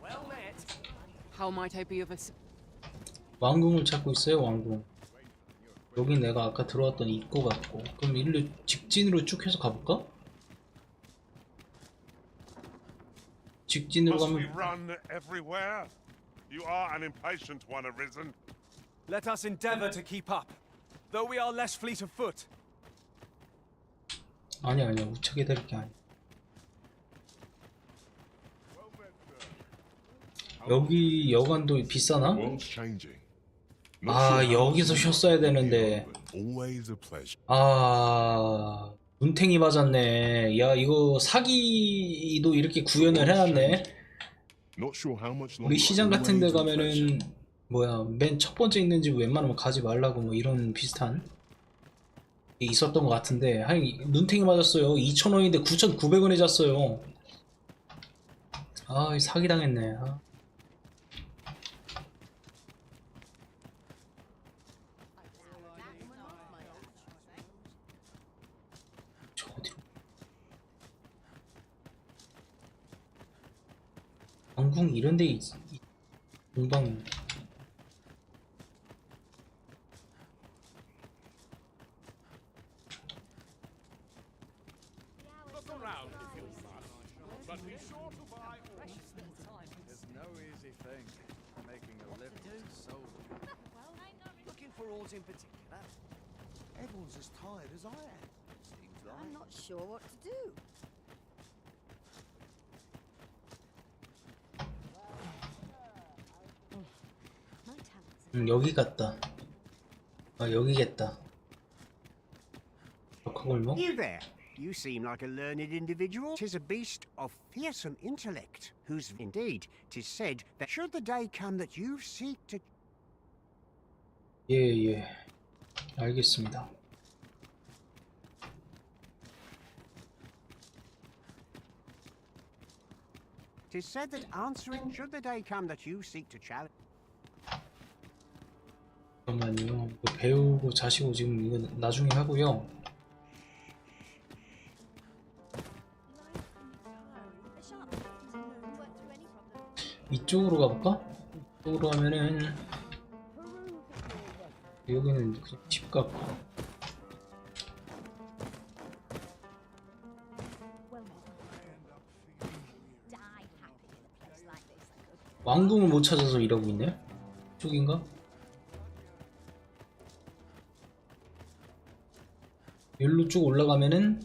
Well met. How might I be of assistance? 왕궁을 찾고 있어요, 왕궁. 여기 내가 아까 들어왔던 입구 같고. 그럼 일로 직진으로 쭉 해서 가볼까? 직진으로 Must we 가면 run everywhere? You are an impatient one, Arisen. Let us endeavor to keep up, though we are less fleet of foot. 아니야, 우차게 될 게 아니야. 여기 여관도 비싸나? 아, 여기서 쉬었어야 되는데. 아, 눈탱이 맞았네. 야, 이거 사기도 이렇게 구현을 해놨네. 우리 시장 같은 데 가면은 뭐야, 맨 첫 번째 있는 집 웬만하면 가지 말라고 뭐 이런 비슷한 게 있었던 것 같은데, 아니, 눈탱이 맞았어요. 2,000원인데 9,900원에 잤어요. 아, 사기당했네. 아. 왕궁 이런 데 공방. There's no easy thing making a living as a soldier. Looking for aught in particular? Everyone's as tired as I am. Seems like. I'm not sure what to do. 여기 같다. 아, 여기겠다. 벽화골목? You there. You seem like a learned individual. 'Tis a beast of fearsome intellect, whose indeed 'tis said that should the day come that you seek to 예. 알겠습니다. Tis said that answering should the day come that you seek to challenge. 잠깐만요. 이거 배우고 자시고 지금 이건 나중에 하고요. 이쪽으로 가볼까? 이쪽으로 가면은 여기는 그냥 집 같고. 왕궁을 못 찾아서 이러고 있네. 이쪽인가? 여기로 쭉 올라가면은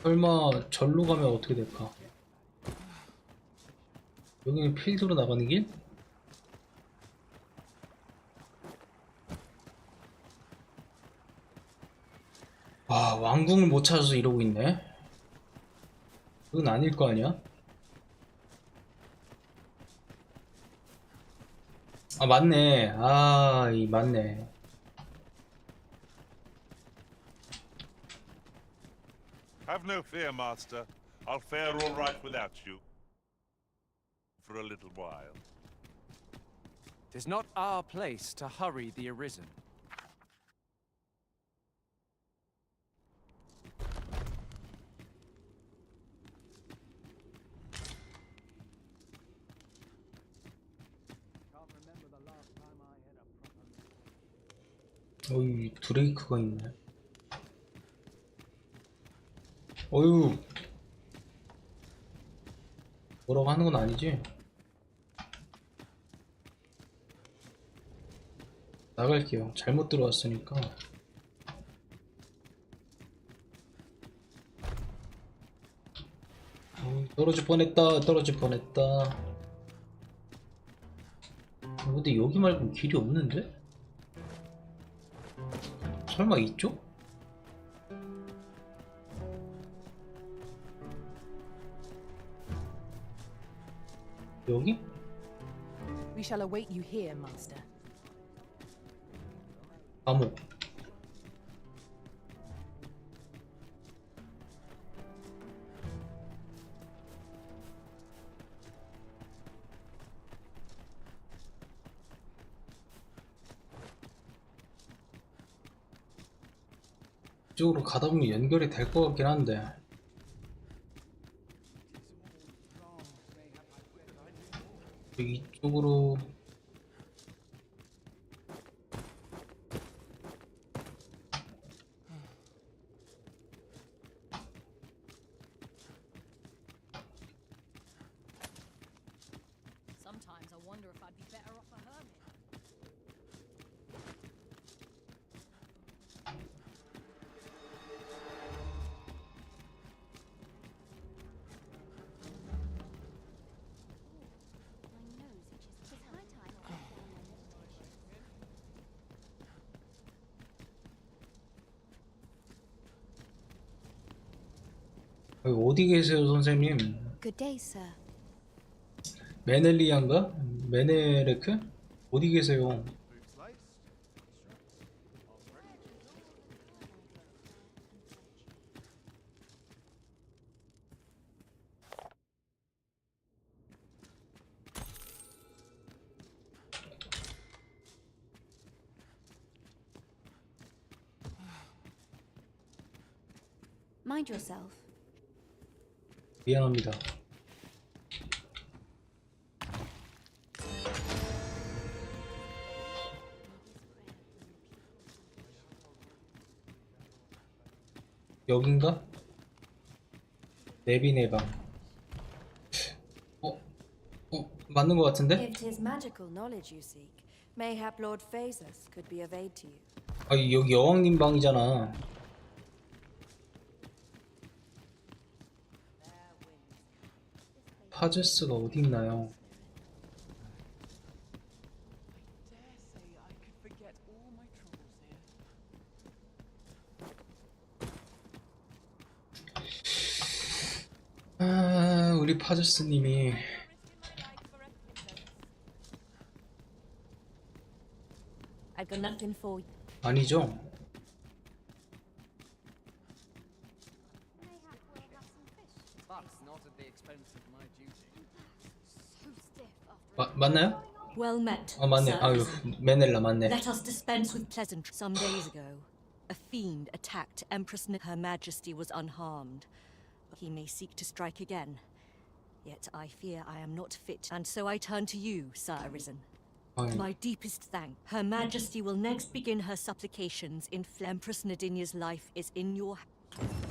설마 절로 가면 어떻게 될까? 여기는 필드로 나가는 길? 와, 왕궁을 못 찾아서 이러고 있네. 그건 아닐 거 아니야? 아, 맞네. 맞네. Have no fear, Master. I'll fare all right without you. For a little while. 'Tis not our place to hurry the arisen. 어이, 드레이크가 있네. 어휴, 뭐라고 하는 건 아니지? 나갈게요. 잘못 들어왔으니까. 떨어질 뻔했다. 근데 여기 말고 길이 없는데? 설마 이쪽? 여기? We shall await you here, Master. 감옥. 이쪽으로 가다 보면 연결이 될 것 같긴 한데. 이쪽으로 Sometimes I wonder if I'd be better off a hermit. 어디 계세요, 선생님? Good day, sir. 메넬리안가? 메네레크? 어디 계세요? Mind yourself. 미안합니다. 여긴가? 내빈의 방. 맞는 것 같은데? If 'tis magical knowledge you seek, mayhap Lord Phasus could be of aid to you. 아, 여기 여왕님 방이잖아. 파제스가 어디 있나요? 아, 우리 파제스님이 I've got nothing for you. 아니죠? 맞나요? Well met. 아, 맞네. sir. 아유, 메넬라 맞네. Let us dispense with pleasant. Some days ago, a fiend attacked Empress. Her Majesty was unharmed. He may seek to strike again. Yet I fear I am not fit, and so I turn to you, Sir Arisen. My deepest thanks. Her Majesty will next begin her supplications in Empress Nadinia's life is in your hands.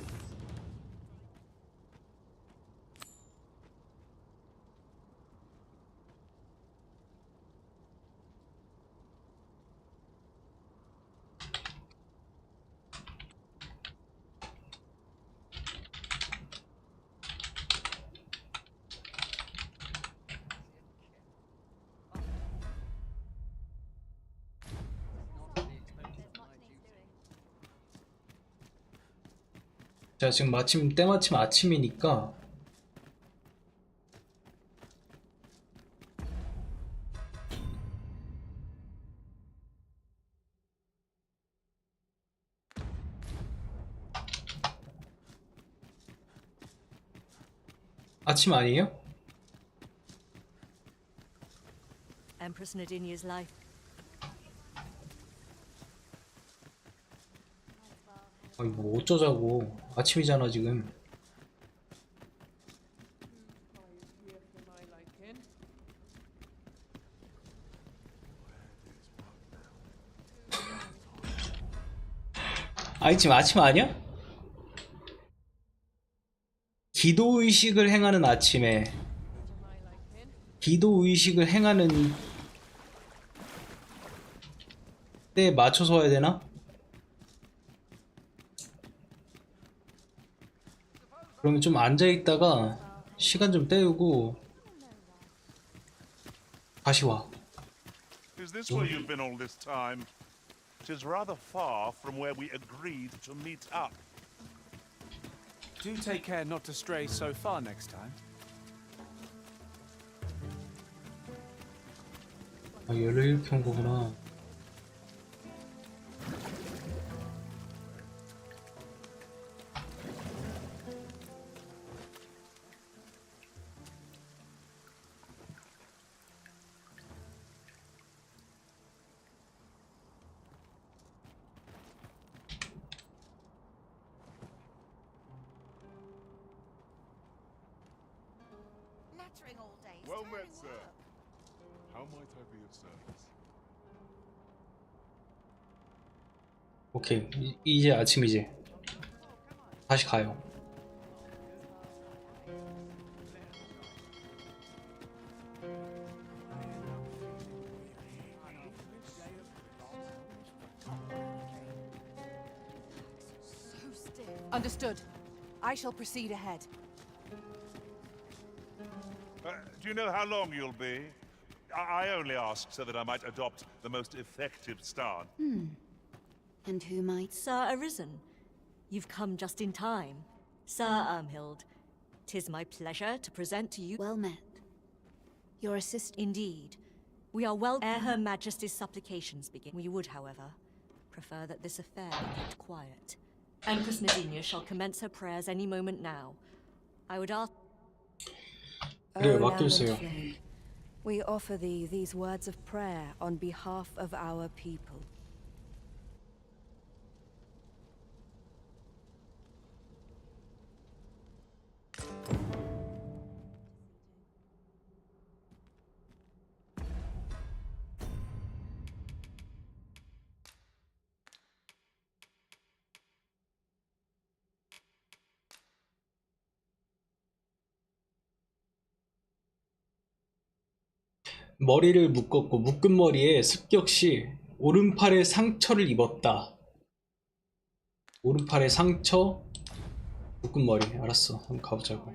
자, 지금 마침 때마침 아침이니까 아침 아니에요? Empress Nadinia's life. 아니 뭐 어쩌자고. 아침이잖아 지금. 아니 지금 아침 아니야? 기도의식을 행하는 아침에 기도의식을 행하는 때에 맞춰서 와야 되나? 그러면 좀 앉아있다가 시간 좀 때우고 다시 와. Is this where you've been all this time? It is rather far from where we agreed to meet up. Do take care not to stray so far next time. 아, 열로 이렇게 온 거구나. Well met, sir. How might I be of service? 오케이. 이제 아침이지. 다시 가요. Understood. I shall proceed ahead. Do you know how long you'll be? I only ask so that I might adopt the most effective stance. And who might? Sir Arisen. You've come just in time. Sir Ermhild, 'tis my pleasure to present to you. Well met. Your assist. Indeed. We are well ere Her Majesty's supplications begin. We would, however, prefer that this affair be kept quiet. Empress Nadinia shall commence her prayers any moment now. I would ask. 그래, O 맡겨주세요. Lamb and Flame, we offer thee these words of prayer on behalf of our people. 머리를 묶었고 묶은 머리에 습격 시 오른팔에 상처를 입었다. 오른팔에 상처, 묶은 머리. 알았어. 한번 가보자고.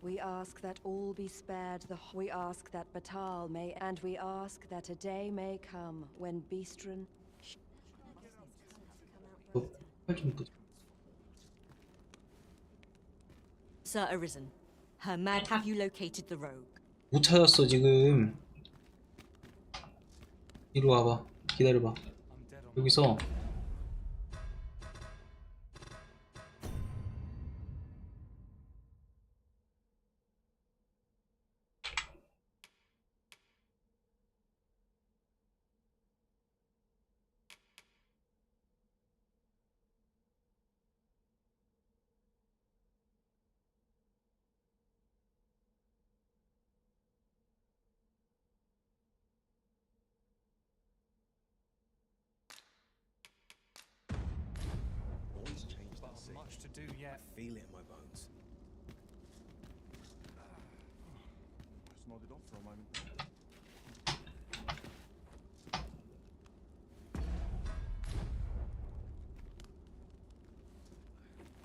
We ask that all be spared we ask that Batal may, and we ask that a day may come when Beastren Sir Arisen, Her Mad, have you located the rogue? 못 찾았어 지금. 이리 와봐. 기다려봐. 여기서 Much to do yet. I feel it in my bones. Just nodded off for a moment.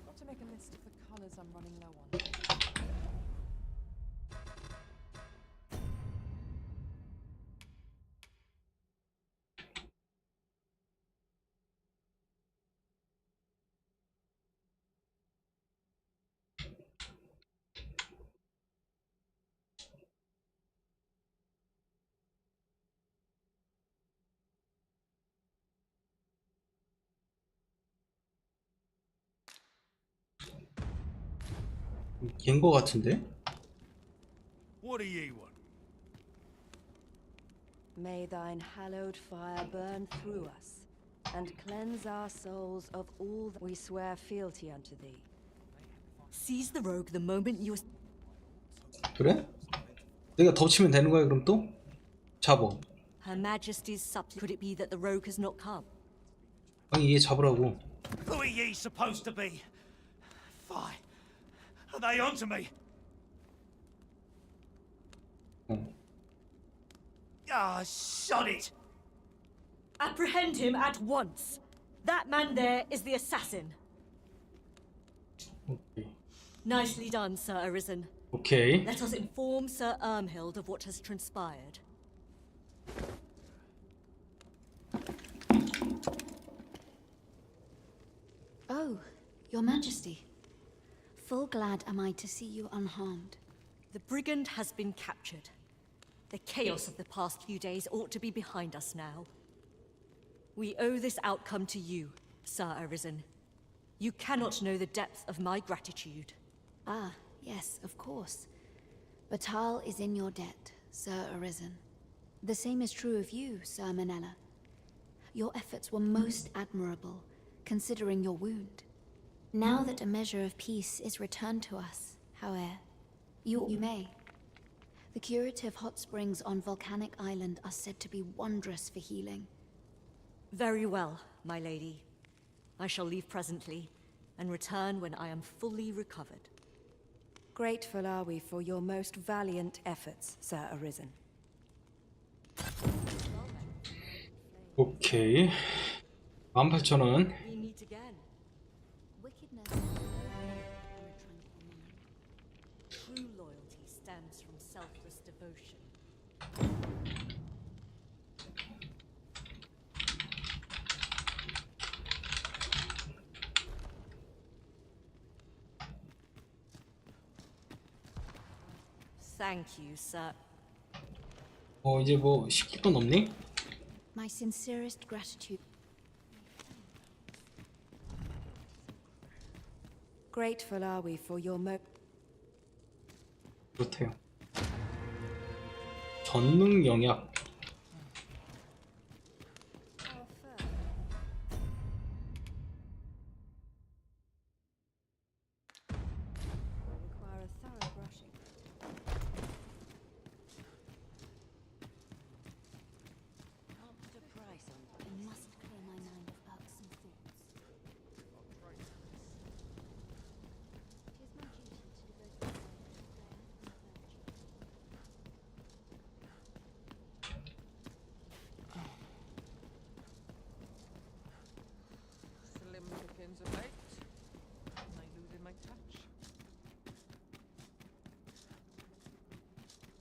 Got to make a list of the colours I'm running low on. 얘인 거 같은데? What do ye want? may thine hallowed fire burn through us and cleanse our souls of all that we swear fealty unto thee. Seize the rogue the moment you 그래? 내가 덮치면 되는 거야 그럼 또? 잡어. Her Majesty's supplicant. Could it be that the rogue has not come? 아니 얘 잡으라고. Who are ye supposed to be? Fie. Are they onto me? Ah, shot it! Apprehend him at once. That man there is the assassin. Nicely done, Sir Arisen. Okay. Let us inform Sir Ermhild of what has transpired. Oh, Your Majesty. Full glad am I to see you unharmed. The brigand has been captured. The chaos of the past few days ought to be behind us now. We owe this outcome to you, Sir Arisen. You cannot know the depth of my gratitude. Ah, yes, of course. Batal is in your debt, Sir Arisen. The same is true of you, Sir Manella. Your efforts were most admirable, considering your wound. Now that a measure of peace is returned to us, however, you may. The curative hot springs on Volcanic Island are said to be wondrous for healing. Very well, my lady. I shall leave presently, and return when I am fully recovered. Grateful are we for your most valiant efforts, Sir Arisen. 오케이. 18,000원. We meet again. True loyalty stems from selfless devotion. Thank you, sir. 이제 뭐 시킬 건 없니? My sincerest gratitude. Grateful are we for your 그렇대요. 전능 영약.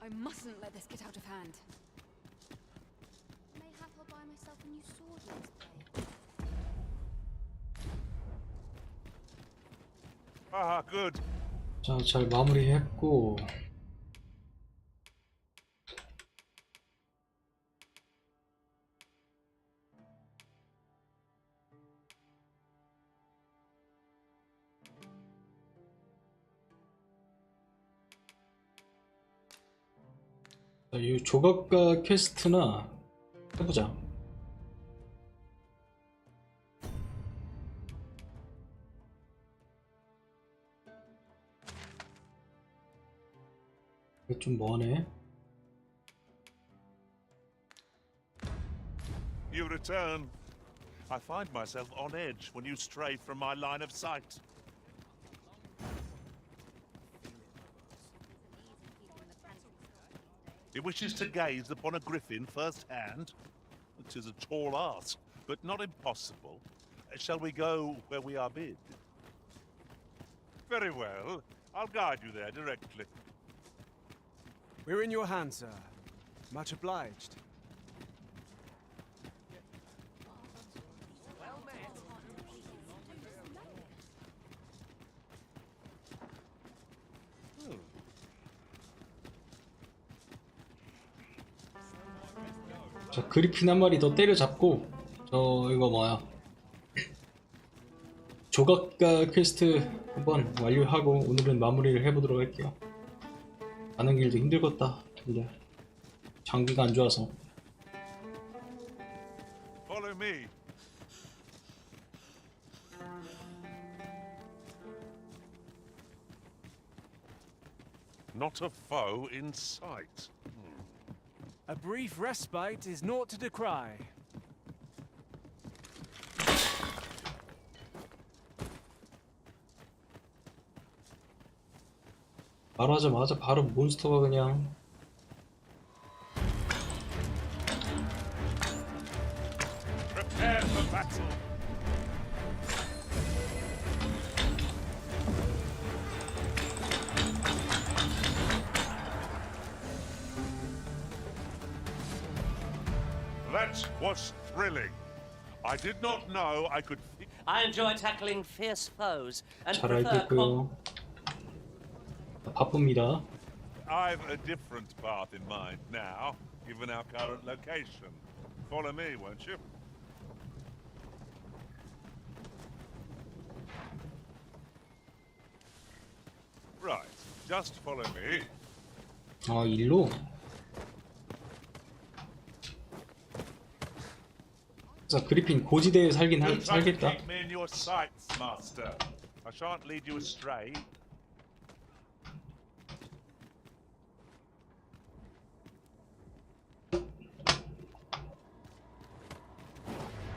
I mustn't let this get out of hand. Mayhap I'll buy myself a new sword next play. Ah, good. 자, 잘 마무리했고 자, 이 조각가 퀘스트나 해보자. 이거 좀 머네. You return. I find myself on edge when you stray from my line of sight. He wishes to gaze upon a griffin firsthand. It is a tall ask, but not impossible. Shall we go where we are bid? Very well. I'll guide you there directly. We're in your hands, sir. Much obliged. 자, 그리핀 한 마리 더 때려잡고 이거 뭐야 조각가 퀘스트 한번 완료하고 오늘은 마무리를 해보도록 할게요. 가는 길도 힘들겠다. 근데 장비가 안 좋아서. Follow me. Not a foe in sight. A brief respite is naught to decry. 말하자마자 바로 몬스터가 그냥 Prepare for battle. That was thrilling. I did not know I could. I enjoy tackling fierce foes and 잘 prefer 알겠고요. 바쁩니다. I've a different path in mind now, given our current location. Follow me, won't you? Right, just follow me. 아, 일로? 자, 그리핀 고지대에 살긴 You'll try to 살겠다. keep me in your sights, master. I shan't lead you astray.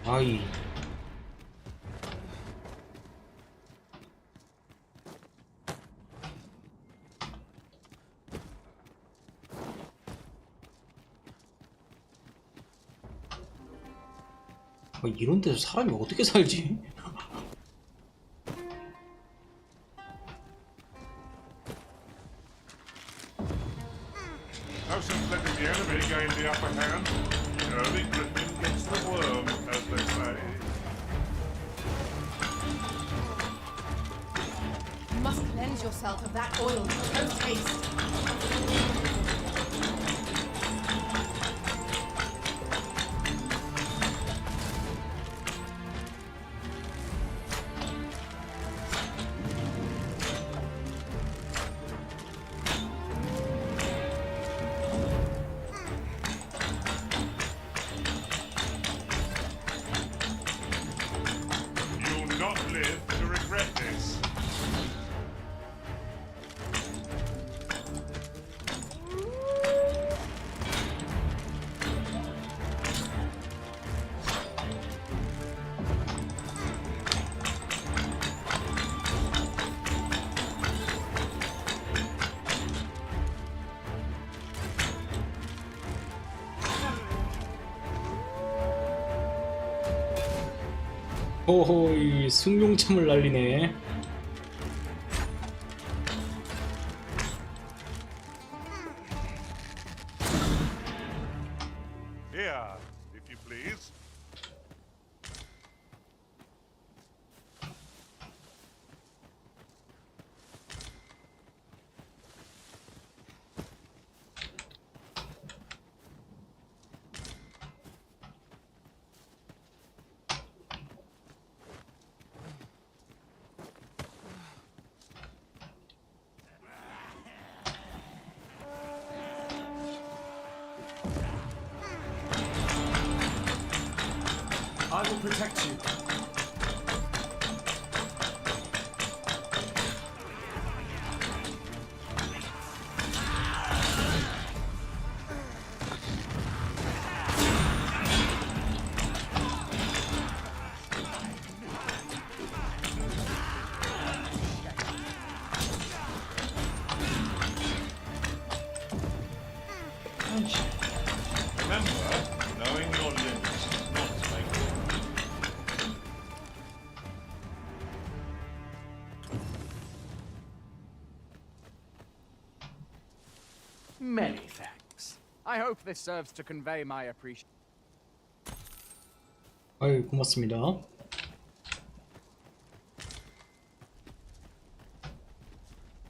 아이. 이런 데서 사람이 어떻게 살지? No sense letting the enemy gain the upper hand. Early griffin gets the worm, as they say. You must cleanse yourself of that oil. No taste. You'll not live to regret this. 호호, 이 숭룡참을 날리네. protect you. Remember, knowing your limits does not make war. Many thanks. I hope this serves to convey my appreciation. 아유, 고맙습니다.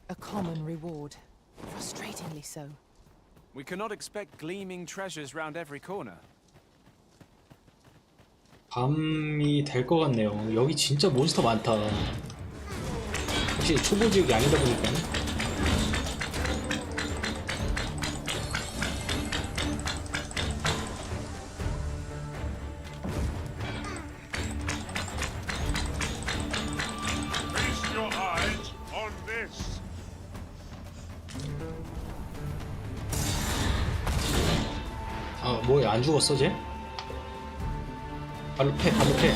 A common reward. Frustratingly so. We cannot expect gleaming treasures round every corner. 밤이 될 것 같네요. 여기 진짜 몬스터 많다. 혹시 초보 지역이 아니다 보니까. Feast your eyes on this. 아, 뭐야, 안 죽었어, 쟤? 발로 패, 발로 패.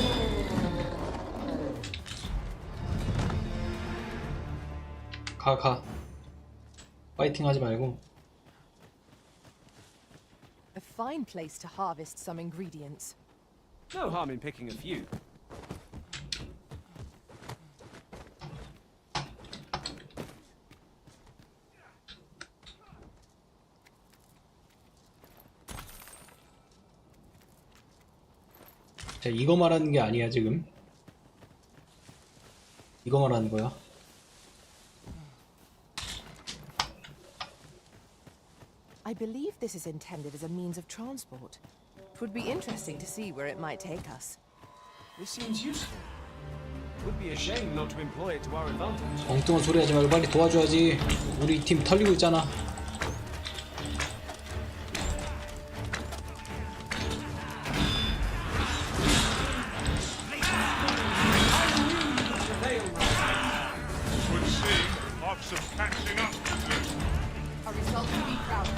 가. 파이팅 하지 말고. A fine place to harvest some ingredients. No harm in picking a few. 자, 이거 말하는 게 아니야, 지금. 이거 말하는 거야. I believe this is intended as a means of transport. It would be interesting to see where it might take us. This seems useful. Would be a shame not to employ it to our advantage. 엉뚱한 소리 하지 말고 빨리 도와줘야지. 우리 팀 털리고 있잖아. Would seem I've some catching up to do. A result to be proud of.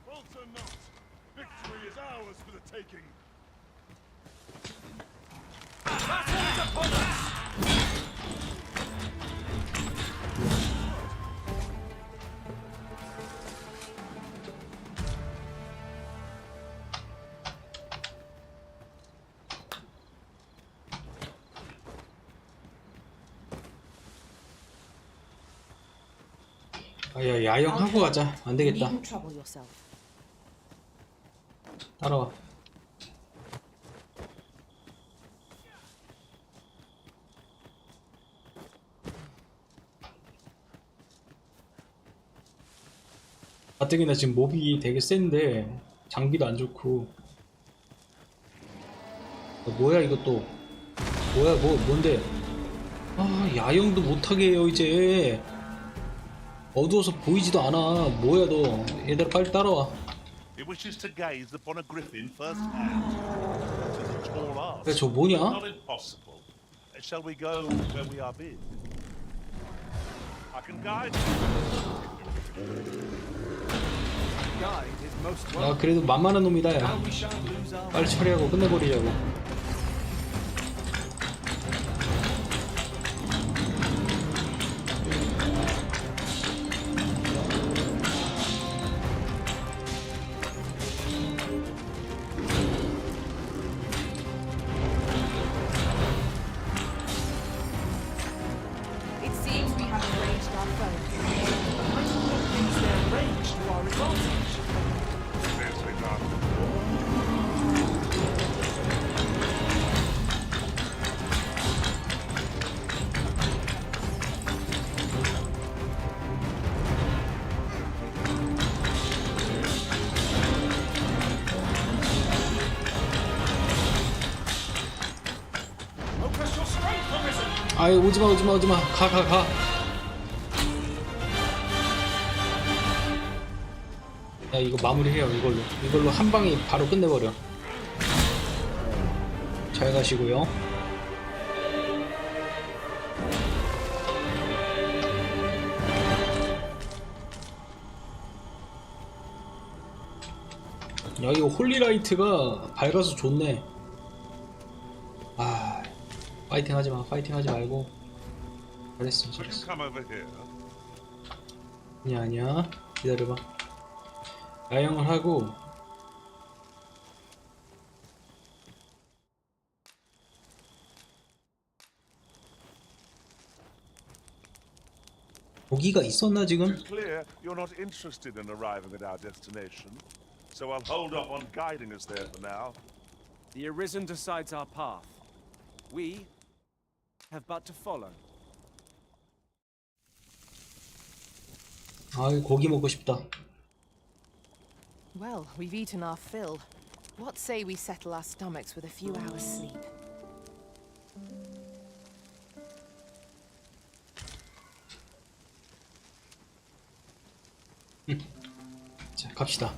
Falter not. Victory is ours for the taking. Battle's upon us! 야, 야영하고 가자. 안 되겠다. Needn't trouble yourself. 따라와. 가뜩이나 지금 몹이 되게 센데 장비도 안 좋고. 뭐야 이것도. 뭐야 뭔데. 아, 야영도 못하게 해요 이제. 어두워서 보이지도 않아. 뭐야 너. 얘들아 빨리 따라와. It wishes to gaze upon a griffin firsthand. It is a tall ask. 야, 저 뭐냐? Not impossible. Shall we go where we are bid? I can guide Guide is most 야, welcome. 그래도 만만한 놈이다 야. Now we shan't lose our 빨리 처리하고 끝내버리자고. It seems we have arranged our foe. I do not use their range to our advantage. Seriously, Dad. 아이 오지마 오지마 오지마 가. 야 이거 마무리해요. 이걸로 한 방에 바로 끝내버려. 잘 가시고요. 야 이거 홀리라이트가 밝아서 좋네. 아 파이팅 하지마. 파이팅 하지 말고. 잘했어. 아니야 기다려봐. 야영을 하고 고기가 있었나 지금? It's clear you're not interested in arriving at our destination, so I'll hold off on guiding us there for now. The Arisen decides our path. We have but to follow. 아 고기 먹고 싶다. Well, we've eaten our fill. What say we settle our stomachs with a few hours sleep? 자 갑시다.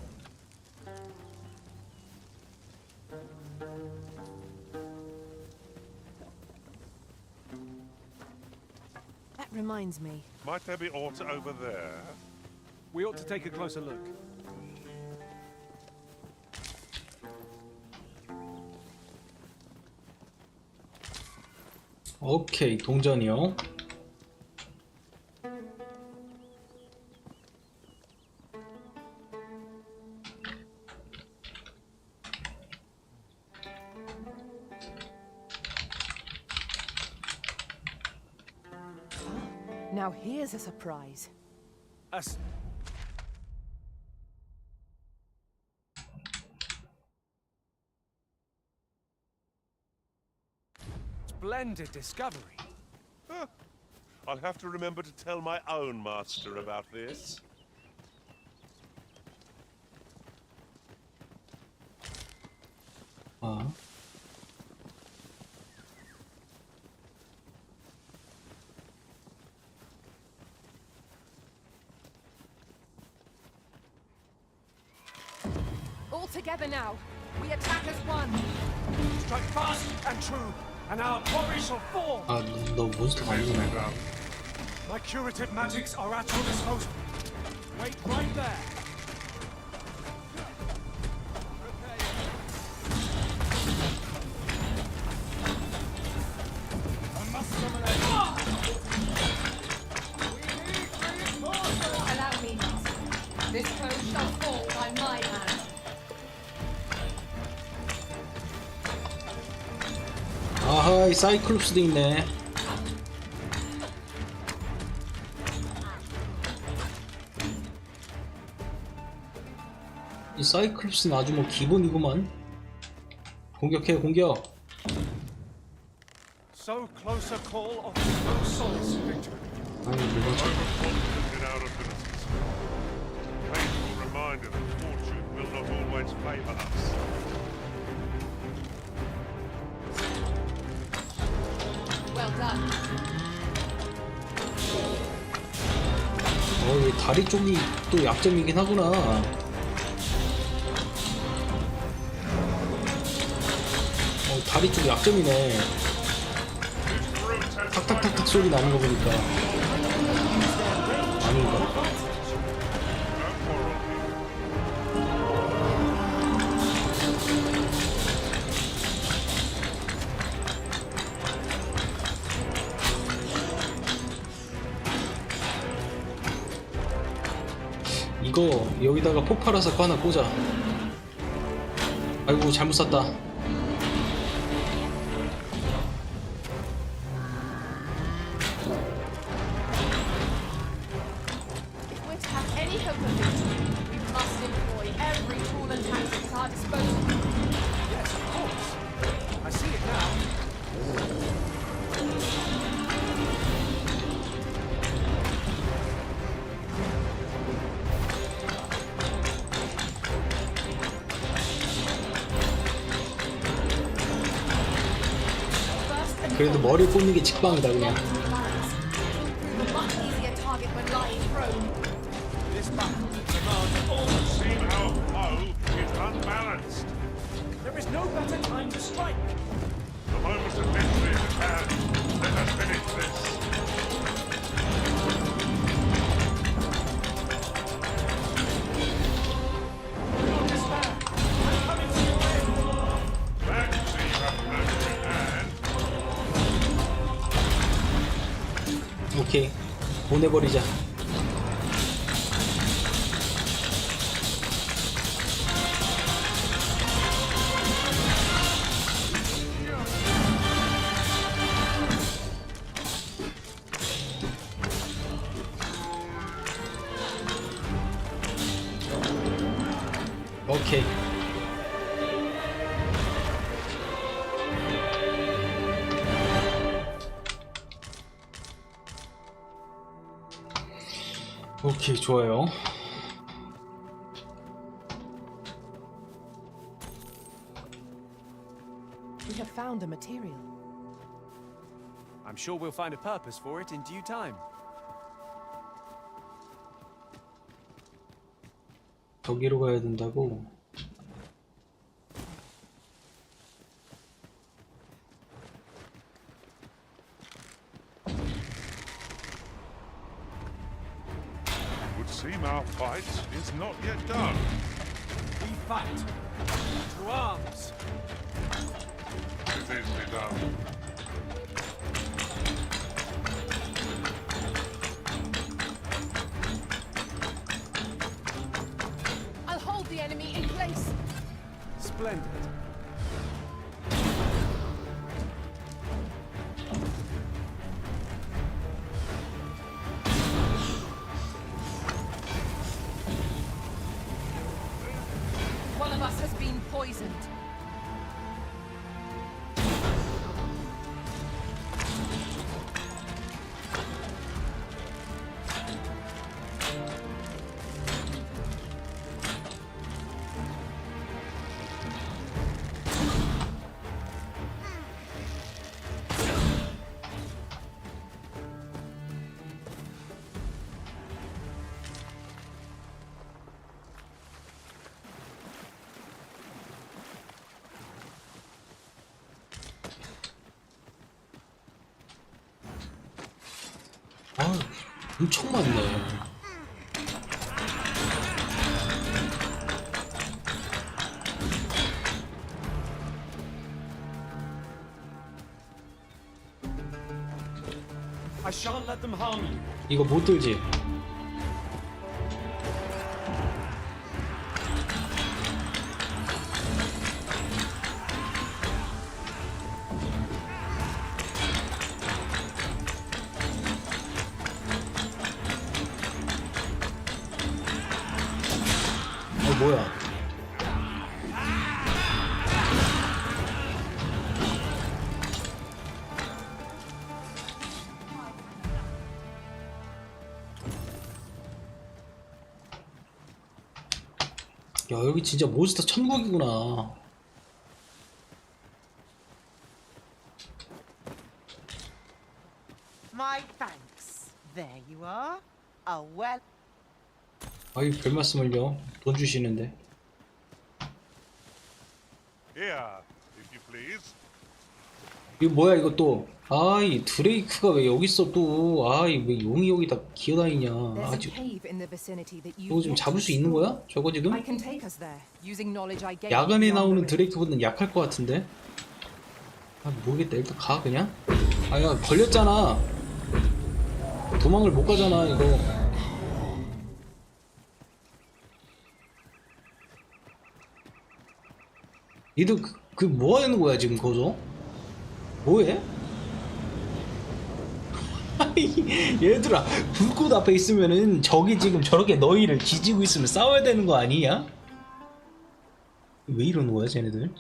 That reminds me. Might there be aught over there? We ought to take a closer look. 오케이 동전이요. Now here's a surprise. Splendid discovery. I'll have to remember to tell my own master about this. All together now. We attack as one. Strike fast and true, and our quarry shall fall. 너 몬스터 아니구나. My curative magics are at your disposal. Wait right there. Allow me, master. This foe shall fall by my hand. 아하 이 사이클롭스도 있네. 이 사이클롭스는 아주 뭐 기본이구만. 공격해 공격. So close a call of no solace victory. 아니 물건차. In our abilities. Painful reminder that fortune will not always favor us. Well done. 이 다리 쪽이 또 약점이긴 하구나. 다리 쪽 약점이네. 탁탁탁탁 소리 나는 거 보니까. 아닌가? 이거 여기다가 폭발화석 하나 꽂아. 아이고 잘못 샀다. 그래도 머리 꽂는 게 직방이다 그냥. See how foe is unbalanced. There is no better time to strike. The moment of victory is at hand. Let us finish this. Don't despair. I'm coming to your aid. That seems a perfect hand. 오케이, 보내버리자. 오케이. 오케이, 좋아요. We have found a material. I'm sure we'll find a purpose for it in due time. 저기로 가야 된다고? It would seem our fight is not yet done. We fight. To arms. It is easily done. I'll hold the enemy in place. Splendid. One of us has been poisoned. 아, 엄청 많네. I shan't let them harm you. 이거 못 들지? 뭐야? 야, 여기 진짜 몬스터 천국이구나. My thanks. There you are. A well. 아이, 별 말씀을요. 돈 주시는데. Here, if you please. 이거 뭐야 이거 또. 아이, 드레이크가 왜 여기 있어 또. 아이, 왜 용이 여기다 기어다니냐. There's 아, a cave in the vicinity that you 이거 좀 잡을 수 있는 거야? 저거 지금? I can take us there using knowledge I gained. 야간에 나오는 드레이크보다는 약할 것 같은데? 아, 모르겠다. 일단 가 그냥. 아, 야, 걸렸잖아. 도망을 못 가잖아 이거. 니들 그 뭐 하는 거야 지금 거기서? 뭐해? 얘들아, 불꽃 앞에 있으면은 저기 지금 저렇게 너희를 지지고 있으면 싸워야 되는 거 아니야? 왜 이러는 거야 쟤네들?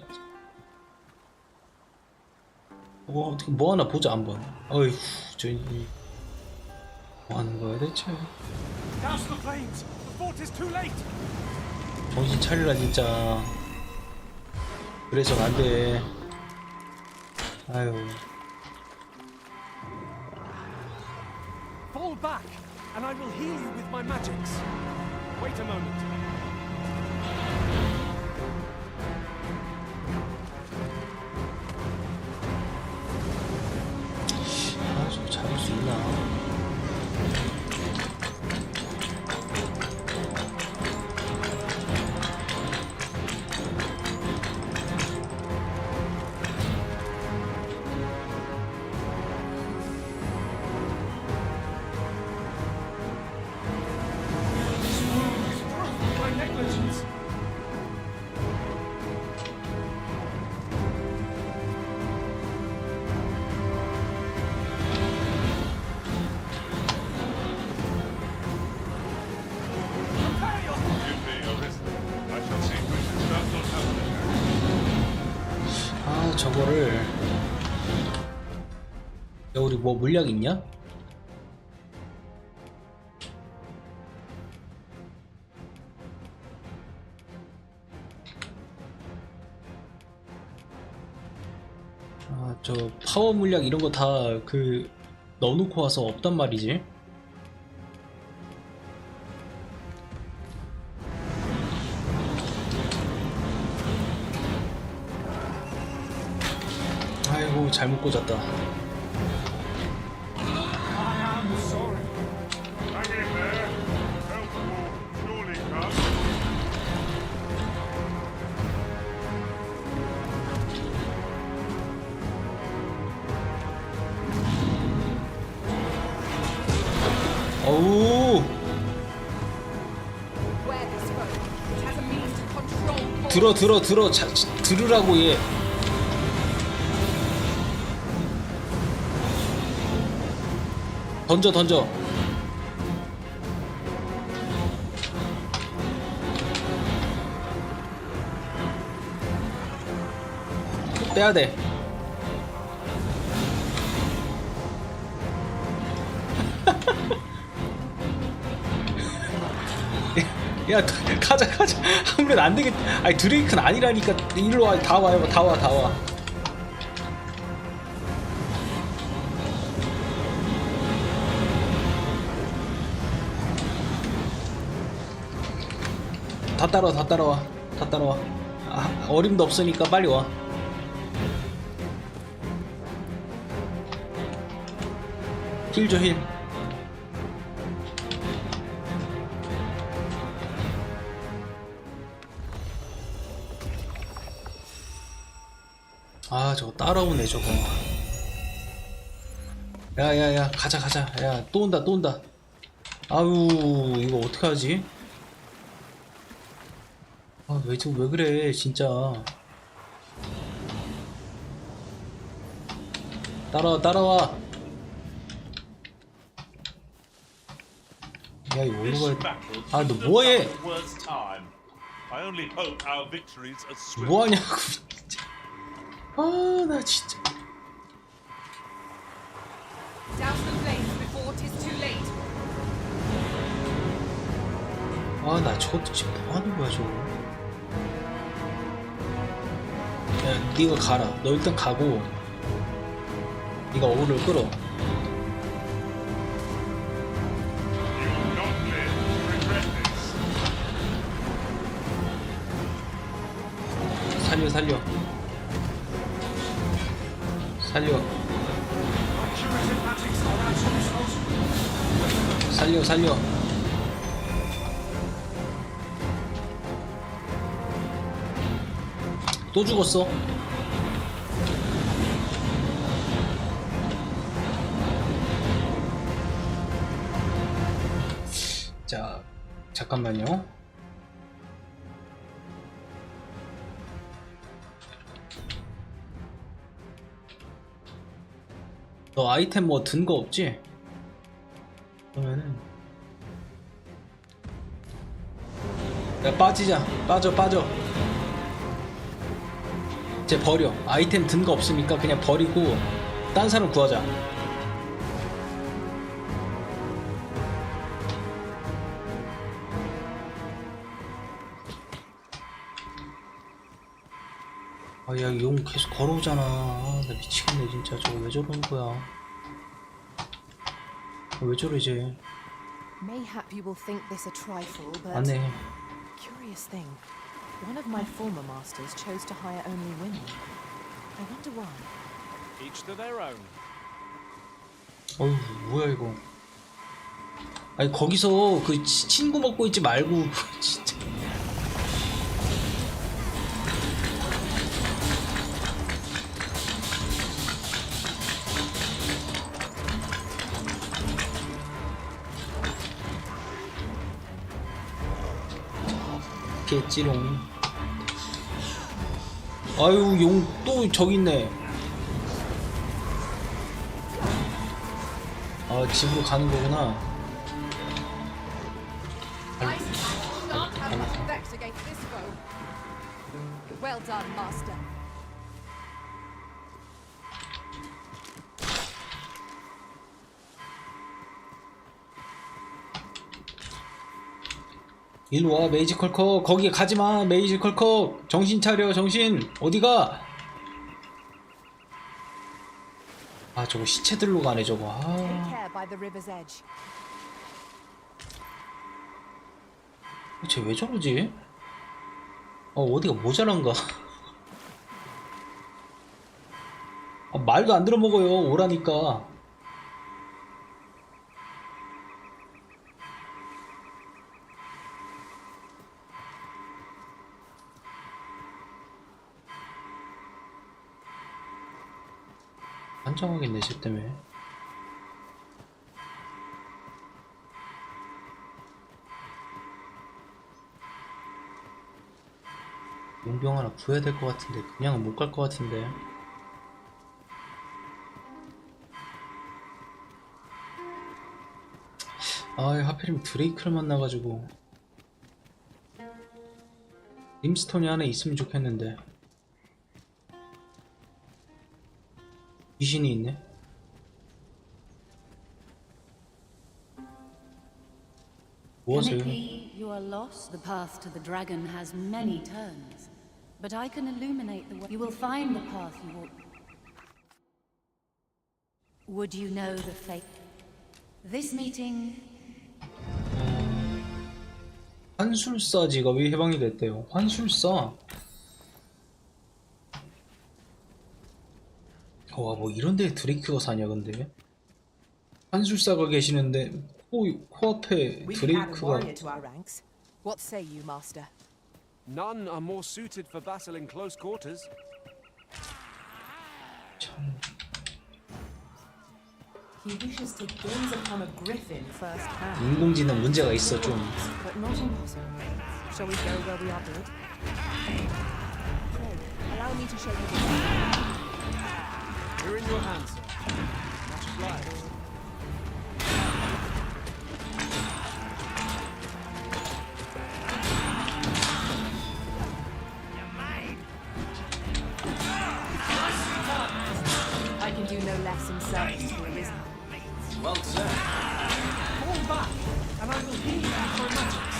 어떻게 뭐 하나 보자 한번. 어휴, 저희 뭐 하는 거야 대체? Douse the flames. The fort is too late. 정신 차리라 진짜. 그래서 안 돼. 아유. Fall back, and I will heal you with my magics. Wait a moment. 아, 좀 잡을 수 있나? 저거를 야 우리 뭐 물약 있냐? 아 저 파워 물약 이런 거 다 그 넣어놓고 와서 없단 말이지. 아이고 잘못 꽂았다. 어우 들어 들으라고 얘. 던져 빼야돼. 야 가자 아무래도 안되겠. 아니 드레이크는 아니라니까. 일로와. 다 와요. 다 와. 다 따라와. 아, 어림도 없으니까 빨리 와. 힐 줘 힐. 아 저거 따라오네 저거. 야야야 가자. 야 또 온다. 아유 이거 어떡하지? 아 왜 그래 진짜. 따라와. 야 이거 어디로 가야. 아 너 뭐해? 뭐하냐고 진짜. 아 나 진짜. 아 나 저것도 지금 뭐하는 거야 저거. 야 니가 가라. 너 일단 가고 니가 어그를 끌어. 살려. 또 죽었어. 자, 잠깐만요. 너 아이템 뭐 든 거 없지? 그러면은 야 빠지자. 빠져. 이제 버려. 아이템 든 거 없으니까 그냥 버리고 딴 사람 구하자. 아 야 용 계속 걸어오잖아. 아, 나 미치겠네 진짜. 저거 왜 저러는 거야. 왜 저러지? Mayhap you will think this a trifle, but 안 해. curious thing. One of my former masters chose to hire only women. I wonder why. Each to their own. 어휴, 뭐야 이거. 아니 거기서 그 친구 먹고 있지 말고 진짜. 겠지롱. 아유 용 또 저기 있네. 아 집으로 가는 거구나. Not have much vex against this foe. Well done, master. 일로와 메이지 컬커. 거기 가지마 메이지 컬커. 정신 차려 정신. 어디가. 아 저거 시체들로 가네 저거. Take 아 care by the river's edge. 쟤 왜 저러지? 어디가 모자란가? 말도 안 들어먹어요 오라니까. 한정하겠네 쟤 때문에. 용병 하나 구해야 될 것 같은데 그냥은 못 갈 것 같은데. 아 하필이면 드레이크를 만나가지고. 림스톤이 하나 있으면 좋겠는데. 귀신이 있네. 뭐하세요? You are lost. The path to the dragon has many turns, but I can illuminate the way. You will find the path you walk. Would you know the fate? This meeting. 환술사 직업이 해방이 됐대요. 환술사. 와, 뭐 이런 데에 드레이크가 사냐 근데. 환술사가 계시는데 코앞에 드레이크가. What say you, master? None are more suited for battle in close quarters. He wishes to gaze upon a griffin firsthand. 인공지능 문제가 있어 좀. But not impossible. Shall we go where we are bid? Pray, allow me to show you the way. We're in your hands, sir. Much obliged. I can do no less in service to Arisen. Well said. Fall back, and I will heal you for magics.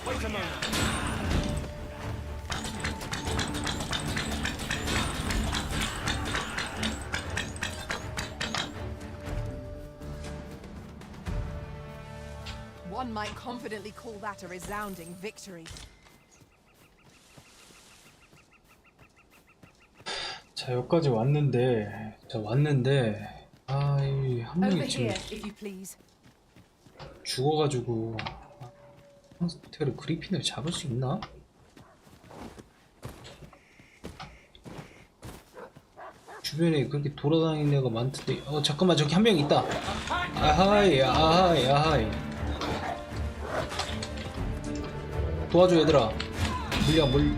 Wait a moment. One might confidently call that a resounding victory. 자 여기까지 왔는데, 아이 한 명이 Over 지금 here, if you please. 죽어가지고 상태로 그리핀을 잡을 수 있나? 주변에 그렇게 돌아다니는 애가 많던데. 잠깐만 저기 한 명 있다. 아하이 아하이 아하이. 도와줘 얘들아.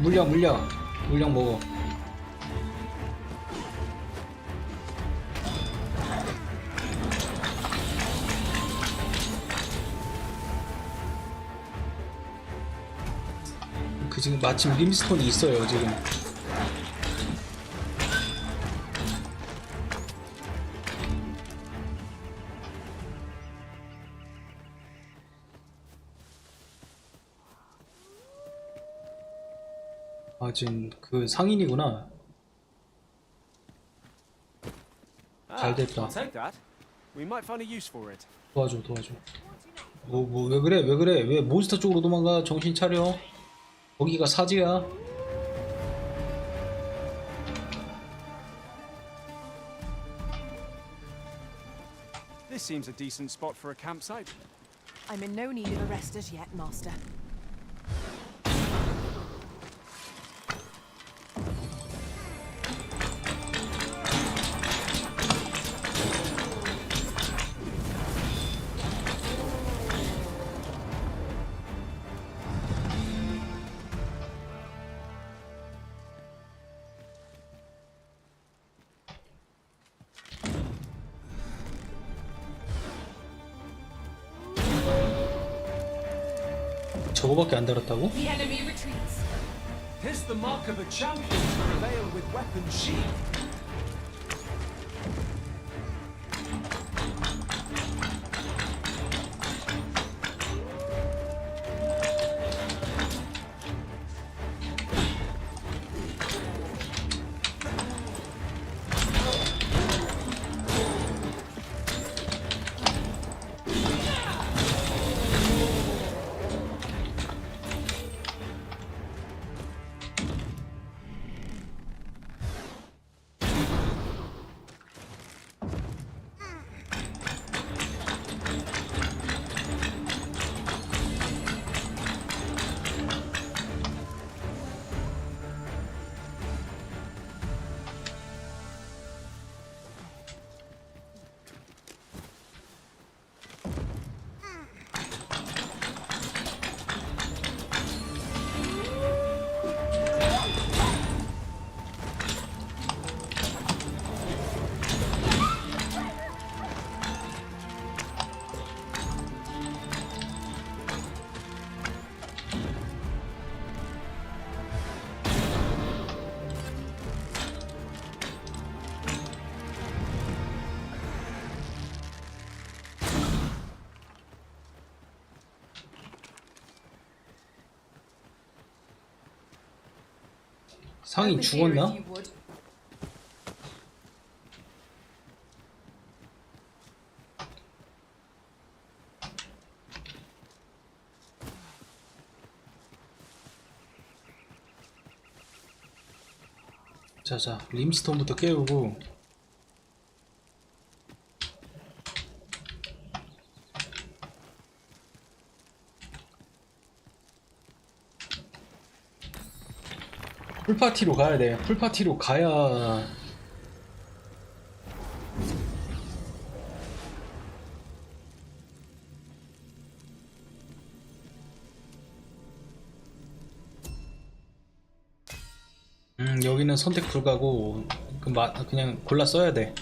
물량 먹어. 그 지금 마침 림스톤이 있어요 지금. 아 지금 그 상인이구나. 잘 됐다. I'll take that. We might find a use for it. 도와줘. 왜 그래? 왜 몬스터 쪽으로 도망가? 정신 차려. 거기가 사지야. This seems a decent spot for a campsite. I'm in no need of a rest as yet, Master. 저거밖에 안 달았다고? The enemy retreats. 'Tis the mark of a champion to prevail with weapons sheathed. 상인 죽었나? 자자, 림스톤부터 깨우고. 풀파티로 가야 돼. 풀파티로 가야 여기는 선택 불가고 그냥 골라 써야 돼.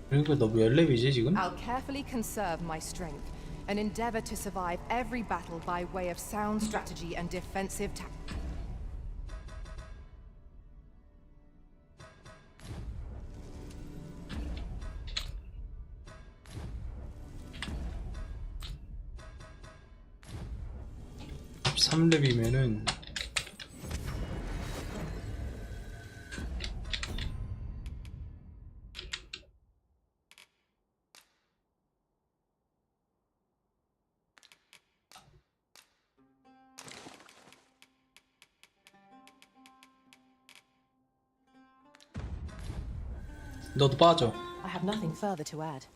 그러니까 너 몇 렙이지 지금? I'll carefully conserve my strength and endeavor to survive every battle by way of sound strategy and defensive tactics. (13렙이면은) 너도 빠져. I have nothing further to add.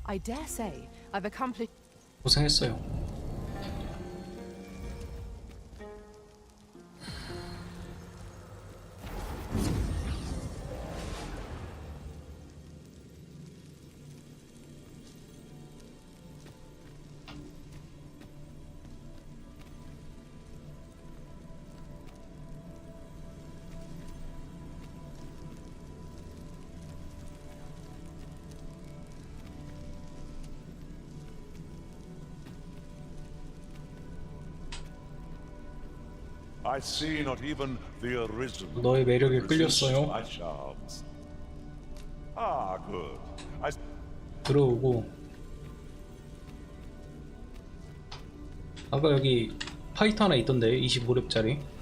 I dare say I've accomplished. 고생했어요. I see not even the arisen. 너의 매력에 끌렸어요. My charms. Ah, good. I 들어오고 아까 여기 파이터 하나 있던데 25렙짜리.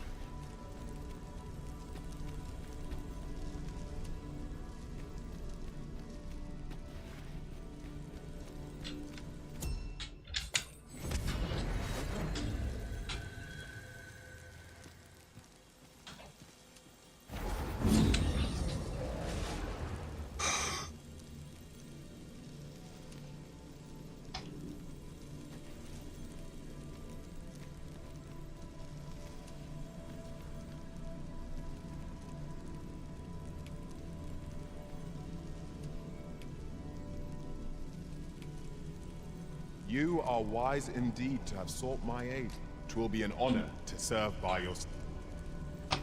You are wise indeed to have sought my aid. 'Twill be an honor to serve by your side.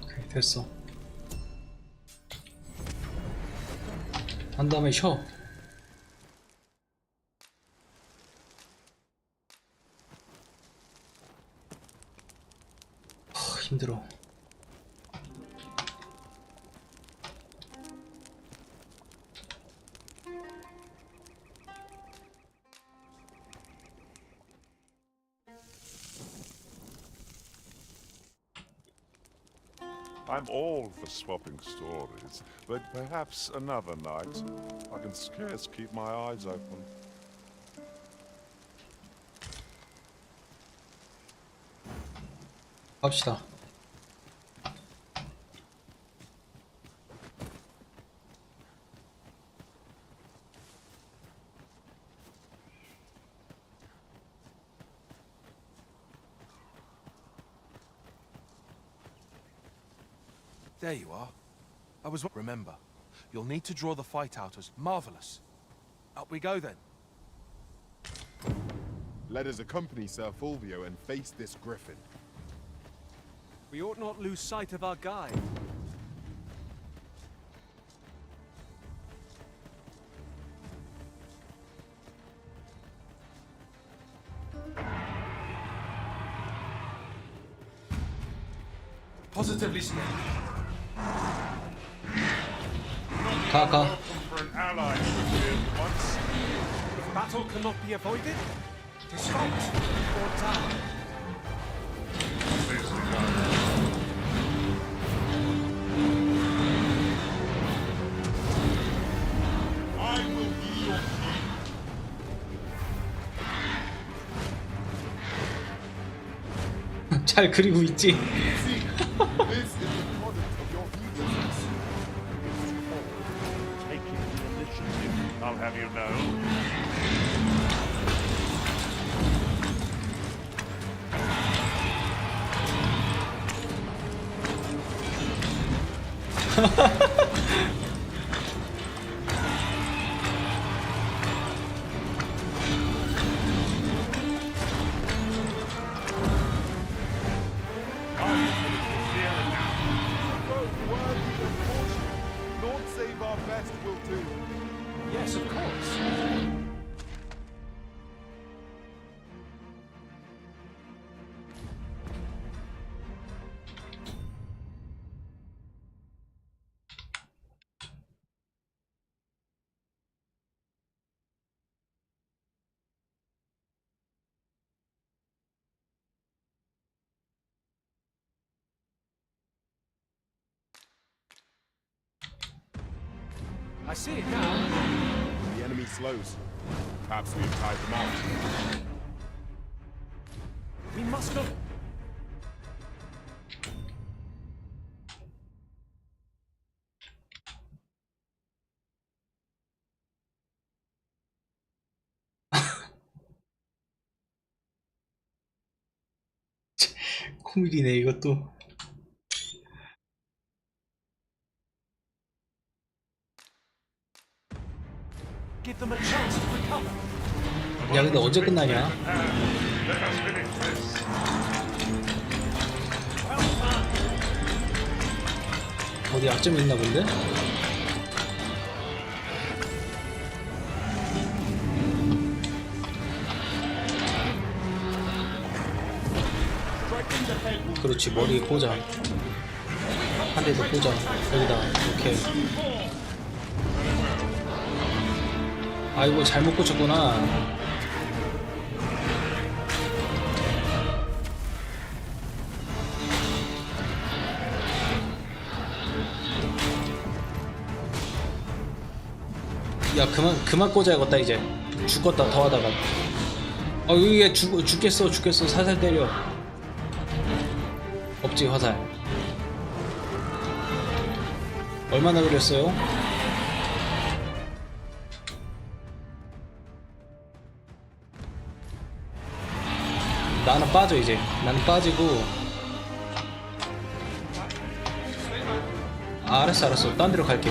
오케이, 됐어. 한 다음에 쉬어. 힘들어. I'm all for swapping stories, but perhaps another night. I can scarce keep my eyes open. 갑시다. There you are. I was... Remember, you'll need to draw the fight out as marvelous. Up we go then. Let us accompany Sir Fulvio and face this griffin. We ought not lose sight of our guide. Positively splendid. 가. For an ally to appear once. If battle cannot be avoided, it is fight or die. I will be your 잘 그리고 있지. This is the product of your heedlessness. taking the initiative. I'll have you know. Lord save our best will do. Yes, of course. I see it now. The enemy slows. Perhaps we've tied them out. We must not. 코미디네 이것도. Give them a chance to recover. 야 근데 언제 끝나냐? Let us finish this. 어디 약점이 있나 본데? Striking the head will 그렇지, 머리에 꽂아. 한 대 더 꽂아. 여기다. 오케이. 아이고, 잘못 꽂혔구나. 야, 그만 꽂아야겠다 이제. 죽겠다 더 하다가. 이게 죽겠어 살살 때려. 없지 화살. 얼마나 그렸어요? 나는 빠져 이제. 나는 빠지고. 알았어 딴 데로 갈게.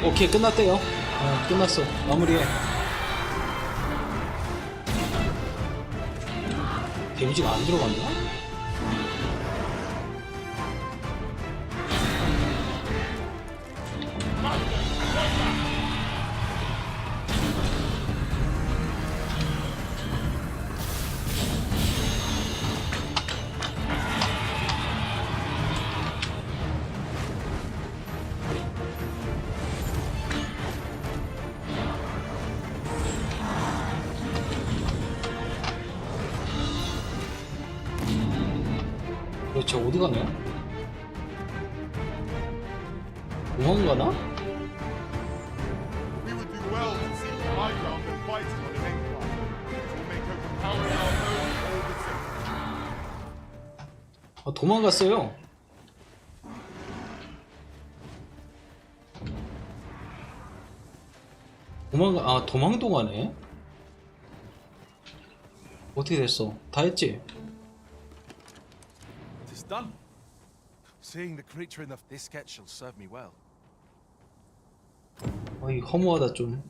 오케이, 끝났대요. 끝났어. 마무리해. 데미지가 안 들어갔나? 저 어디 가냐? 도망가나? We would do well to seek the high ground and fight on an incline. It will make overpowering our foes all the safer. 도망갔어요. 도망도 가네. 어떻게 됐어? 다 했지? Done. Seeing the creature in this sketch shall serve me well. 어이, 허무하다 좀.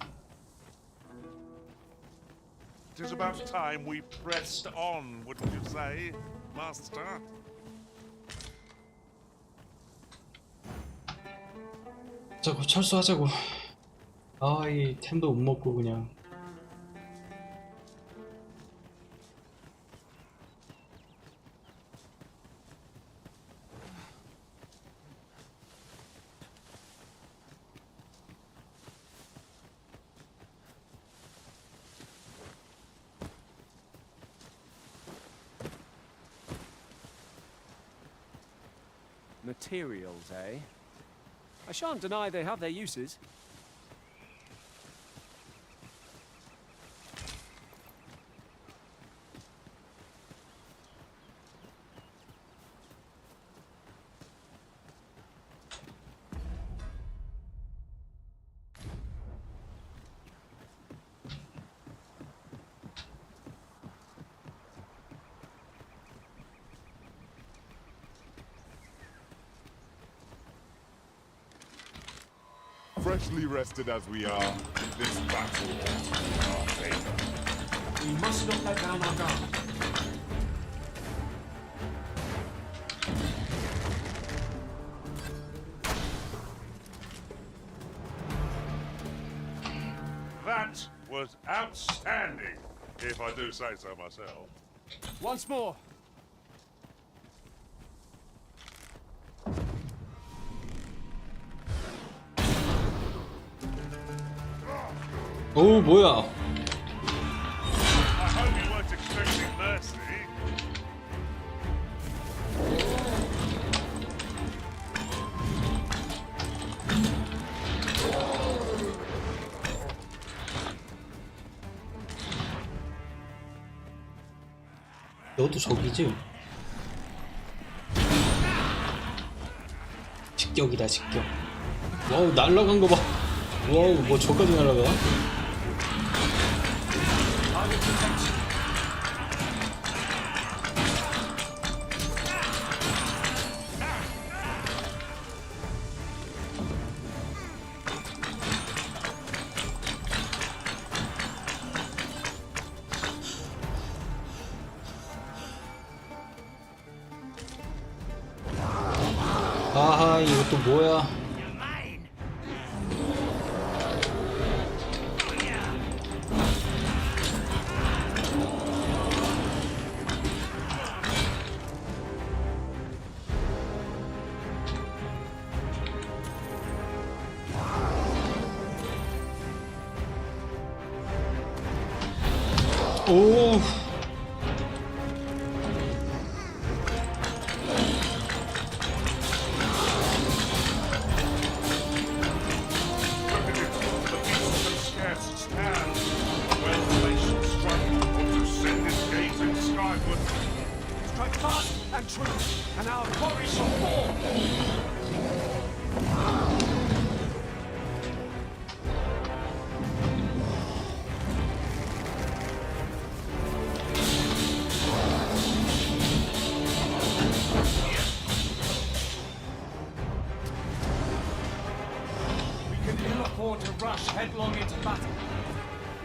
It is about time we pressed on, wouldn't you say, Master? 자꾸 철수하자고. 이 템도 못 먹고 그냥. Materials, eh? I shan't deny they have their uses. Freshly rested as we are, this battle ought to be in our favor. We must not let down our guard. That was outstanding, if I do say so myself. Once more. 오, 뭐야? I hope you weren't expecting mercy. 너도 저기지? 직격이다 직격. 와우 날라간 거 봐. 와우 뭐 저까지 날라가. 아하 이것도 뭐야. 오. Strike fast and true, and our quarry shall fall! We can ill afford to rush headlong into battle.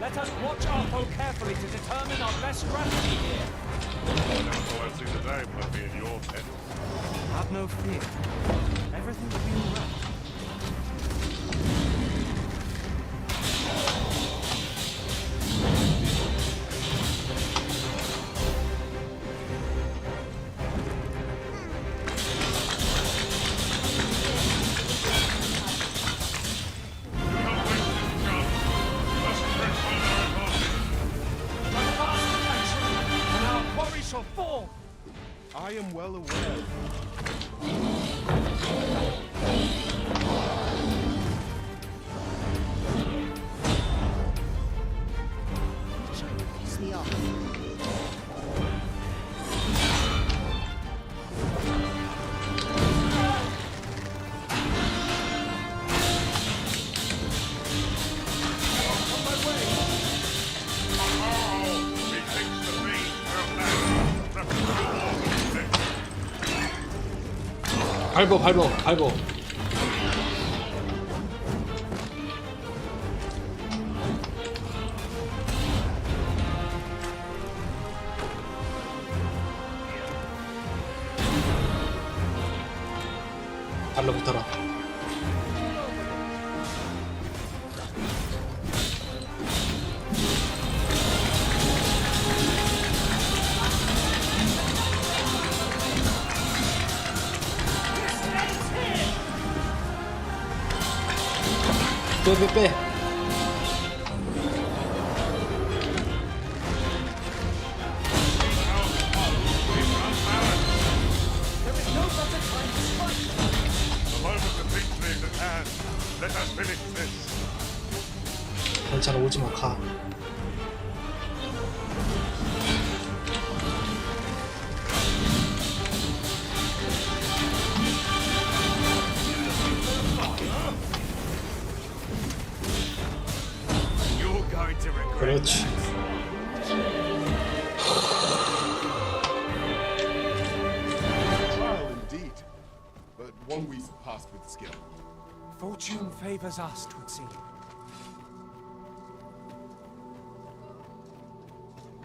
Let us watch our foe carefully to determine our best strategy here. I see the day will be in your tent. Have no fear. Everything will be all right. Fall. I am well aware. Piss me off. 밟어 밟어 밟어. 달라붙어라. 빼. 괜찮아 오지마 가. 그렇지. Trial indeed, but one we surpassed with skill. Fortune favors us, 'twould seem.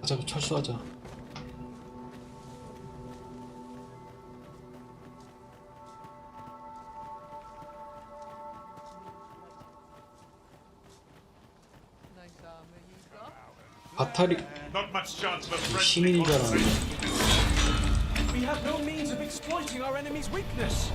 어차피 철수하자. 바탈이 시민인 줄 알았는데. We have no means of exploiting our enemy's weakness.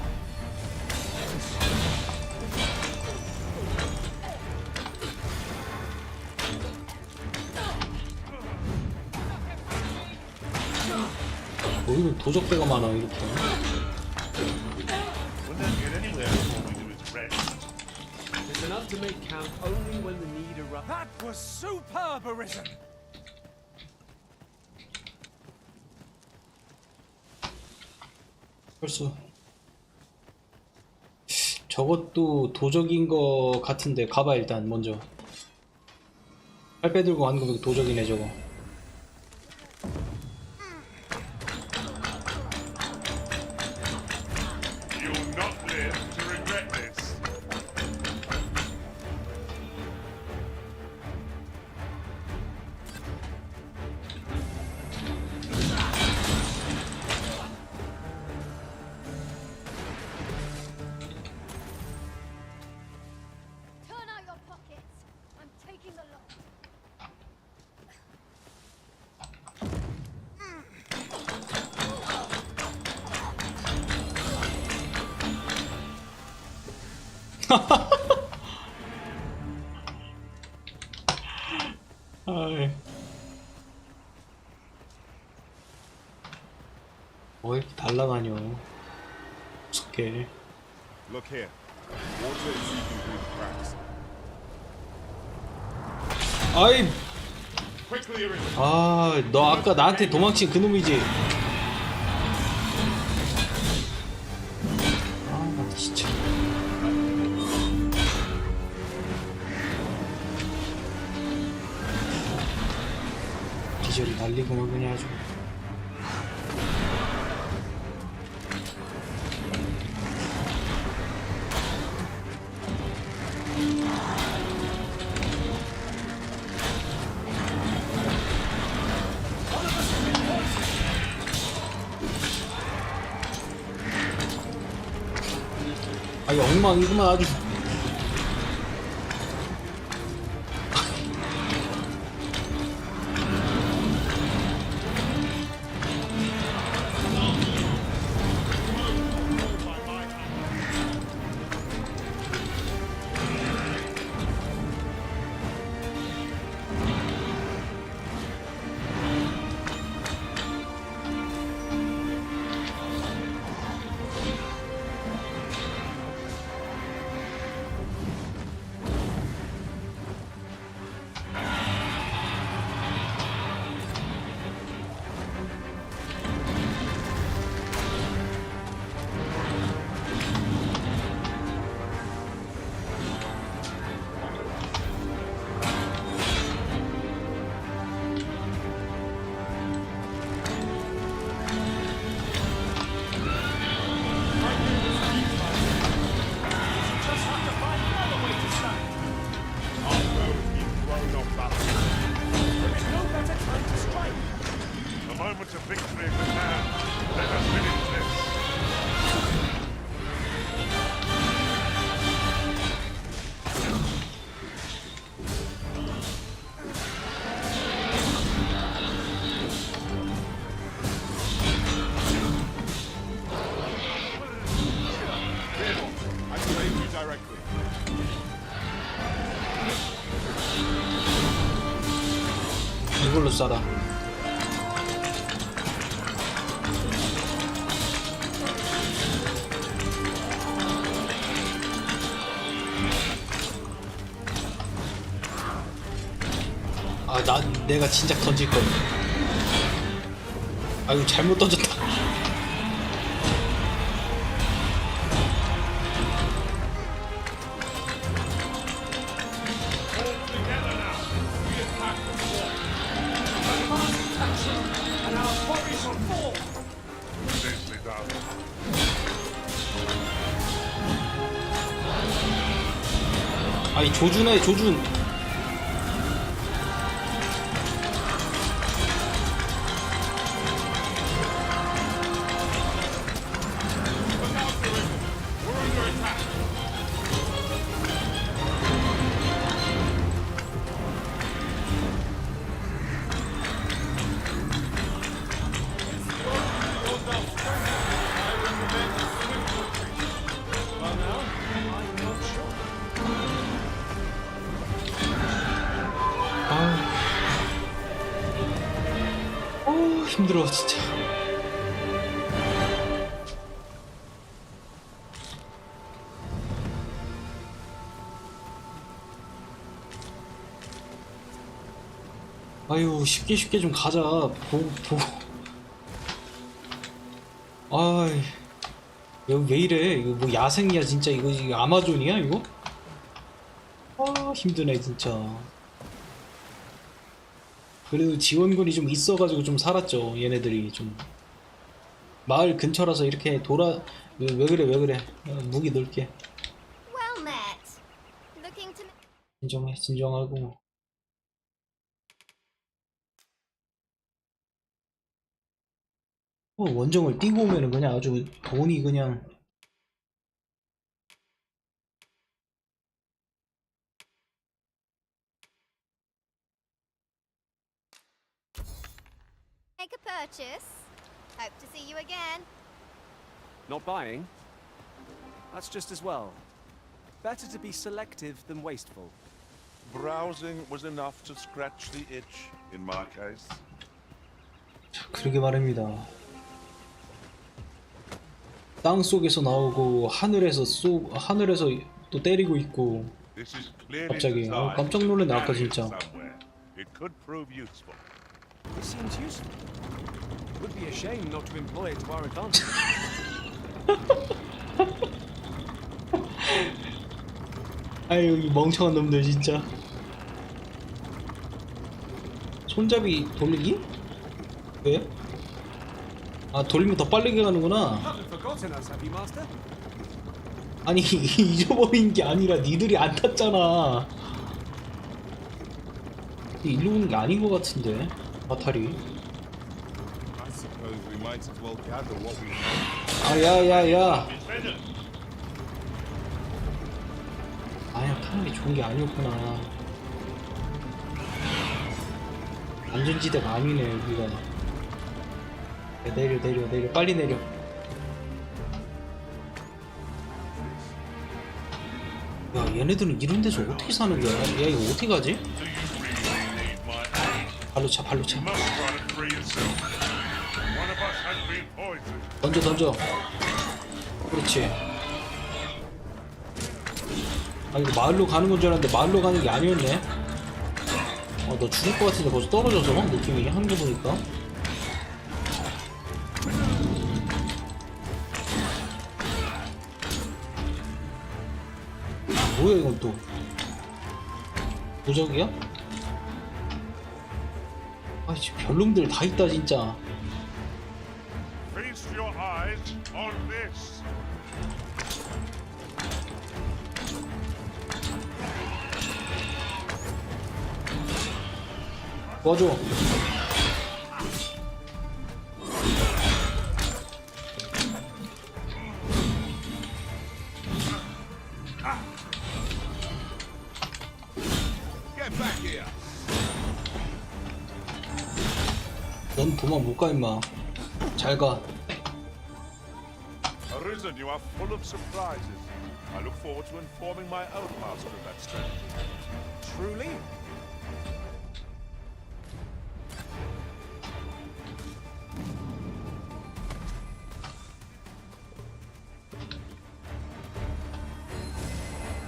여기는 도적대가 많아 이렇게. It's enough to make count only when the need arises. That was superb, Arisen! 벌써 저것도 도적인 거 같은데 가봐. 일단 먼저 팔 빼들고 하는 거 도적이네 저거. You'll not live to regret this. Turn out your pockets. I'm taking the lot. 아이. 뭐 이렇게 달라다녀 무섭게. Look here. Water is seeping through the cracks. 아이. Quickly, Arisen. 아, 너 아까 나한테 도망친 그놈이지. 아, 나 진짜. 기절이 날리고만 그냥 아주. 아, 이 엉망이구만 아주. The moment of victory is at hand. Let us finish this. I can aim you directly. 이걸로 쏴라. 아, 내가 진작 던질 걸. 아이고, 잘못 던졌다. And our bodies shall fall. Nicely done. 아이, 조준해, 조준. 힘들어 진짜. 아유, 쉽게 좀 가자. 보고. 아이. 여기 왜 이래? 이거 뭐 야생이야 진짜. 이거 아마존이야 이거? 아 힘드네 진짜. 그래도 지원군이 좀 있어가지고 좀 살았죠. 얘네들이 좀 마을 근처라서 이렇게 돌아. 왜 그래 왜 그래. 무기 넣을게. Well met. Looking to 진정해 진정하고. 원정을 뛰고 오면은 그냥 아주 돈이 그냥. make a purchase. Hope to see you again. Not buying? That's just as well. Better to be selective than wasteful. Browsing was enough to scratch the itch in my case. 그러게 말입니다. 땅 속에서 나오고 하늘에서 또 때리고 있고. 갑자기 깜짝 놀랐네 아까 진짜. It could prove useful. It seems useful. Would be a shame not to employ it to our advantage. 아유 이 멍청한 놈들 진짜. 손잡이 돌리기? 왜? 아 돌리면 더 빠르게 가는구나. Haven't forgotten us, have you, Master? 아니 잊어버린 게 아니라 니들이 안 탔잖아. 일로 오는 게 아닌 것 같은데 바탈이. I suppose we might as well gather what we 아 야야야. 아야 타는 게 좋은 게 아니었구나. 안전지대가 아니네 여기가. 야, 내려 빨리 내려. 야 얘네들은 이런 데서 어떻게 사는 거야? 야 이거 어떻게 가지? 발로 차. 던져. 그렇지. 아 이거 마을로 가는 건 줄 알았는데 마을로 가는 게 아니었네. 너 죽을 것 같은데 벌써 떨어져서 느낌이 하는 거 보니까. 뭐야 이건 또 도적이야? 아이씨 별놈들 다 있다 진짜. Feast your eyes on this. 도와줘. 넌 도망 못 가 임마. 잘 가. Arisen, you are full of surprises. I look forward to informing my own master of that strategy. Truly?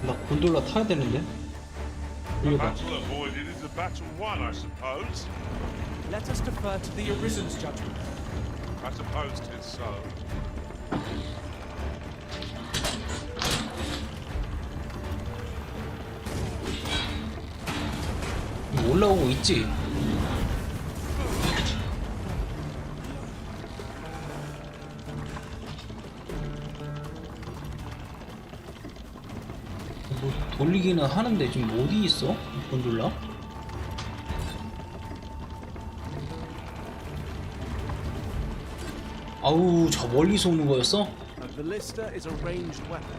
나 곤돌라 타야 되는데. A battle avoided is a battle won, I suppose. Let us defer to the Arisen's judgment. I suppose 'tis so. 올라오고 있지. 뭐 돌리기는 하는데 지금 어디 있어? 곤돌라? 아우 저 멀리서 오는 거였어? A ballista is a ranged weapon.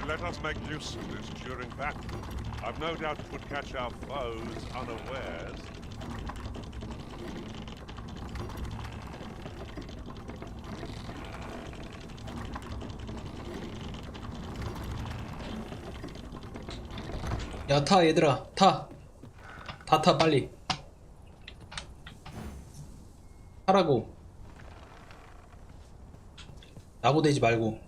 Let us make use of this during battle. I've no doubt it would catch our foes unawares. 야 타 얘들아 타. 다 타 빨리. 타라고. 나보대지 말고.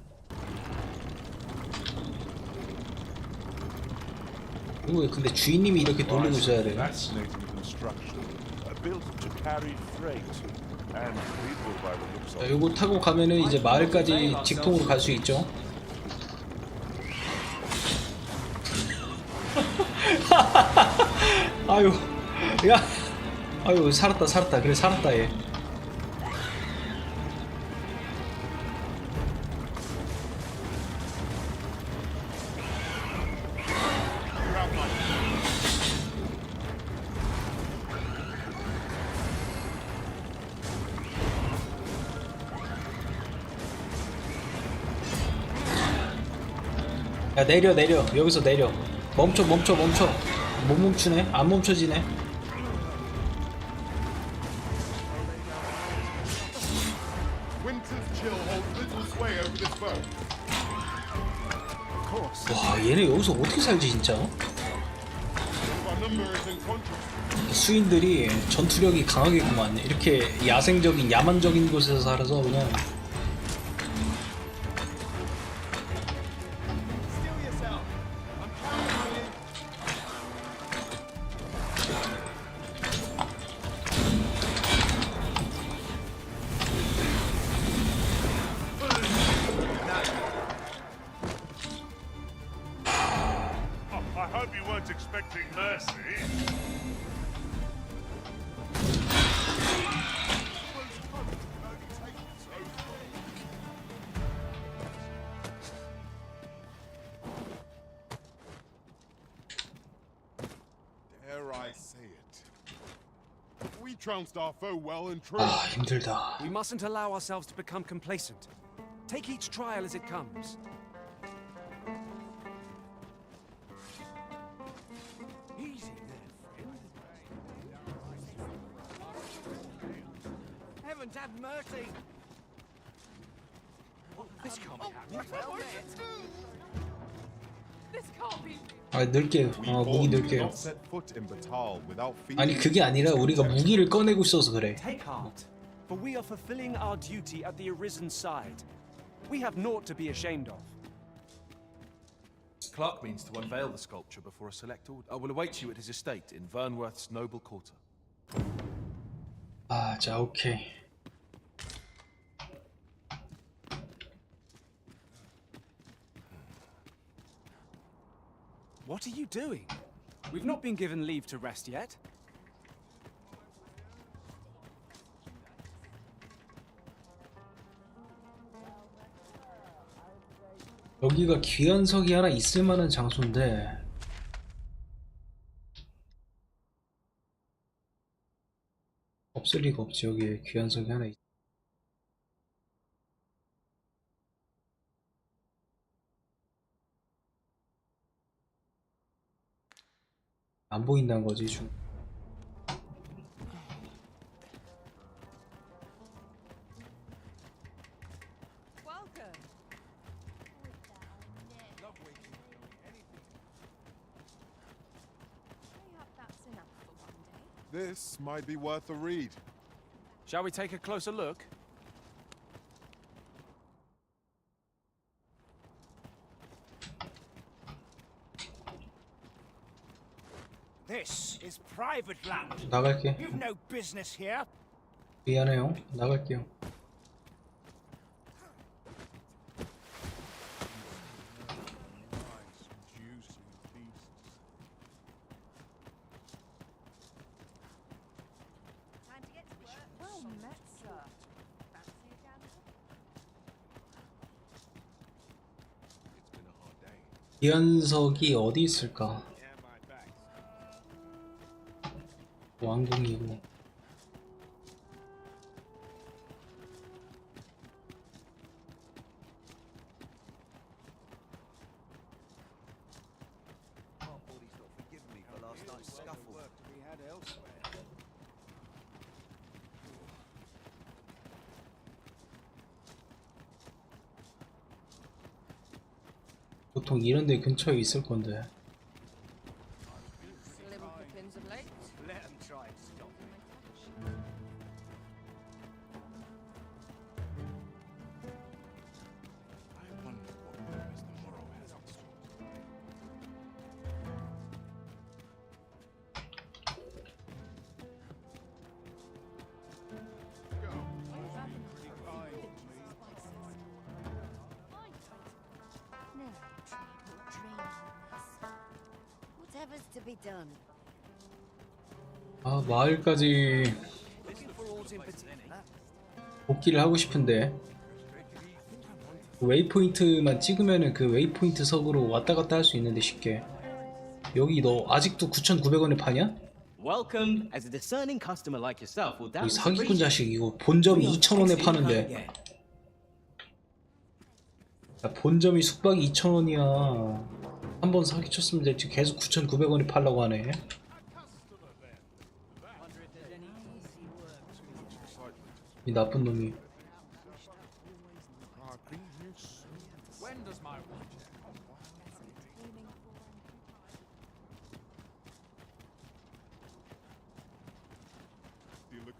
이거 근데 주인님이 이렇게 돌리고 있어야 돼. Fascinating construction, built to carry freight, and people by the look 자, 요거 타고 가면은 이제 마을까지 직통으로 갈 수 있죠. 아유, 야, 아유, 살았다. 그래, 살았다, 얘. 야, 내려. 여기서 내려. 멈춰. 못 멈추네. 안 멈춰지네. 와, 얘네 여기서 어떻게 살지 진짜? 수인들이 전투력이 강하겠구만. 이렇게 야생적인 야만적인 곳에서 살아서 그냥. I hope you weren't expecting mercy. Dare I say it? We trounced our foe well and true. 아, 힘들다. We mustn't allow ourselves to become complacent. Take each trial as it comes. Easy there, friend. Heavens have mercy. This can't be happening. This can't be. 아, 넣을게요. 무기 넣을게요. Not set foot in Batal without feeling. 아니, 그게 아니라 우리가 무기를 꺼내고 있어서 그래. Take heart, for we are fulfilling our duty at the Arisen's side. We have naught to be ashamed of. Clark means to unveil the sculpture before a select order. I will await you at his estate in Vernworth's noble quarter. 아, 자, 오케이. What are you doing? We've not been given leave to rest yet. 여기가 귀환석이 하나 있을 만한 장소인데 없을 리가 없지. 여기에 귀환석이 하나 있... 안 보인다는 거지 지금. This might be worth a read. Shall we take a closer look? This is private land. 나갈게. You've no business here. 미안해요. 나갈게요. 귀환석이 어디 있을까? 왕궁이고. 보통 이런 데 근처에 있을 건데. Let them try and stop me. I wonder what rumors the morrow has in store. whatever's to be done. 아, 마을까지 복귀를 하고 싶은데 웨이포인트만 찍으면은 그 웨이포인트 석으로 왔다 갔다 할 수 있는데 쉽게. 여기 너 아직도 9,900원에 파냐? Welcome. As a discerning customer like yourself, will 이 사기꾼 자식 이거 본점이 2,000원에 파는데. 야, 본점이 숙박이 2,000원이야. 한번 사기쳤으면 됐지. 계속 9,900원에 팔라고 하네. 이 나쁜 놈이.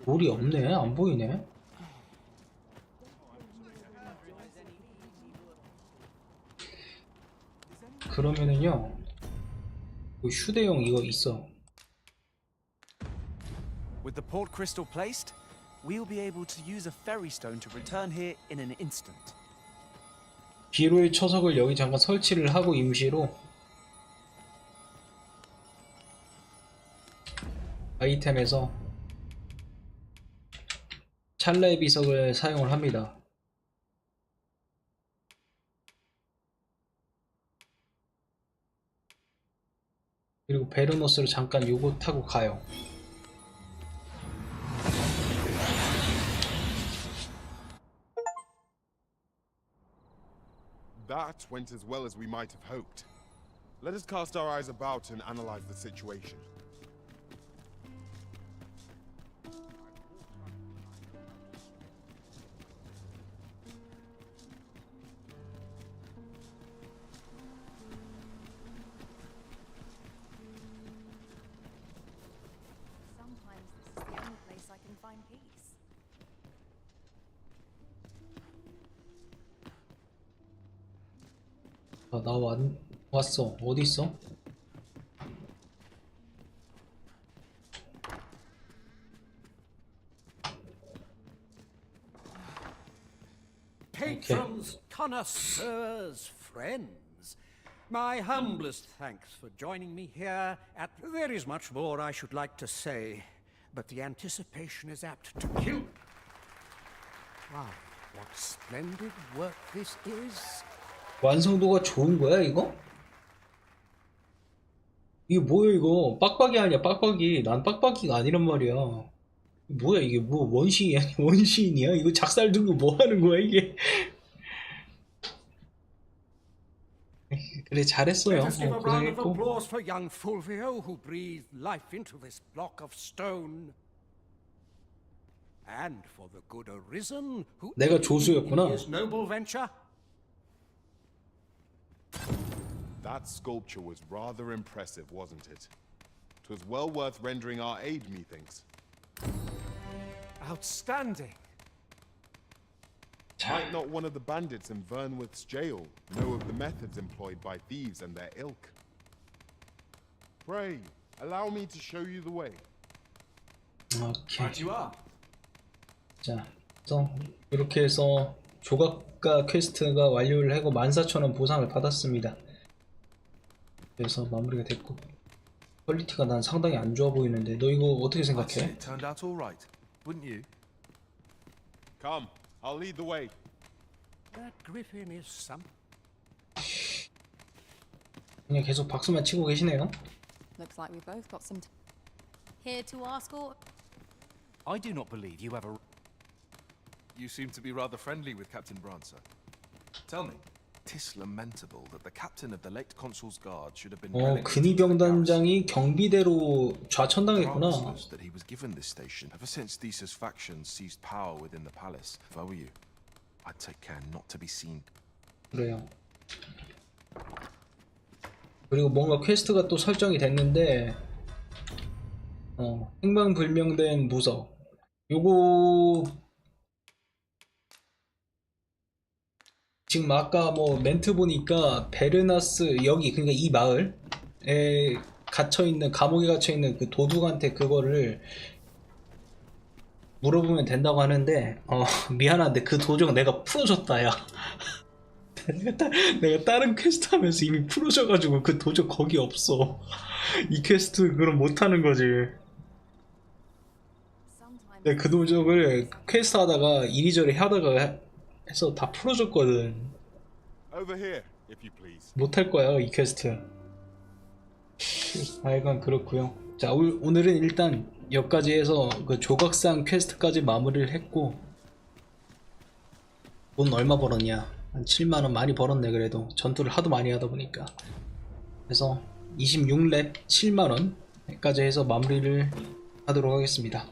돌이 없네. 안 보이네. 그러면은요, 휴대용 이거 있어. With the port crystal placed, we'll be able to use a ferry stone to return here in an instant. 비로의 초석을 여기 잠깐 설치를 하고 임시로 아이템에서 찰나의 비석을 사용을 합니다. 그리고 베르노스로 잠깐 요거 타고 가요. That went as well as we might have hoped. Let us cast our eyes about and analyze the situation. Sometimes this is the only place I can find peace. 아, 나 왔어. 어디 있어? Patrons, connoisseurs, friends, my humblest thanks for joining me here. There is much more I should like to say, but the anticipation is apt to kill. Wow, what splendid work this is. 완성도가 좋은 거야 이거? 이게 뭐야 이거? 빡빡이 아니야 빡빡이. 난 빡빡이가 아니란 말이야. 뭐야 이게 뭐 원시인이야? 원시인이야? 이거 작살 들고 뭐 하는 거야 이게? 그래 잘했어요. Let us give a round of 고생했고. applause for young Fulvio, who breathed life into this block of stone. And for the good Arisen, who 내가 조수였구나. in his noble venture. That sculpture was rather impressive, wasn't it? 'Twas well worth rendering our aid, methinks. Outstanding. Might not one of the bandits in Vernworth's jail know of the methods employed by thieves and their ilk? Pray, allow me to show you the way. 오케이. Right you are. 자, 그래서 이렇게 해서 조각가 퀘스트가 완료를 하고 14,000원 보상을 받았습니다. 그래서 마무리가 됐고, 퀄리티가 난 상당히 안 좋아 보이는데 너 이거 어떻게 I'd say 생각해? it turned out all right, wouldn't you? Come, I'll lead the way. That griffin is some. 그냥 계속 박수만 치고 계시네요. Looks like we both got some. Here to ask or... I do not believe you have a... You seem to be rather friendly with Captain Brancer. Tell me, 'tis lamentable that the captain of the late consul's guard should have been 근위병단장이 경비대로 좌천당했구나. promised that he was given this station ever since Theseus factions seized power within the palace. If I were you, I'd take care not to be seen. 그래요. 그리고 뭔가 퀘스트가 또 설정이 됐는데, 행방불명된 무석. 요거 지금 아까 뭐 멘트 보니까 베르나스 여기 그러니까 이 마을에 갇혀있는 감옥에 갇혀있는 그 도둑한테 그거를 물어보면 된다고 하는데 미안한데 그 도둑 내가 풀어줬다 야. 내가 다른 퀘스트 하면서 이미 풀어져가지고 그 도적 거기 없어. 이 퀘스트 그럼 못하는 거지. 내가 그 도적을 퀘스트 하다가 이리저리 하다가 해서 다 풀어줬거든. Over here, if you please. 못할 거야 이 퀘스트. 하여간 그렇고요. 자 오늘은 일단 여기까지 해서 그 조각상 퀘스트까지 마무리를 했고, 돈 얼마 벌었냐? 한 7만원 많이 벌었네. 그래도 전투를 하도 많이 하다 보니까. 그래서 26렙 7만원까지 해서 마무리를 하도록 하겠습니다.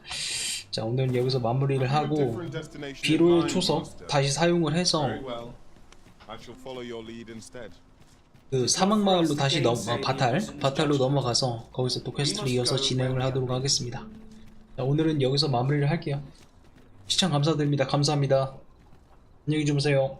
자 오늘은 여기서 마무리를 하고 비로의 초석 다시 사용을 해서 I shall follow your lead instead. 그 사막마을로 다시 바탈로 넘어가서 거기서 또 퀘스트를 이어서 진행을 하도록 하겠습니다. 자, 오늘은 여기서 마무리를 할게요. 시청 감사드립니다. 감사합니다. 안녕히 주무세요.